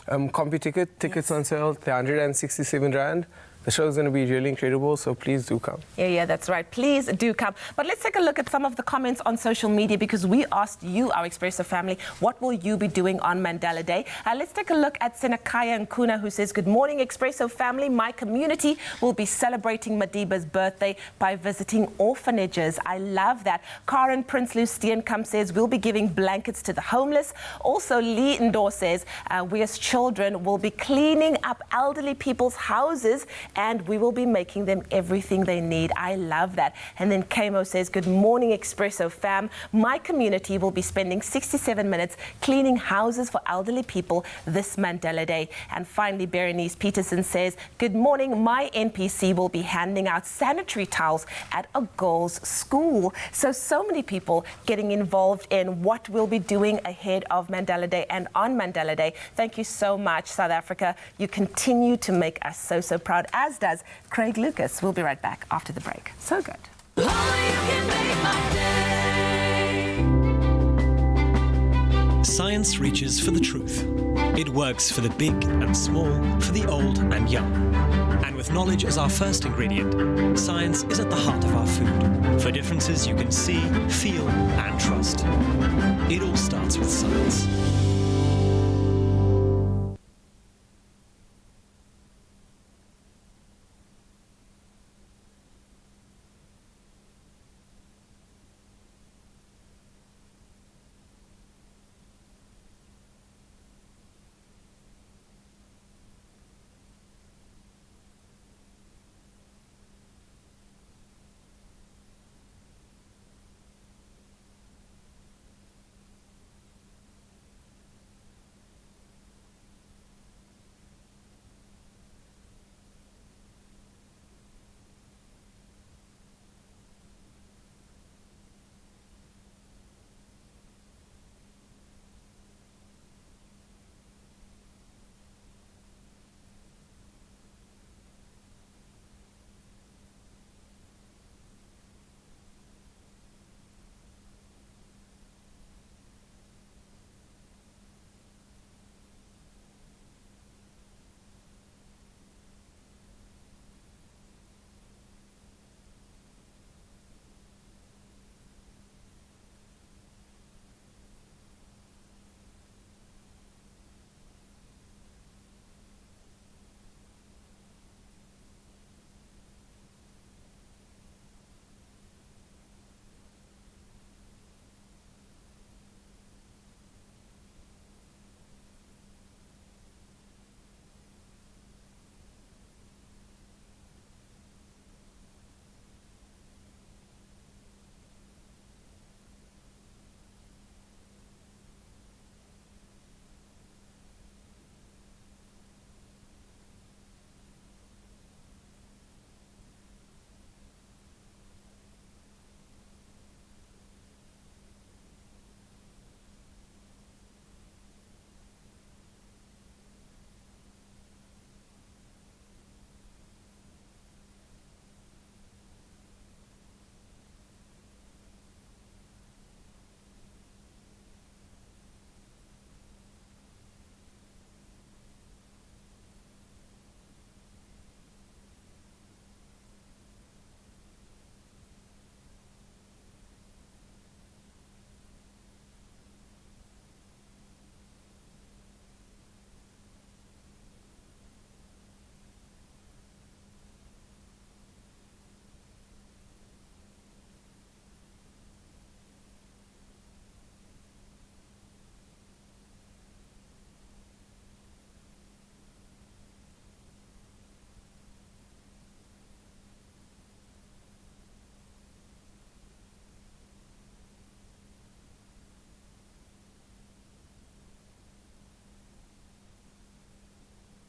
CompuTicket. Tickets on sale, 167 Rand. The show is going to be really incredible, so please do come. Yeah, that's right. Please do come. But let's take a look at some of the comments on social media, because we asked you, our Expresso family, what will you be doing on Mandela Day? Let's take a look at Senakaya Nkuna, who says, good morning, Expresso family. My community will be celebrating Madiba's birthday by visiting orphanages. I love that. Karen Prinsloo Steenkamp says, we'll be giving blankets to the homeless. Also, Lee Ndor says, we as children will be cleaning up elderly people's houses and we will be making them everything they need. I love that. And then Kamo says, good morning, Expresso fam. My community will be spending 67 minutes cleaning houses for elderly people this Mandela Day. And finally, Berenice Peterson says, good morning, my NPC will be handing out sanitary towels at a girls' school. So many people getting involved in what we'll be doing ahead of Mandela Day and on Mandela Day. Thank you so much, South Africa. You continue to make us so proud, as does Craig Lucas. We'll be right back after the break. So good. Science reaches for the truth. It works for the big and small, for the old and young. And with knowledge as our first ingredient, science is at the heart of our food. For differences you can see, feel, and trust. It all starts with science.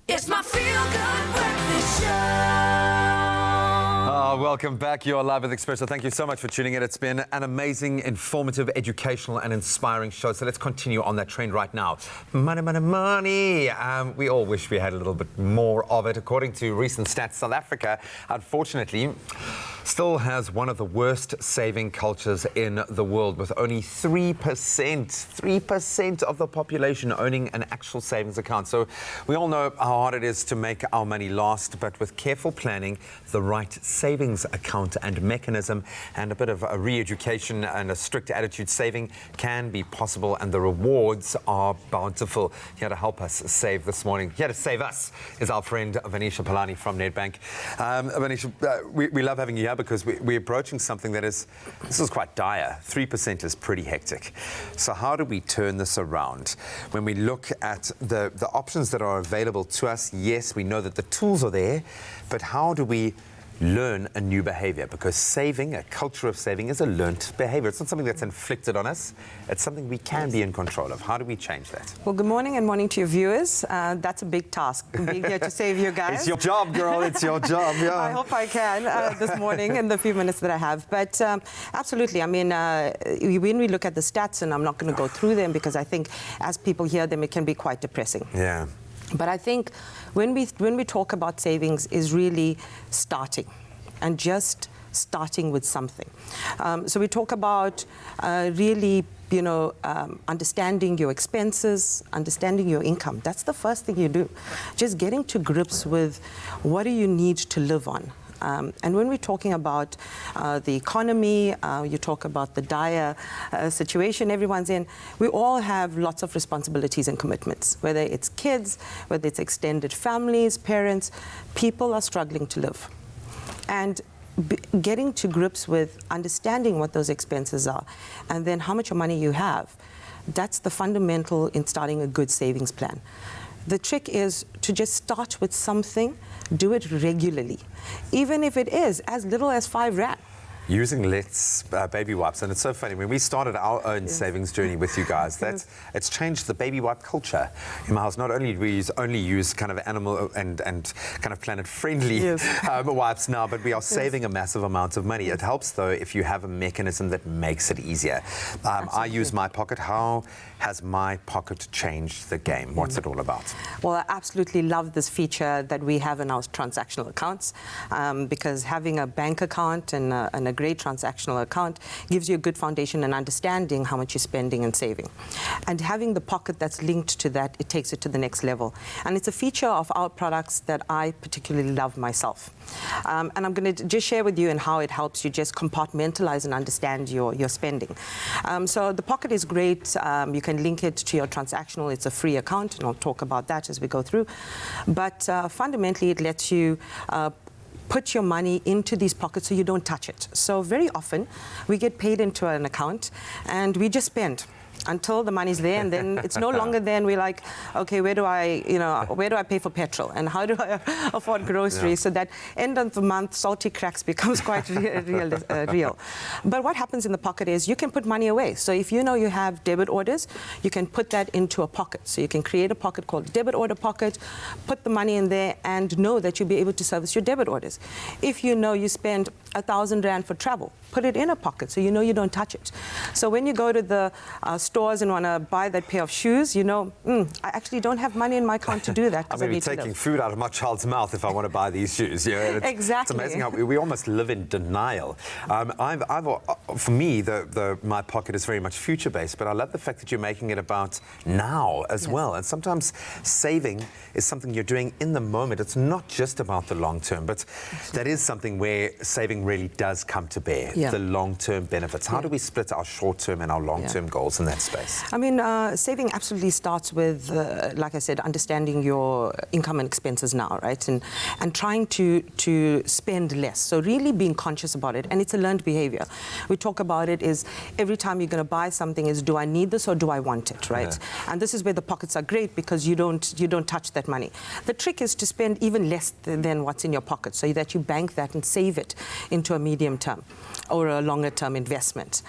It's my feel-good breakfast show. Welcome back. You're live with Expresso. Thank you so much for tuning in. It's been an amazing, informative, educational and inspiring show. So let's continue on that trend right now. Money, money, money. We all wish we had a little bit more of it. According to recent stats, South Africa, unfortunately, still has one of the worst saving cultures in the world, with only 3% of the population owning an actual savings account. So we all know how hard it is to make our money last, but with careful planning, the right savings savings account and mechanism, and a bit of a re-education and a strict attitude. Saving can be possible, and the rewards are bountiful. Here to help us save this morning, here to save us, is our friend Vanisha Palani from Nedbank. Vanisha, we love having you here because we're approaching something that is quite dire. 3% is pretty hectic. So how do we turn this around? When we look at the options that are available to us, yes, we know that the tools are there, but how do we learn a new behavior? Because saving, a culture of saving, is a learnt behavior. It's not something that's inflicted on us. It's something we can be in control of. How do we change that? Well, good morning and morning to your viewers. That's a big task, being here to save you guys. It's your job, girl. It's your job, yeah. I hope I can this morning in the few minutes that I have. But absolutely, I mean, when we look at the stats, and I'm not going to go through them because I think as people hear them, it can be quite depressing. Yeah. But I think when we talk about savings is really starting, and just starting with something. So we talk about really, understanding your expenses, understanding your income. That's the first thing you do. Just getting to grips with what do you need to live on. And when we're talking about the economy, you talk about the dire situation everyone's in, we all have lots of responsibilities and commitments, whether it's kids, whether it's extended families, parents, people are struggling to live. And getting to grips with understanding what those expenses are and then how much money you have, that's the fundamental in starting a good savings plan. The trick is to just start with something, do it regularly, even if it is as little as 5 rand. Using Let's baby wipes, and it's so funny, when we started our own savings journey with you guys, it's changed the baby wipe culture in my house. Not only do we only use kind of animal and kind of planet-friendly wipes now, but we are saving a massive amount of money. It helps, though, if you have a mechanism that makes it easier. I use My Pocket. How has My Pocket changed the game? What's it all about? Well, I absolutely love this feature that we have in our transactional accounts, because having a bank account and a great transactional account gives you a good foundation and understanding how much you're spending and saving. And having the pocket that's linked to that, it takes it to the next level. And it's a feature of our products that I particularly love myself. And I'm going to just share with you and how it helps you just compartmentalize and understand your spending. So the pocket is great. You can link it to your transactional. It's a free account, and I'll talk about that as we go through. But fundamentally, it lets you put your money into these pockets so you don't touch it. So very often we get paid into an account and we just spend until the money's there, and then it's no longer there, and we're like, okay, where do I pay for petrol, and how do I afford groceries? Yeah. So that end of the month salty cracks becomes quite real. But what happens in the pocket is you can put money away. So if you know you have debit orders, you can put that into a pocket. So you can create a pocket called debit order pocket, put the money in there, and know that you'll be able to service your debit orders. If you know you spend 1,000 rand for travel, put it in a pocket so you know you don't touch it. So when you go to the stores and want to buy that pair of shoes, I actually don't have money in my account to do that. I'm going to be taking food out of my child's mouth if I want to buy these shoes. Exactly. It's amazing how we almost live in denial. For me, My Pocket is very much future-based, but I love the fact that you're making it about now as well. And sometimes saving is something you're doing in the moment. It's not just about the long term, but that is something where saving really does come to bear, the long-term benefits. How do we split our short-term and our long-term goals in that space? I mean, saving absolutely starts with, like I said, understanding your income and expenses now, right? And trying to spend less. So really being conscious about it. And it's a learned behavior. We talk about it is every time you're going to buy something is, do I need this or do I want it, right? Yeah. And this is where the pockets are great because you don't touch that money. The trick is to spend even less than what's in your pocket so that you bank that and save it into a medium term or a longer term investment.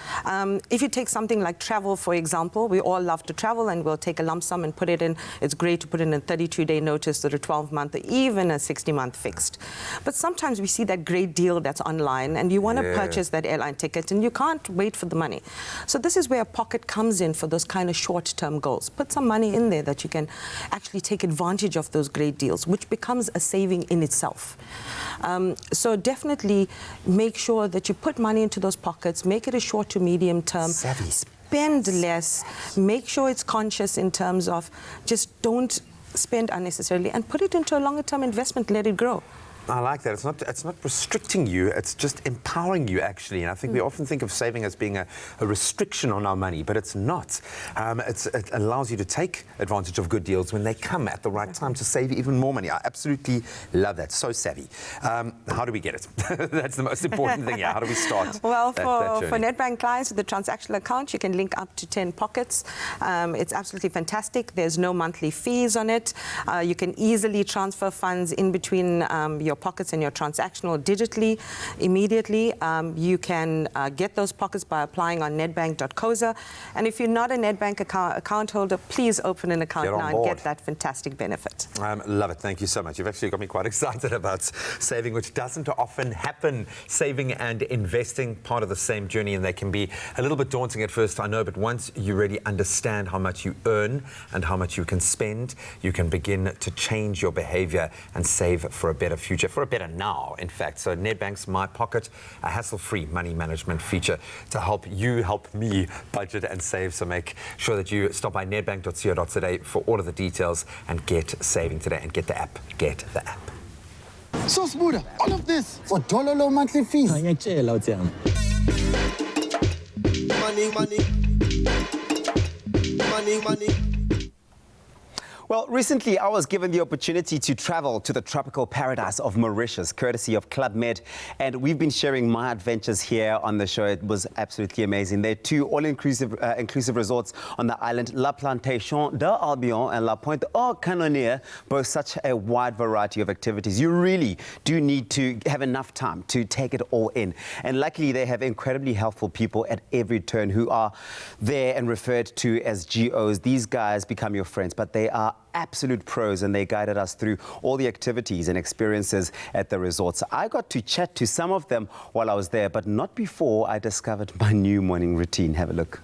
If you take something like travel, for example, we all love to travel and we'll take a lump sum and put it in. It's great to put in a 32-day notice or a 12-month or even a 60-month fixed. But sometimes we see that great deal that's online and you want to purchase that airline ticket and you can't wait for the money. So this is where a pocket comes in for those kind of short-term goals. Put some money in there that you can actually take advantage of those great deals, which becomes a saving in itself. So definitely make sure that you put money into those pockets, make it a short to medium term. Savvy. Spend less, make sure it's conscious in terms of just don't spend unnecessarily and put it into a longer term investment, let it grow. I like that. It's not restricting you, it's just empowering you, actually. And I think we often think of saving as being a restriction on our money, but it's not. It allows you to take advantage of good deals when they come at the right time to save even more money. I absolutely love that. So savvy. How do we get it? That's the most important thing. Yeah. How do we start? Well, that for Nedbank clients with the transactional account, you can link up to 10 pockets. It's absolutely fantastic. There's no monthly fees on it. You can easily transfer funds in between your pockets and your transactional digitally, immediately. You can get those pockets by applying on nedbank.coza. And if you're not a Nedbank account holder, please open an account now and get that fantastic benefit. Love it. Thank you so much. You've actually got me quite excited about saving, which doesn't often happen. Saving and investing, part of the same journey, and they can be a little bit daunting at first, I know, but once you really understand how much you earn and how much you can spend, you can begin to change your behavior and save for a better future, for a better now, in fact. So Nedbank's My Pocket, a hassle-free money management feature to help me budget and save. So make sure that you stop by nedbank.co.za for all of the details and get saving today, and get the app. Get the app. So, Smuda, all of this for $1 monthly fees. Money. Well, recently I was given the opportunity to travel to the tropical paradise of Mauritius, courtesy of Club Med, and we've been sharing my adventures here on the show. It was absolutely amazing. There are two all-inclusive resorts on the island, La Plantation d'Albion and La Pointe aux Canonniers, both such a wide variety of activities. You really do need to have enough time to take it all in. And luckily, they have incredibly helpful people at every turn who are there and referred to as GOs. These guys become your friends, but they are absolute pros, and they guided us through all the activities and experiences at the resorts. I got to chat to some of them while I was there, but not before I discovered my new morning routine. Have a look.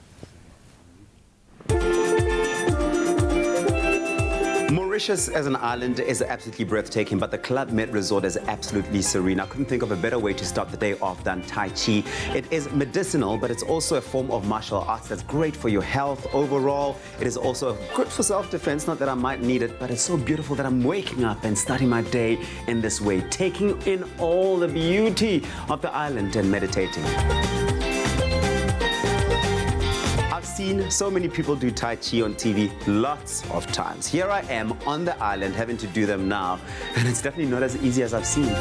Mauritius as an island is absolutely breathtaking, but the Club Med Resort is absolutely serene. I couldn't think of a better way to start the day off than Tai Chi. It is medicinal, but it's also a form of martial arts that's great for your health overall. It is also good for self-defense, not that I might need it, but it's so beautiful that I'm waking up and starting my day in this way, taking in all the beauty of the island and meditating. I've seen so many people do Tai Chi on TV lots of times. Here I am on the island having to do them now, and it's definitely not as easy as I've seen.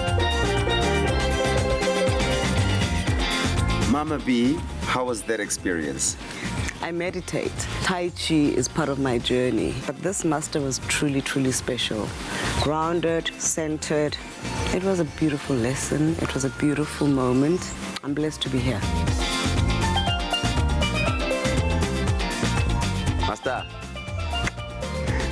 Mama B, how was that experience? I meditate. Tai Chi is part of my journey, but this master was truly, truly special. Grounded, centered. It was a beautiful lesson. It was a beautiful moment. I'm blessed to be here. Master,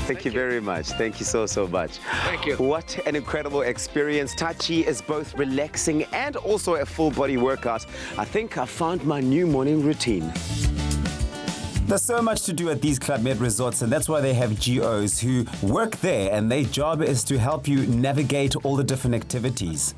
thank you very much. Thank you so much. Thank you. What an incredible experience. Tai Chi is both relaxing and also a full body workout. I think I found my new morning routine. There's so much to do at these Club Med resorts, and that's why they have GOs who work there, and their job is to help you navigate all the different activities.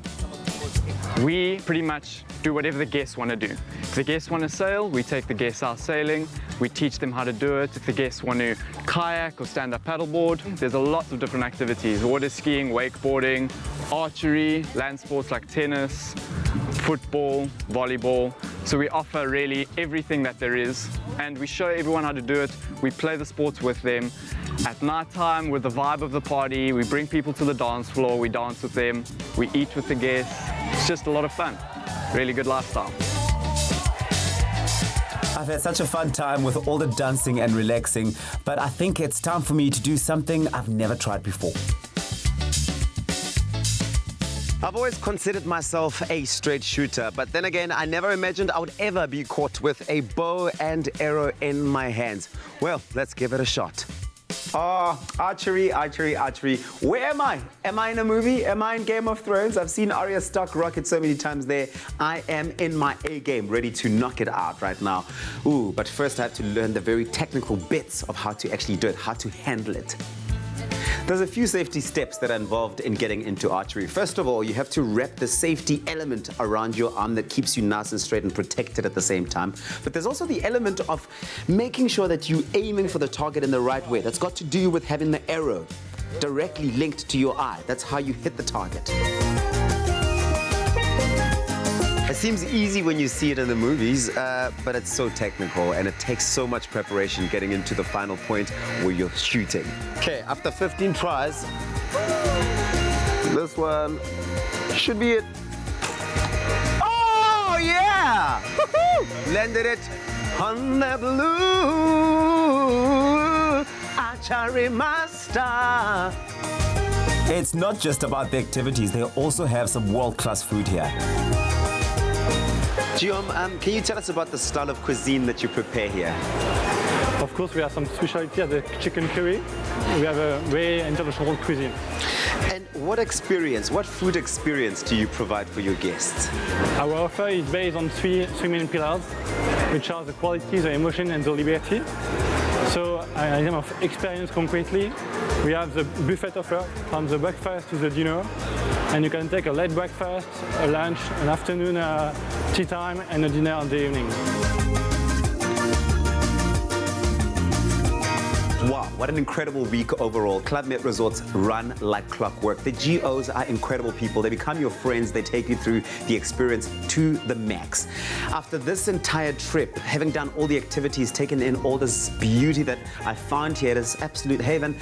We pretty much do whatever the guests want to do. If the guests want to sail, we take the guests out sailing. We teach them how to do it. If the guests want to kayak or stand-up paddleboard, there's a lot of different activities. Water skiing, wakeboarding, archery, land sports like tennis, football, volleyball. So we offer really everything that there is, and we show everyone how to do it. We play the sports with them. At night time, with the vibe of the party, we bring people to the dance floor, we dance with them, we eat with the guests. It's just a lot of fun. Really good lifestyle. I've had such a fun time with all the dancing and relaxing, but I think it's time for me to do something I've never tried before. I've always considered myself a straight shooter, but then again, I never imagined I would ever be caught with a bow and arrow in my hands. Well, let's give it a shot. Archery. Where am I? Am I in a movie? Am I in Game of Thrones? I've seen Arya Stark rocket so many times there. I am in my A game, ready to knock it out right now. Ooh, but first I have to learn the very technical bits of how to actually do it, how to handle it. There's a few safety steps that are involved in getting into archery. First of all, you have to wrap the safety element around your arm that keeps you nice and straight and protected at the same time. But there's also the element of making sure that you're aiming for the target in the right way. That's got to do with having the arrow directly linked to your eye. That's how you hit the target. It seems easy when you see it in the movies, but it's so technical and it takes so much preparation getting into the final point where you're shooting. Okay, after 15 tries, this one should be it. Oh, yeah! Landed it on the blue archery master. It's not just about the activities, they also have some world-class food here. Guillaume, can you tell us about the style of cuisine that you prepare here? Of course, we have some specialty at the chicken curry. We have a very international cuisine. And what food experience do you provide for your guests? Our offer is based on three main pillars, which are the quality, the emotion, and the liberty. So, in terms of experience concretely, we have the buffet offer from the breakfast to the dinner. And you can take a late breakfast, a lunch, an afternoon tea time, and a dinner in the evening. Wow, what an incredible week overall. Club Med Resorts run like clockwork. The GOs are incredible people. They become your friends. They take you through the experience to the max. After this entire trip, having done all the activities, taken in all this beauty that I found here, this absolute haven,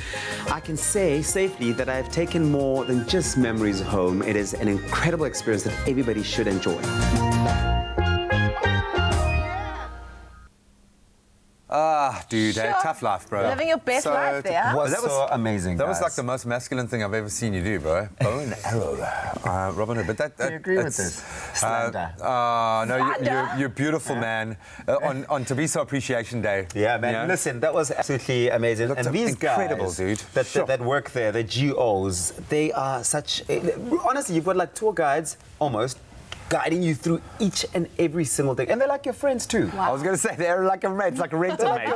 I can say safely that I've taken more than just memories home. It is an incredible experience that everybody should enjoy. Ah, dude, tough life, bro. Living your best life there. That was so amazing, That guys. was like the most masculine thing I've ever seen you do, bro. Bow and arrow, Robin Hood. But that Do you agree with this? Slander. No, you're beautiful, man. On Tabiso Appreciation Day. Yeah, man. You know? Listen, that was absolutely amazing. And these incredible, guys dude. that work there, the GOs, they are such... Honestly, you've got like tour guides, almost, guiding you through each and every single thing. And they're like your friends too. Wow. I was going to say, they're like a mate, it's like a rental mate.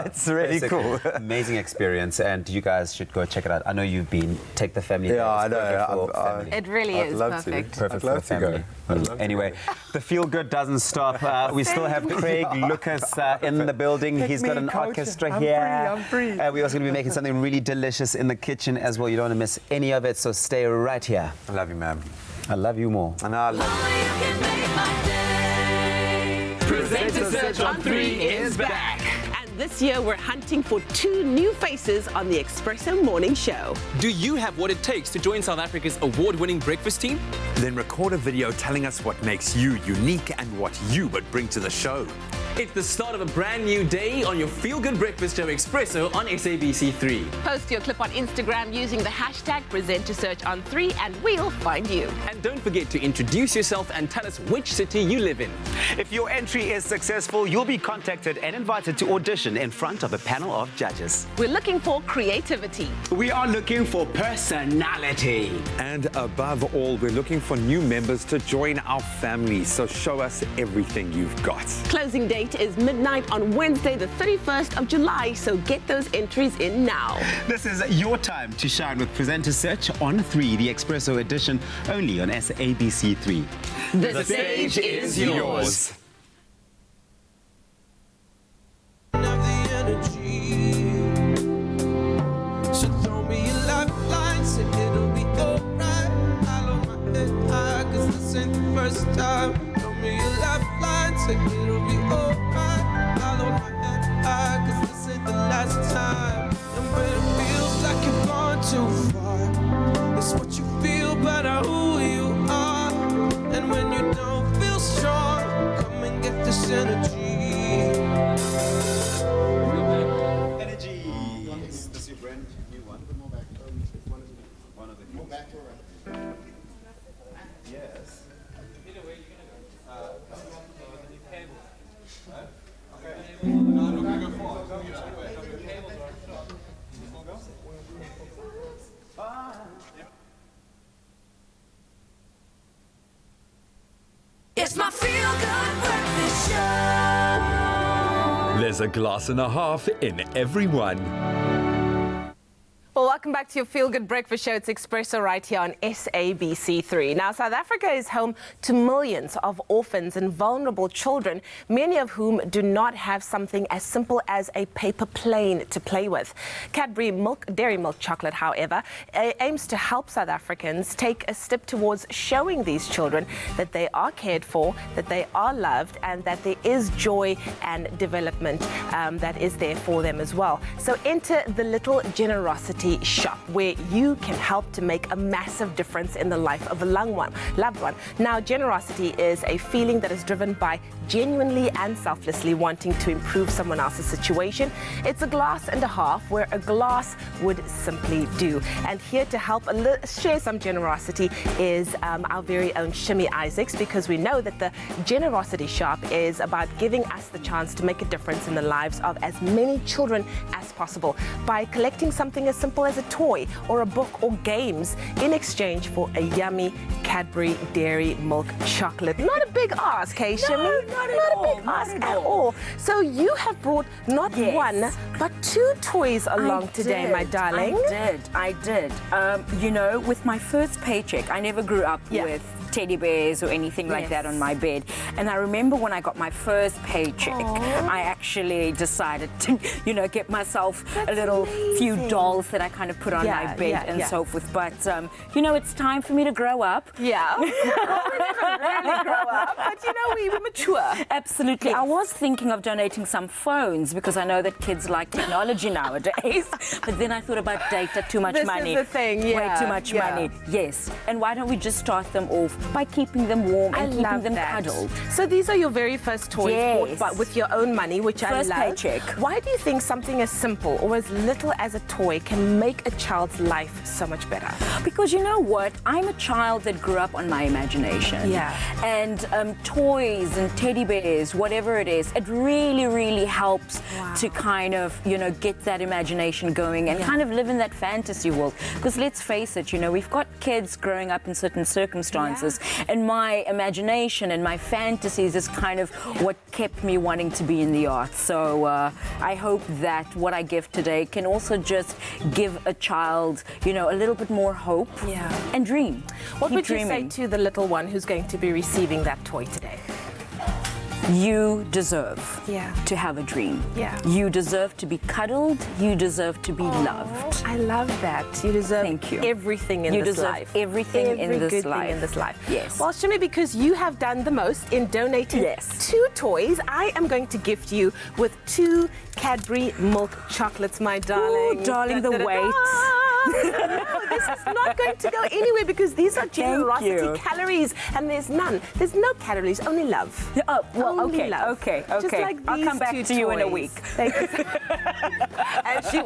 It's really cool. Amazing experience, and you guys should go check it out. I know you've been. Take the family. Yeah, I know. It really is perfect. Perfect for the family. Anyway, the feel good doesn't stop. We still have Craig Lucas in the building. He's got an orchestra here. I'm free. We're also going to be making something really delicious in the kitchen as well. You don't want to miss any of it, so stay right here. I love you, man. I love you more. And I love you. Presenter Search on 3 is back. And this year we're hunting for 2 new faces on the Expresso Morning Show. Do you have what it takes to join South Africa's award-winning breakfast team? Then record a video telling us what makes you unique and what you would bring to the show. It's the start of a brand new day on your feel-good breakfast show Expresso on SABC3. Post your clip on Instagram using the hashtag PresenterSearchOn3 and we'll find you. And don't forget to introduce yourself and tell us which city you live in. If your entry is successful, you'll be contacted and invited to audition in front of a panel of judges. We're looking for creativity. We are looking for personality. And above all, we're looking for new members to join our family. So show us everything you've got. Closing date is midnight on Wednesday, the 31st of July, so get those entries in now. This is your time to shine with Presenter Search on 3, the Expresso edition, only on SABC3. The stage is yours. So throw me a lifeline, say it'll be alright. I'll hold my head high, 'cause this ain't the first time. Throw me a lifeline, say it'll be alright. I'll hold my head high, 'cause this ain't the last time. And when it feels like you've gone too far, it's what you feel, but not who you are. And when you don't feel strong, come and get this energy. It's my feel-good breakfast show. There's a glass and a half in everyone. Well, welcome Welcome back to your Feel Good Breakfast Show. It's Expresso right here on SABC3. Now, South Africa is home to millions of orphans and vulnerable children, many of whom do not have something as simple as a paper plane to play with. Cadbury Dairy Milk Chocolate, however, aims to help South Africans take a step towards showing these children that they are cared for, that they are loved, and that there is joy and development that is there for them as well. So enter the Little Generosity Shop, where you can help to make a massive difference in the life of a loved one. Now, generosity is a feeling that is driven by genuinely and selflessly wanting to improve someone else's situation. It's a glass and a half, where a glass would simply do. And here to help share some generosity is our very own Shimmy Isaacs, because we know that the Generosity Shop is about giving us the chance to make a difference in the lives of as many children as possible by collecting something as simple as a toy or a book or games in exchange for a yummy Cadbury Dairy Milk Chocolate. Not a big ask, hey, Shimmy? Not a big ask at all. So you have brought not one, but 2 toys along today, my darling. I did. You know, with my first paycheck, I never grew up with teddy bears or anything like that on my bed. And I remember when I got my first paycheck, I actually decided to, you know, get myself a few dolls that I kind of put on my bed and so forth. But, you know, it's time for me to grow up. Yeah. We never really grow up, but, you know, we mature. Absolutely. Yes. I was thinking of donating some phones because I know that kids like technology nowadays. But then I thought about data, too much money. This is the thing, Way too much money. Yes. And why don't we just start them off by keeping them warm and keeping them cuddled? So these are your very first toys bought, but with your own money, which I love. First paycheck. Why do you think something as simple or as little as a toy can make a child's life so much better? Because you know what? I'm a child that grew up on my imagination. Yeah. And toys and teddy bears, whatever it is, it really, really helps to kind of, you know, get that imagination going and kind of live in that fantasy world. Because let's face it, you know, we've got kids growing up in certain circumstances, and my imagination and my fantasies is kind of what kept me wanting to be in the arts. So I hope that what I give today can also just give a child, you know, a little bit more hope and dream. What Keep would dreaming. you say to the little one who's going to be receiving that toy today? You deserve to have a dream. Yeah. You deserve to be cuddled. You deserve to be loved. I love that. You deserve everything in this life. Everything in this good life. thing in this life. Yes. Well, Shimmy, because you have done the most in donating 2 toys, I am going to gift you with 2 Cadbury milk chocolates, my darling. Ooh, darling, the weight. No, this is not going to go anywhere because these are generosity calories, and there's none. There's no calories, only love. Oh, well, only love. Okay. Just like I'll come back to you in a week. Thank you. And she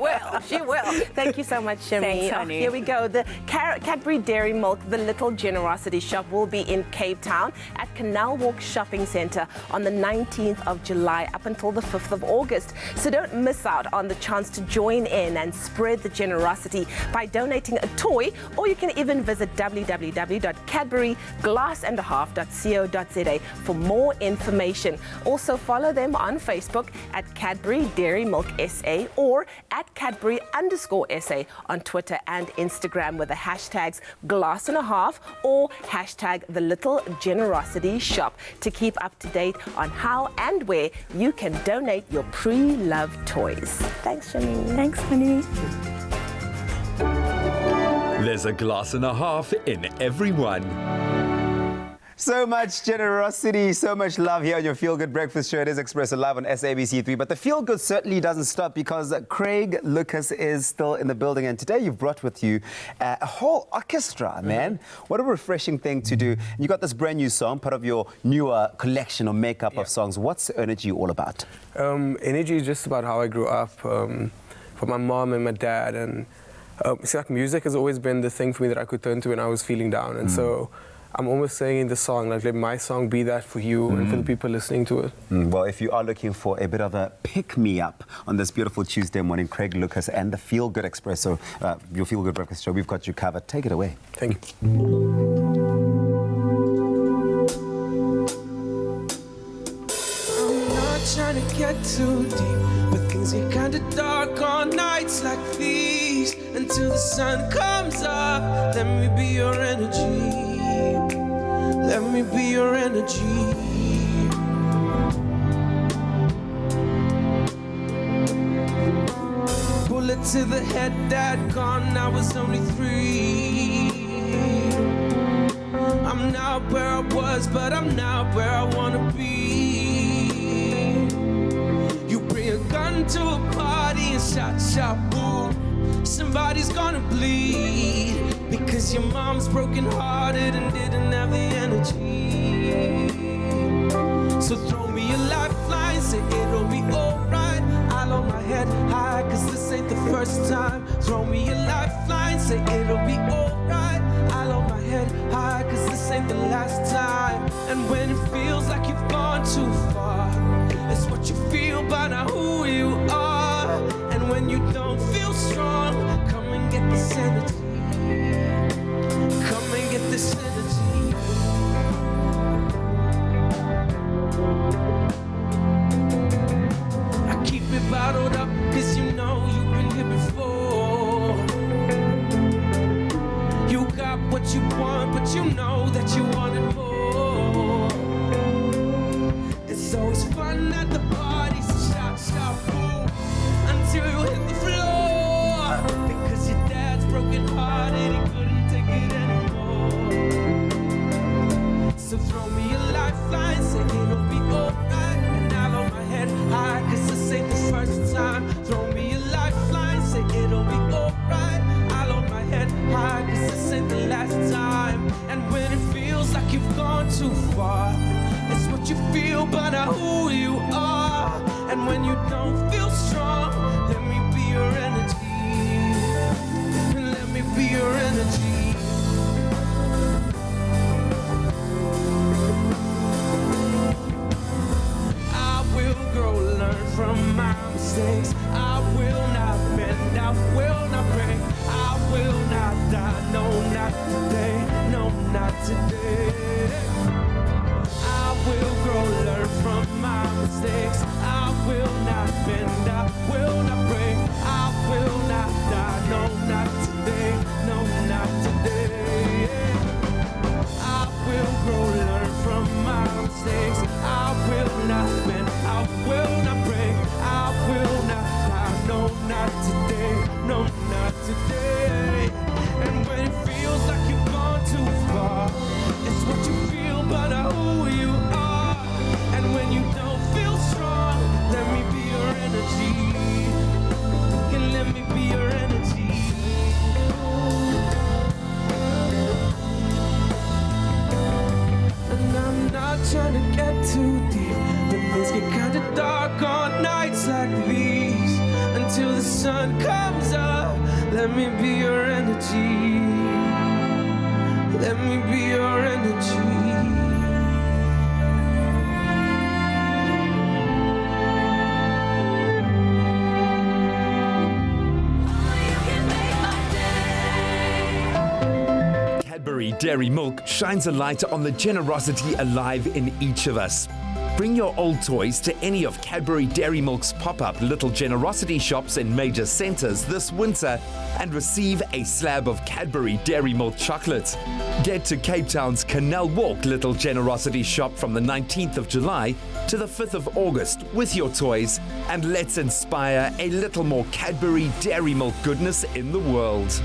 will. Thank you so much, Shimmy. Thanks, honey. Here we go. The Cadbury Dairy Milk, the Little Generosity Shop, will be in Cape Town at Canal Walk Shopping Centre on the 19th of July up until the 5th of August. So don't miss out on the chance to join in and spread the generosity by donating a toy, or you can even visit www.cadburyglassandhalf.co.za for more information. Also follow them on Facebook at Cadbury Dairy Milk SA or at Cadbury_SA on Twitter and Instagram with the hashtags #glass&a_half or hashtag the Little Generosity Shop to keep up to date on how and where you can donate your pre-loved toys. Thanks, Shimmy. Thanks, honey. There's a glass and a half in everyone. So much generosity, so much love here on your Feel Good Breakfast Show. It is Expresso live on SABC3. But the Feel Good certainly doesn't stop because Craig Lucas is still in the building. And today you've brought with you a whole orchestra, man. What a refreshing thing to do. And you got this brand new song, part of your newer collection or makeup of songs. What's Energy all about? Energy is just about how I grew up, for my mom and my dad. And see, like, music has always been the thing for me that I could turn to when I was feeling down. And so I'm almost saying in the song, like, let my song be that for you and for the people listening to it. Well, if you are looking for a bit of a pick-me-up on this beautiful Tuesday morning, Craig Lucas and the Feel Good Expresso, your Feel Good Breakfast Show, we've got you covered. Take it away. Thank you. I'm not trying to get too deep, but things get kinda dark on nights like these. Until until the sun comes up. Let me be your energy. Let me be your energy. Bullet to the head, dad gone, I was only 3. I'm not where I was, but I'm not where I wanna be. You bring a gun to a party and shot, shot, boom. Somebody's gonna bleed because your mom's broken hearted and didn't have the energy. So throw me a lifeline, say it'll be alright. I'll hold my head high, cause this ain't the first time. Throw me a lifeline, say it'll be alright. I'll hold my head high, cause this ain't the last time. And when it feels like you've gone too far, it's what you feel by not who you are. And when you don't feel strong, come and get this energy. Come and get this energy. I keep it bottled up, cause you know you've been here before. You got what you want, but you know that you wanted more. It's always fun at the parties, shot, shot, boom, until you hit the floor. Because your dad's broken hearted, he couldn't take it anymore. So throw me a lifeline, say it'll be alright. And I'll hold my head high, cause this ain't the first time. Throw me a lifeline, say it'll be alright. I'll hold my head high, cause this ain't the last time. And when it feels like you've gone too far, it's what you feel, but not who you are. And when you don't feel strong, let me be your energy. Let me be your energy. I will grow, learn from my mistakes. I will not bend, I will not break. I will not die, no, not today, no, not today. I will grow, learn from my mistakes. I will not bend, I will not break. I will not die, no, not today, no, not today. I will grow, learn from my mistakes. I will not bend, I will not break. I will not die, no, not today, no, not today. And when it feels like you've gone too far, it's what you feel, but not who you are. And when you don't feel strong, let me be your energy. And let me be your energy. And I'm not trying to get too deep, but things get kinda dark on nights like these. Until the sun comes up, let me be your energy. Let me be your energy. Cadbury Dairy Milk shines a light on the generosity alive in each of us. Bring your old toys to any of Cadbury Dairy Milk's pop-up Little Generosity shops in major centres this winter and receive a slab of Cadbury Dairy Milk chocolate. Get to Cape Town's Canal Walk Little Generosity shop from the 19th of July to the 5th of August with your toys, and let's inspire a little more Cadbury Dairy Milk goodness in the world.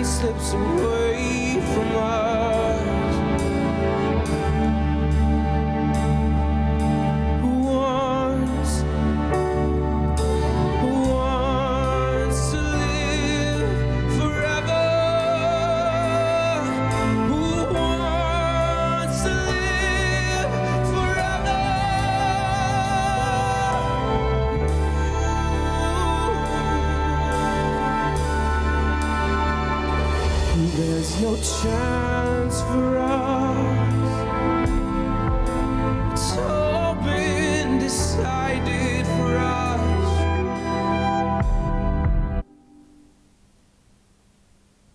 Slips away from us. Who wants to live forever? Who wants chance for us. It's all been decided for us.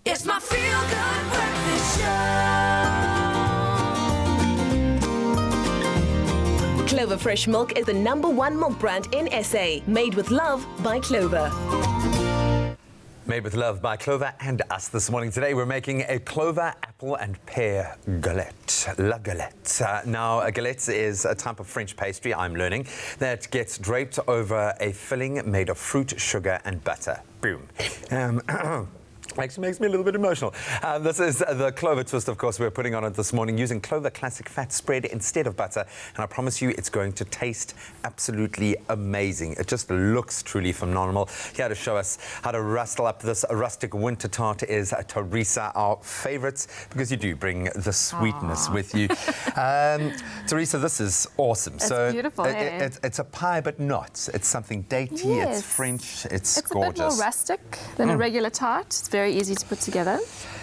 It's my feel-good breakfast show. Clover Fresh Milk is the #1 milk brand in SA. Made with love by Clover. Made with love by Clover and us this morning. Today we're making a clover, apple and pear galette. La galette. Now, a galette is a type of French pastry, I'm learning, that gets draped over a filling made of fruit, sugar and butter. Boom. Actually makes me a little bit emotional. This is the Clover twist, of course, we're putting on it this morning using Clover Classic Fat Spread instead of butter. And I promise you it's going to taste absolutely amazing. It just looks truly phenomenal. Here to show us how to rustle up this rustic winter tart is Teresa, our favourites, because you do bring the sweetness with you. Teresa, this is awesome. It's beautiful, it's a pie, but not. It's something dainty, Yes. it's French, it's gorgeous. It's a bit more rustic than a regular tart. It's very easy to put together.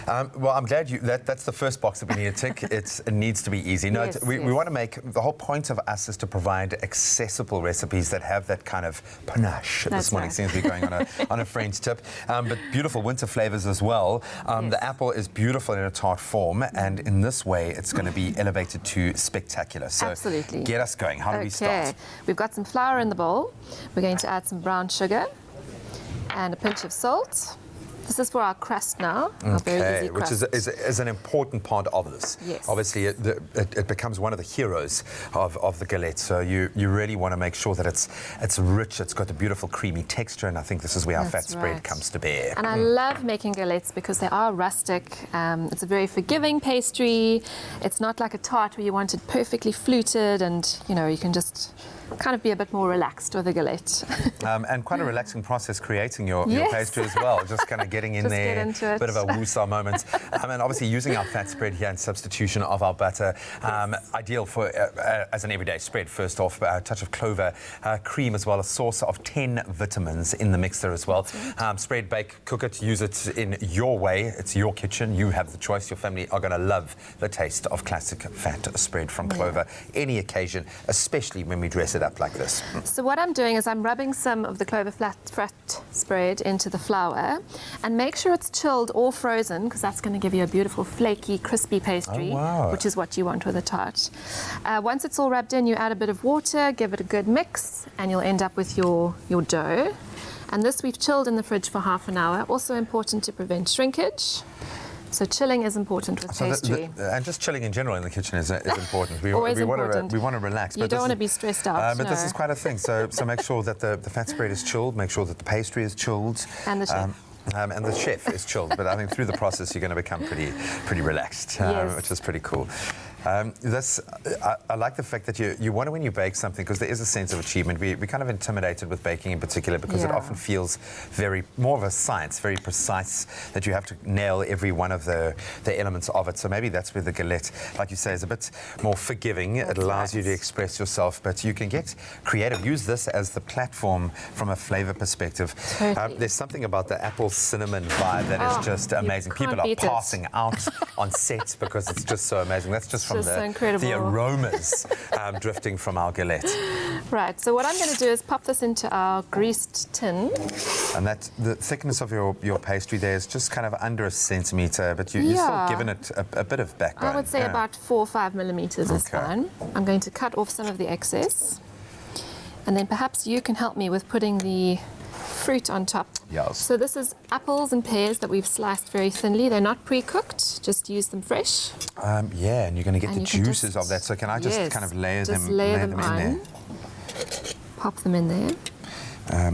Well, I'm glad that's the first box that we need to tick. It needs to be easy. No, Yes, we yes. want to make, the whole point of us is to provide accessible recipes that have that kind of panache. That's This morning right. seems to be going on a French tip. But beautiful winter flavors as well. The apple is beautiful in a tart form, and in this way it's going to be elevated to spectacular. So Absolutely. get us going. How do we start? We've got some flour in the bowl. We're going to add some brown sugar and a pinch of salt. This is for our crust now, our very easy which crust. is an important part of this. Yes. Obviously, it becomes one of the heroes of the galette. So you really want to make sure that it's rich, it's got a beautiful creamy texture, and I think this is where our fat That's spread right. comes to bear. And I love making galettes because they are rustic. It's a very forgiving pastry. It's not like a tart where you want it perfectly fluted and, you know, you can just kind of be a bit more relaxed with a galette. And quite a relaxing process creating your Yes. pastry as well, just kind of getting in Just there, get into it. bit of a woosah moment. And obviously using our fat spread here in substitution of our butter, ideal for as an everyday spread. First off, a touch of clover, cream as well, a source of 10 vitamins in the mixer as well. Spread, bake, cook it, use it in your way. It's your kitchen, you have the choice. Your family are going to love the taste of classic fat spread from Clover. Any occasion, especially when we dress it up like this. So what I'm doing is I'm rubbing some of the clover fat spread into the flour, and make sure it's chilled or frozen, because that's going to give you a beautiful flaky, crispy pastry, which is what you want with a tart. Once it's all rubbed in, you add a bit of water, give it a good mix, and you'll end up with your dough. And this we've chilled in the fridge for half an hour. Also important to prevent shrinkage. So chilling is important with pastry. And just chilling in general in the kitchen is important. We Always want important. to relax. You don't want to be stressed out. But this no. is quite a thing. So make sure that the fat spread is chilled. Make sure that the pastry is chilled. And the chef. And the chef is chilled. But I think through the process you're going to become pretty relaxed, Yes. which is pretty cool. I like the fact that you want to, when you bake something, because there is a sense of achievement. We're kind of intimidated with baking in particular because it often feels more of a science, very precise, that you have to nail every one of the elements of it. So maybe that's where the galette, like you say, is a bit more forgiving. It allows you to express yourself, but you can get creative. Use this as the platform from a flavor perspective. Totally. There's something about the apple cinnamon vibe that is just amazing. People are passing out on sets because it's just so amazing. That's just from the aromas drifting from our galette. Right, so what I'm going to do is pop this into our greased tin. And the thickness of your pastry there is just kind of under a centimetre, but you're still giving it a bit of backbone. I would say about 4 or 5 millimetres is fine. I'm going to cut off some of the excess. And then perhaps you can help me with putting the fruit on top. Yes. So this is apples and pears that we've sliced very thinly. They're not pre-cooked, just use them fresh. Yeah, and you're going to get the juices of that. So can I just kind of layer them in there? Pop them in there.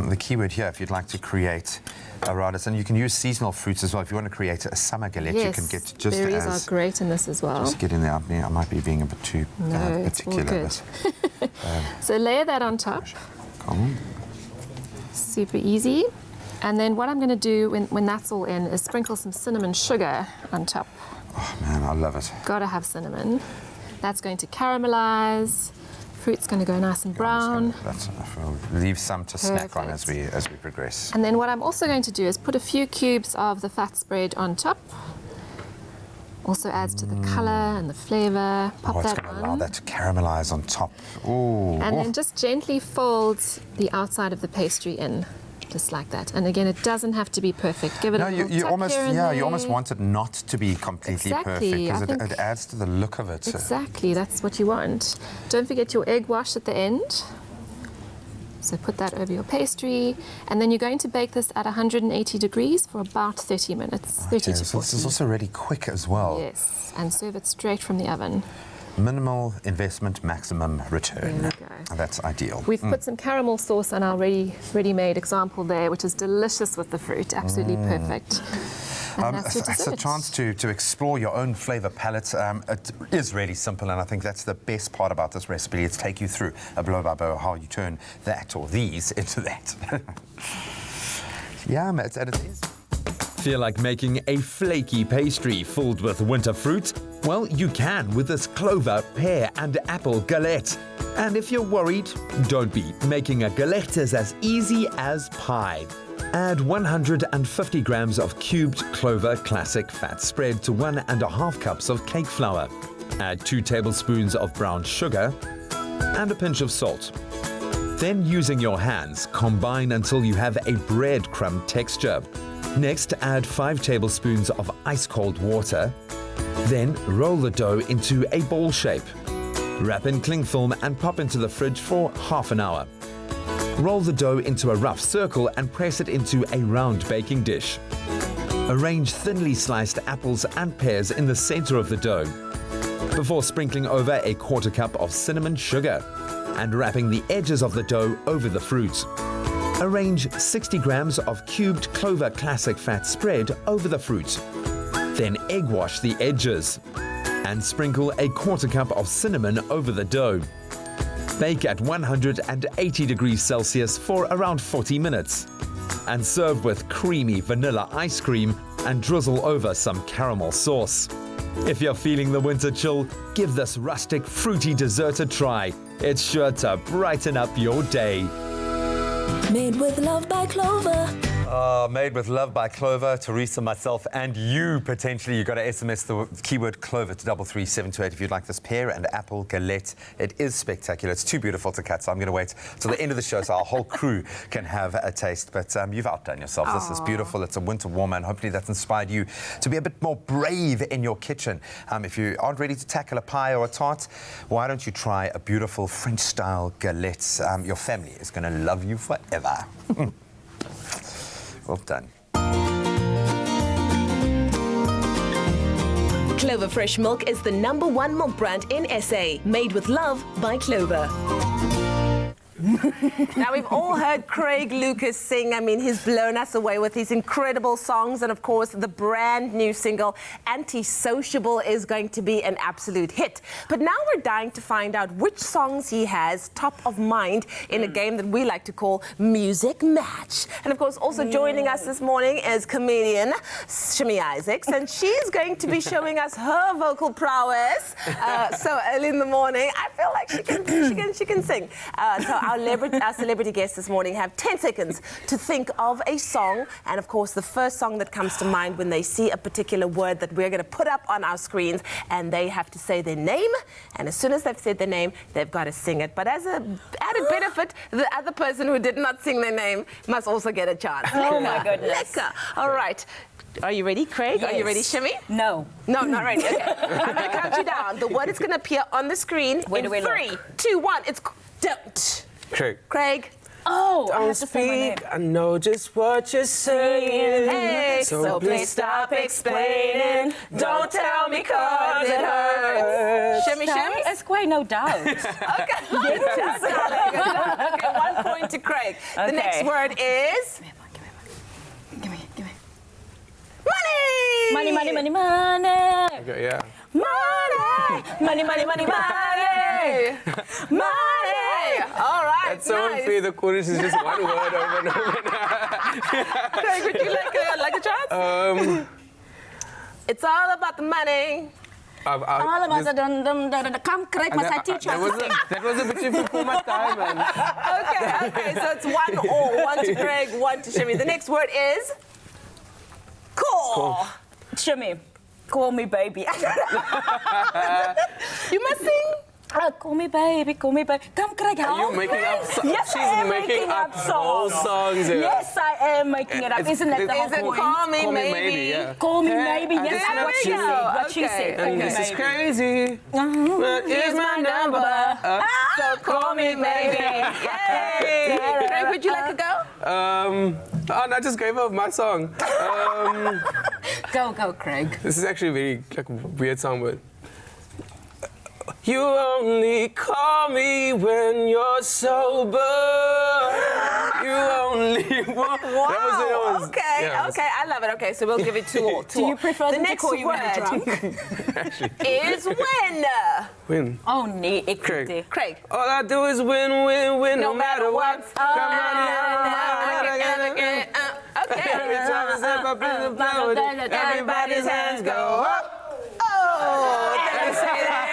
The key word here, if you'd like to create a radis, and you can use seasonal fruits as well. If you want to create a summer galette, you can get just berries are great in this as well. Just get in there. I might be being a bit too particular. It's all good. So layer that on top. Super easy. And then what I'm going to do when that's all in is sprinkle some cinnamon sugar on top. Oh man, I love it. Gotta have cinnamon. That's going to caramelize. Fruit's going to go nice and brown. We'll leave some to snack on as we progress. And then what I'm also going to do is put a few cubes of the fat spread on top. Also adds to the color and the flavor. Pop it's that going to on. allow that to caramelize on top. Ooh. And then just gently fold the outside of the pastry in, just like that. And again, it doesn't have to be perfect. Give it a little you tuck almost, here and you there. almost want it not to be completely Exactly, perfect I because think- it adds to the look of it. Exactly, that's what you want. Don't forget your egg wash at the end. So put that over your pastry, and then you're going to bake this at 180 degrees for about 30 minutes. 30 Okay, to so 40. this is also really quick as well. Yes, and serve it straight from the oven. Minimal investment, maximum return. There we go. And that's ideal. We've put some caramel sauce on our ready-made example there, which is delicious with the fruit. Absolutely perfect. And that's your It's a dessert. chance to explore your own flavor palette. It is really simple, and I think that's the best part about this recipe. It's take you through a blow by blow how you turn that or these into that. Yeah, and it is. Feel like making a flaky pastry filled with winter fruit? Well, you can with this clover, pear and apple galette. And if you're worried, don't be. Making a galette is as easy as pie. Add 150 grams of cubed clover classic fat spread to 1.5 cups of cake flour. Add 2 tablespoons of brown sugar and a pinch of salt. Then, using your hands, combine until you have a breadcrumb texture. Next, add 5 tablespoons of ice-cold water. Then, roll the dough into a ball shape. Wrap in cling film and pop into the fridge for half an hour. Roll the dough into a rough circle and press it into a round baking dish. Arrange thinly sliced apples and pears in the center of the dough, before sprinkling over a 1/4 cup of cinnamon sugar and wrapping the edges of the dough over the fruit. Arrange 60 grams of cubed clover classic fat spread over the fruit. Then egg wash the edges and sprinkle a 1/4 cup of cinnamon over the dough. Bake at 180 degrees Celsius for around 40 minutes. And serve with creamy vanilla ice cream and drizzle over some caramel sauce. If you're feeling the winter chill, give this rustic, fruity dessert a try. It's sure to brighten up your day. Made with love by Clover. Made with love by Clover, Teresa, myself, and you potentially. You've got to SMS the keyword Clover to 33728 if you'd like this pear and apple galette. It is spectacular. It's too beautiful to cut, so I'm going to wait till the end of the show so our whole crew can have a taste. But you've outdone yourself. This is beautiful. It's a winter warmer, and hopefully that's inspired you to be a bit more brave in your kitchen. If you aren't ready to tackle a pie or a tart, why don't you try a beautiful French-style galette? Your family is going to love you forever. Well done. Clover Fresh Milk is the #1 milk brand in SA. Made with love by Clover. Now, we've all heard Craig Lucas sing. I mean, he's blown us away with his incredible songs. And, of course, the brand new single, Antisociable, is going to be an absolute hit. But now we're dying to find out which songs he has top of mind in a game that we like to call Music Match. And, of course, also joining us this morning is comedian Shimmy Isaacs. And she's going to be showing us her vocal prowess so early in the morning. I feel like she can sing. So our celebrity guests this morning have 10 seconds to think of a song. And, of course, the first song that comes to mind when they see a particular word that we're going to put up on our screens, and they have to say their name. And as soon as they've said their name, they've got to sing it. But as an added benefit, the other person who did not sing their name must also get a chance. Oh, my goodness. Lekker. All right. Are you ready, Craig? Yes. Are you ready, Shimmy? No. No, not ready. Okay. I'm going to count you down. The word is going to appear on the screen Where do we in look? 3, 2, 1. It's don't. Craig. Oh, I Don't have to say my name. speak, I know just what you're saying. Hey, so please stop explaining. Don't tell me 'cause it hurts. Shimmy, shimmy. It's quite no doubt. Okay. Okay, 1 point to Craig. The Okay. next word is Give me. money. Money, money, money, money. Okay, yeah. Money. Money, money, money, money. Money. All right. That's so nice. unfair. The chorus is just one word over and over. Craig, would you like a chance? It's all about the money. All of us are come, Craig, must I teach that was a bit before my time, man. Okay, so it's 1-1. 1 to Craig, 1 to Shimmy. The next word is cool. Shimmy. Call me baby. You must sing. Call me baby, call me baby. Come, Craig, help. Are you making up songs? Yes, She's I am making up whole songs. Yeah. Yes, I am making it up. Isn't that the whole point? Call me maybe? Yeah. Call me maybe. Yes, There that's what we she go. said. What she Okay. said. And this is crazy. But here's my number. So call me maybe. Yay! Craig, would you like to go? Oh, I just gave her my song. Go, Craig. This is actually a very weird song, but you only call me when you're sober. You only want. Wow. That was it. Okay. Yeah, Okay. I love it. Okay. So we'll give it two all. Do you prefer the them to next call you when you're word drunk? is win. Win. Oh, nee, ik Craig. Craig. All I do is win, win, win, no matter what. Come on Okay. Every time I step up in the melody, everybody's hands go up. Oh, did I say that?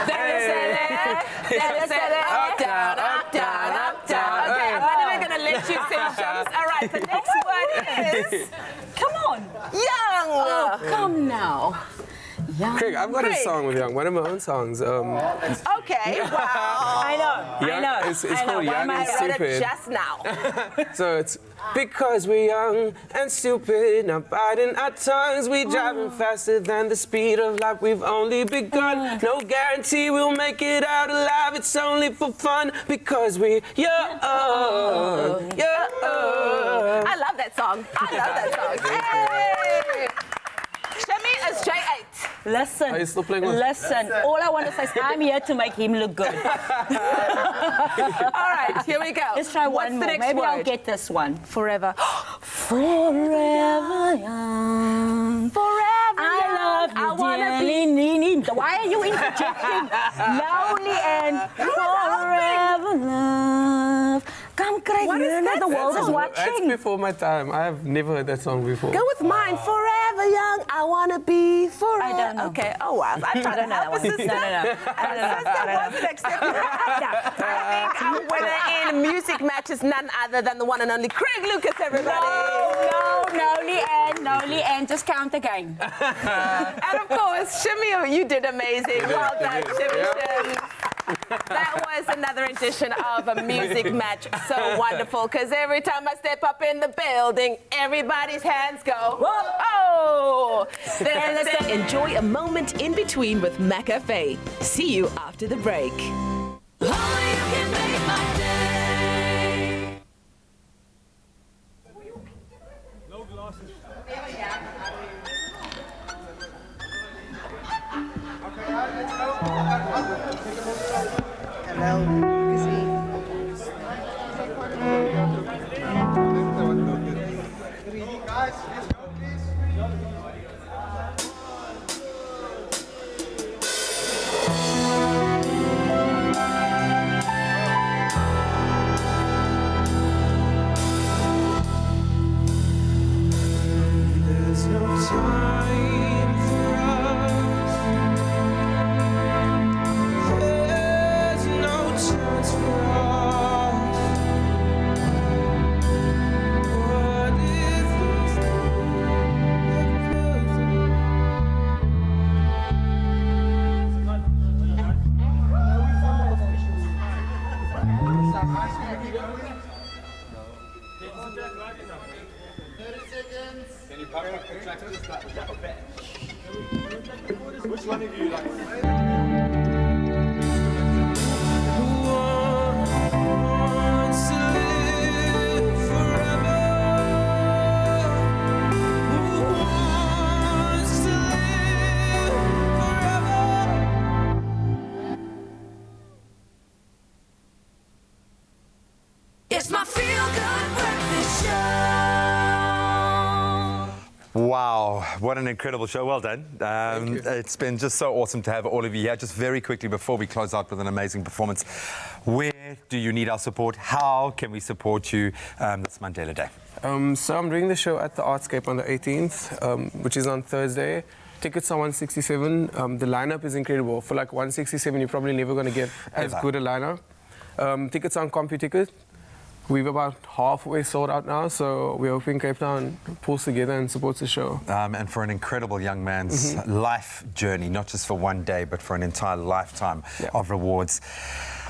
Did I say that? Did I say that? Up, down, up, down, up, down. Okay, I'm not even gonna let you sing, Shams. All right, the next word is Come on. young. Oh, come now. Young. Craig, I've got a song with Young, one of my own songs. Okay, wow. I know. It's I know. called Young and I read it Stupid. just now. So it's because we're young and stupid, not biting our tongues. We driving faster than the speed of light. We've only begun. No guarantee we'll make it out alive. It's only for fun because we're young. I love that song. Hey! Shami is J8. Listen. Are you still playing with? Listen. All I want to say is I'm here to make him look good. All right, here we go. Let's try What's one the more. next Maybe word? I'll get this one. Forever. Forever young. Forever I love you, I wanna dearly. Why are you interjecting? Lonely and forever love. Come, Craig, What is you know that the world is song? That's watching. before my time. I have never heard that song before. Go with mine. Forever young, I wanna be forever. I don't know. Okay. Oh wow. I don't know that one. No. Wasn't accepted. I think our winner in music match is none other than the one and only Craig Lucas. Everybody. No, Leanne, just count again. And of course, Shimmy, you did amazing. Well done, Shimmy. That was another edition of a music match. So wonderful, because every time I step up in the building, everybody's hands go, oh! Then Enjoy a moment in between with McAfee. See you after the break. There's no time for us. There's no chance for us. What if there's Which one of you like? wants to live forever? Who wants to live forever? It's my feel-good breakfast show. Wow, what an incredible show. Well done. It's been just so awesome to have all of you here. Just very quickly before we close out with an amazing performance, where do you need our support? How can we support you this Mandela Day? So I'm doing the show at the Artscape on the 18th, which is on Thursday. Tickets are 167. The lineup is incredible. For like 167, you're probably never going to get as good a lineup. Tickets are on CompuTicket. we've about halfway sold out now, so we're hoping Cape Town pulls together and supports the show. And for an incredible young man's life journey, not just for one day, but for an entire lifetime of rewards.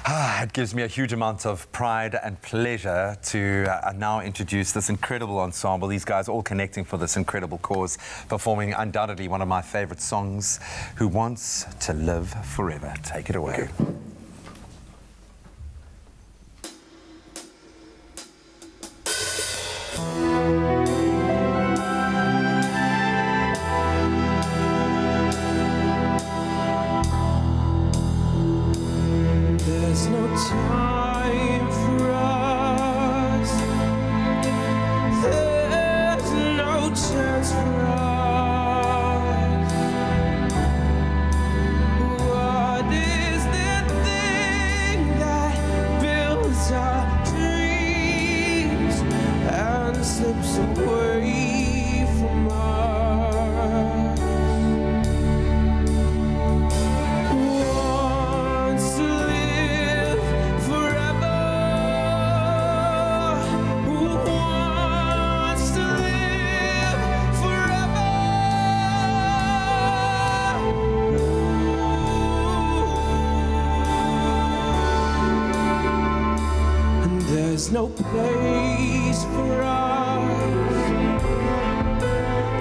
It gives me a huge amount of pride and pleasure to now introduce this incredible ensemble. These guys all connecting for this incredible cause, performing undoubtedly one of my favorite songs, Who Wants to Live Forever. Take it away. There's no time for us. There's no chance for us. What is the thing that builds our dreams and slips away from us? Wants to live forever. Who wants to live forever? And there's no place for us.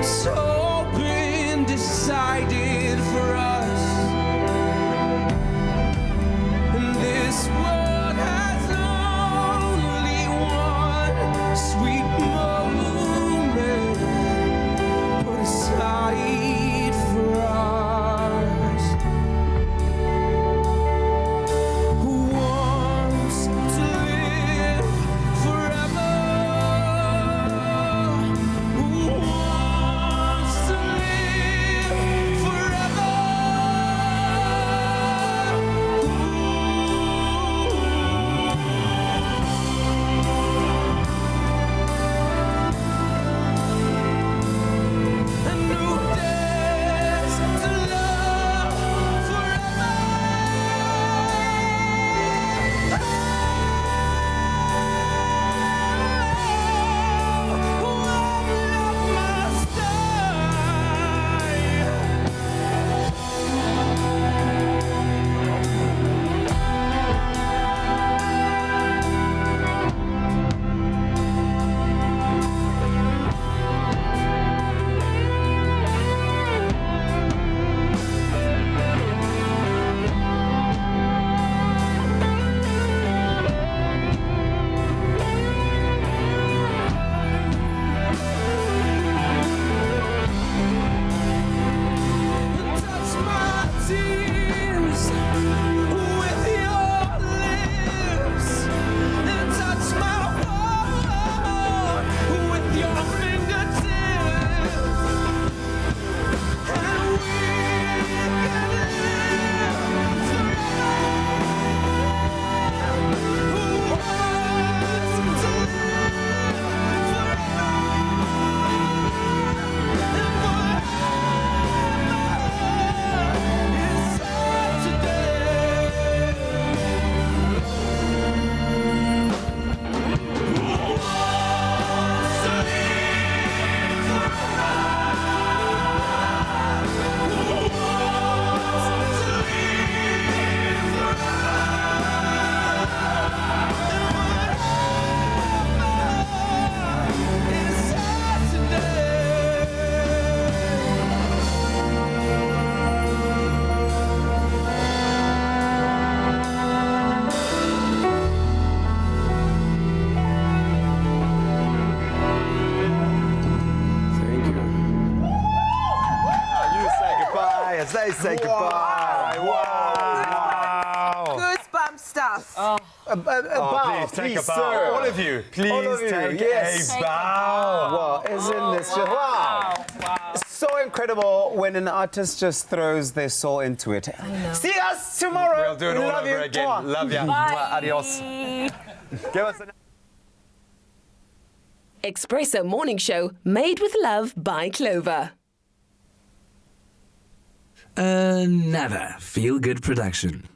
It's all been decided for us. And this world has only one sweet moment put aside for us. Who wants to live forever? Who wants to live forever? And who dares to love forever? Touch my tears with your lips, and touch my heart with your fingertips, and we can live forever. Who wants to live forever? You say goodbye as they say goodbye. Wow. Goosebump stuff. Please take a bow. sir. All of you, please All of you, take yes. a bow. Wow, isn't this just wow? So incredible when an artist just throws their soul into it. See us tomorrow. We'll do it all Love over you. again. Mwah. Love ya. Bye. Adios. Give us a Expresso Morning Show, made with love by Clover. Another feel-good production.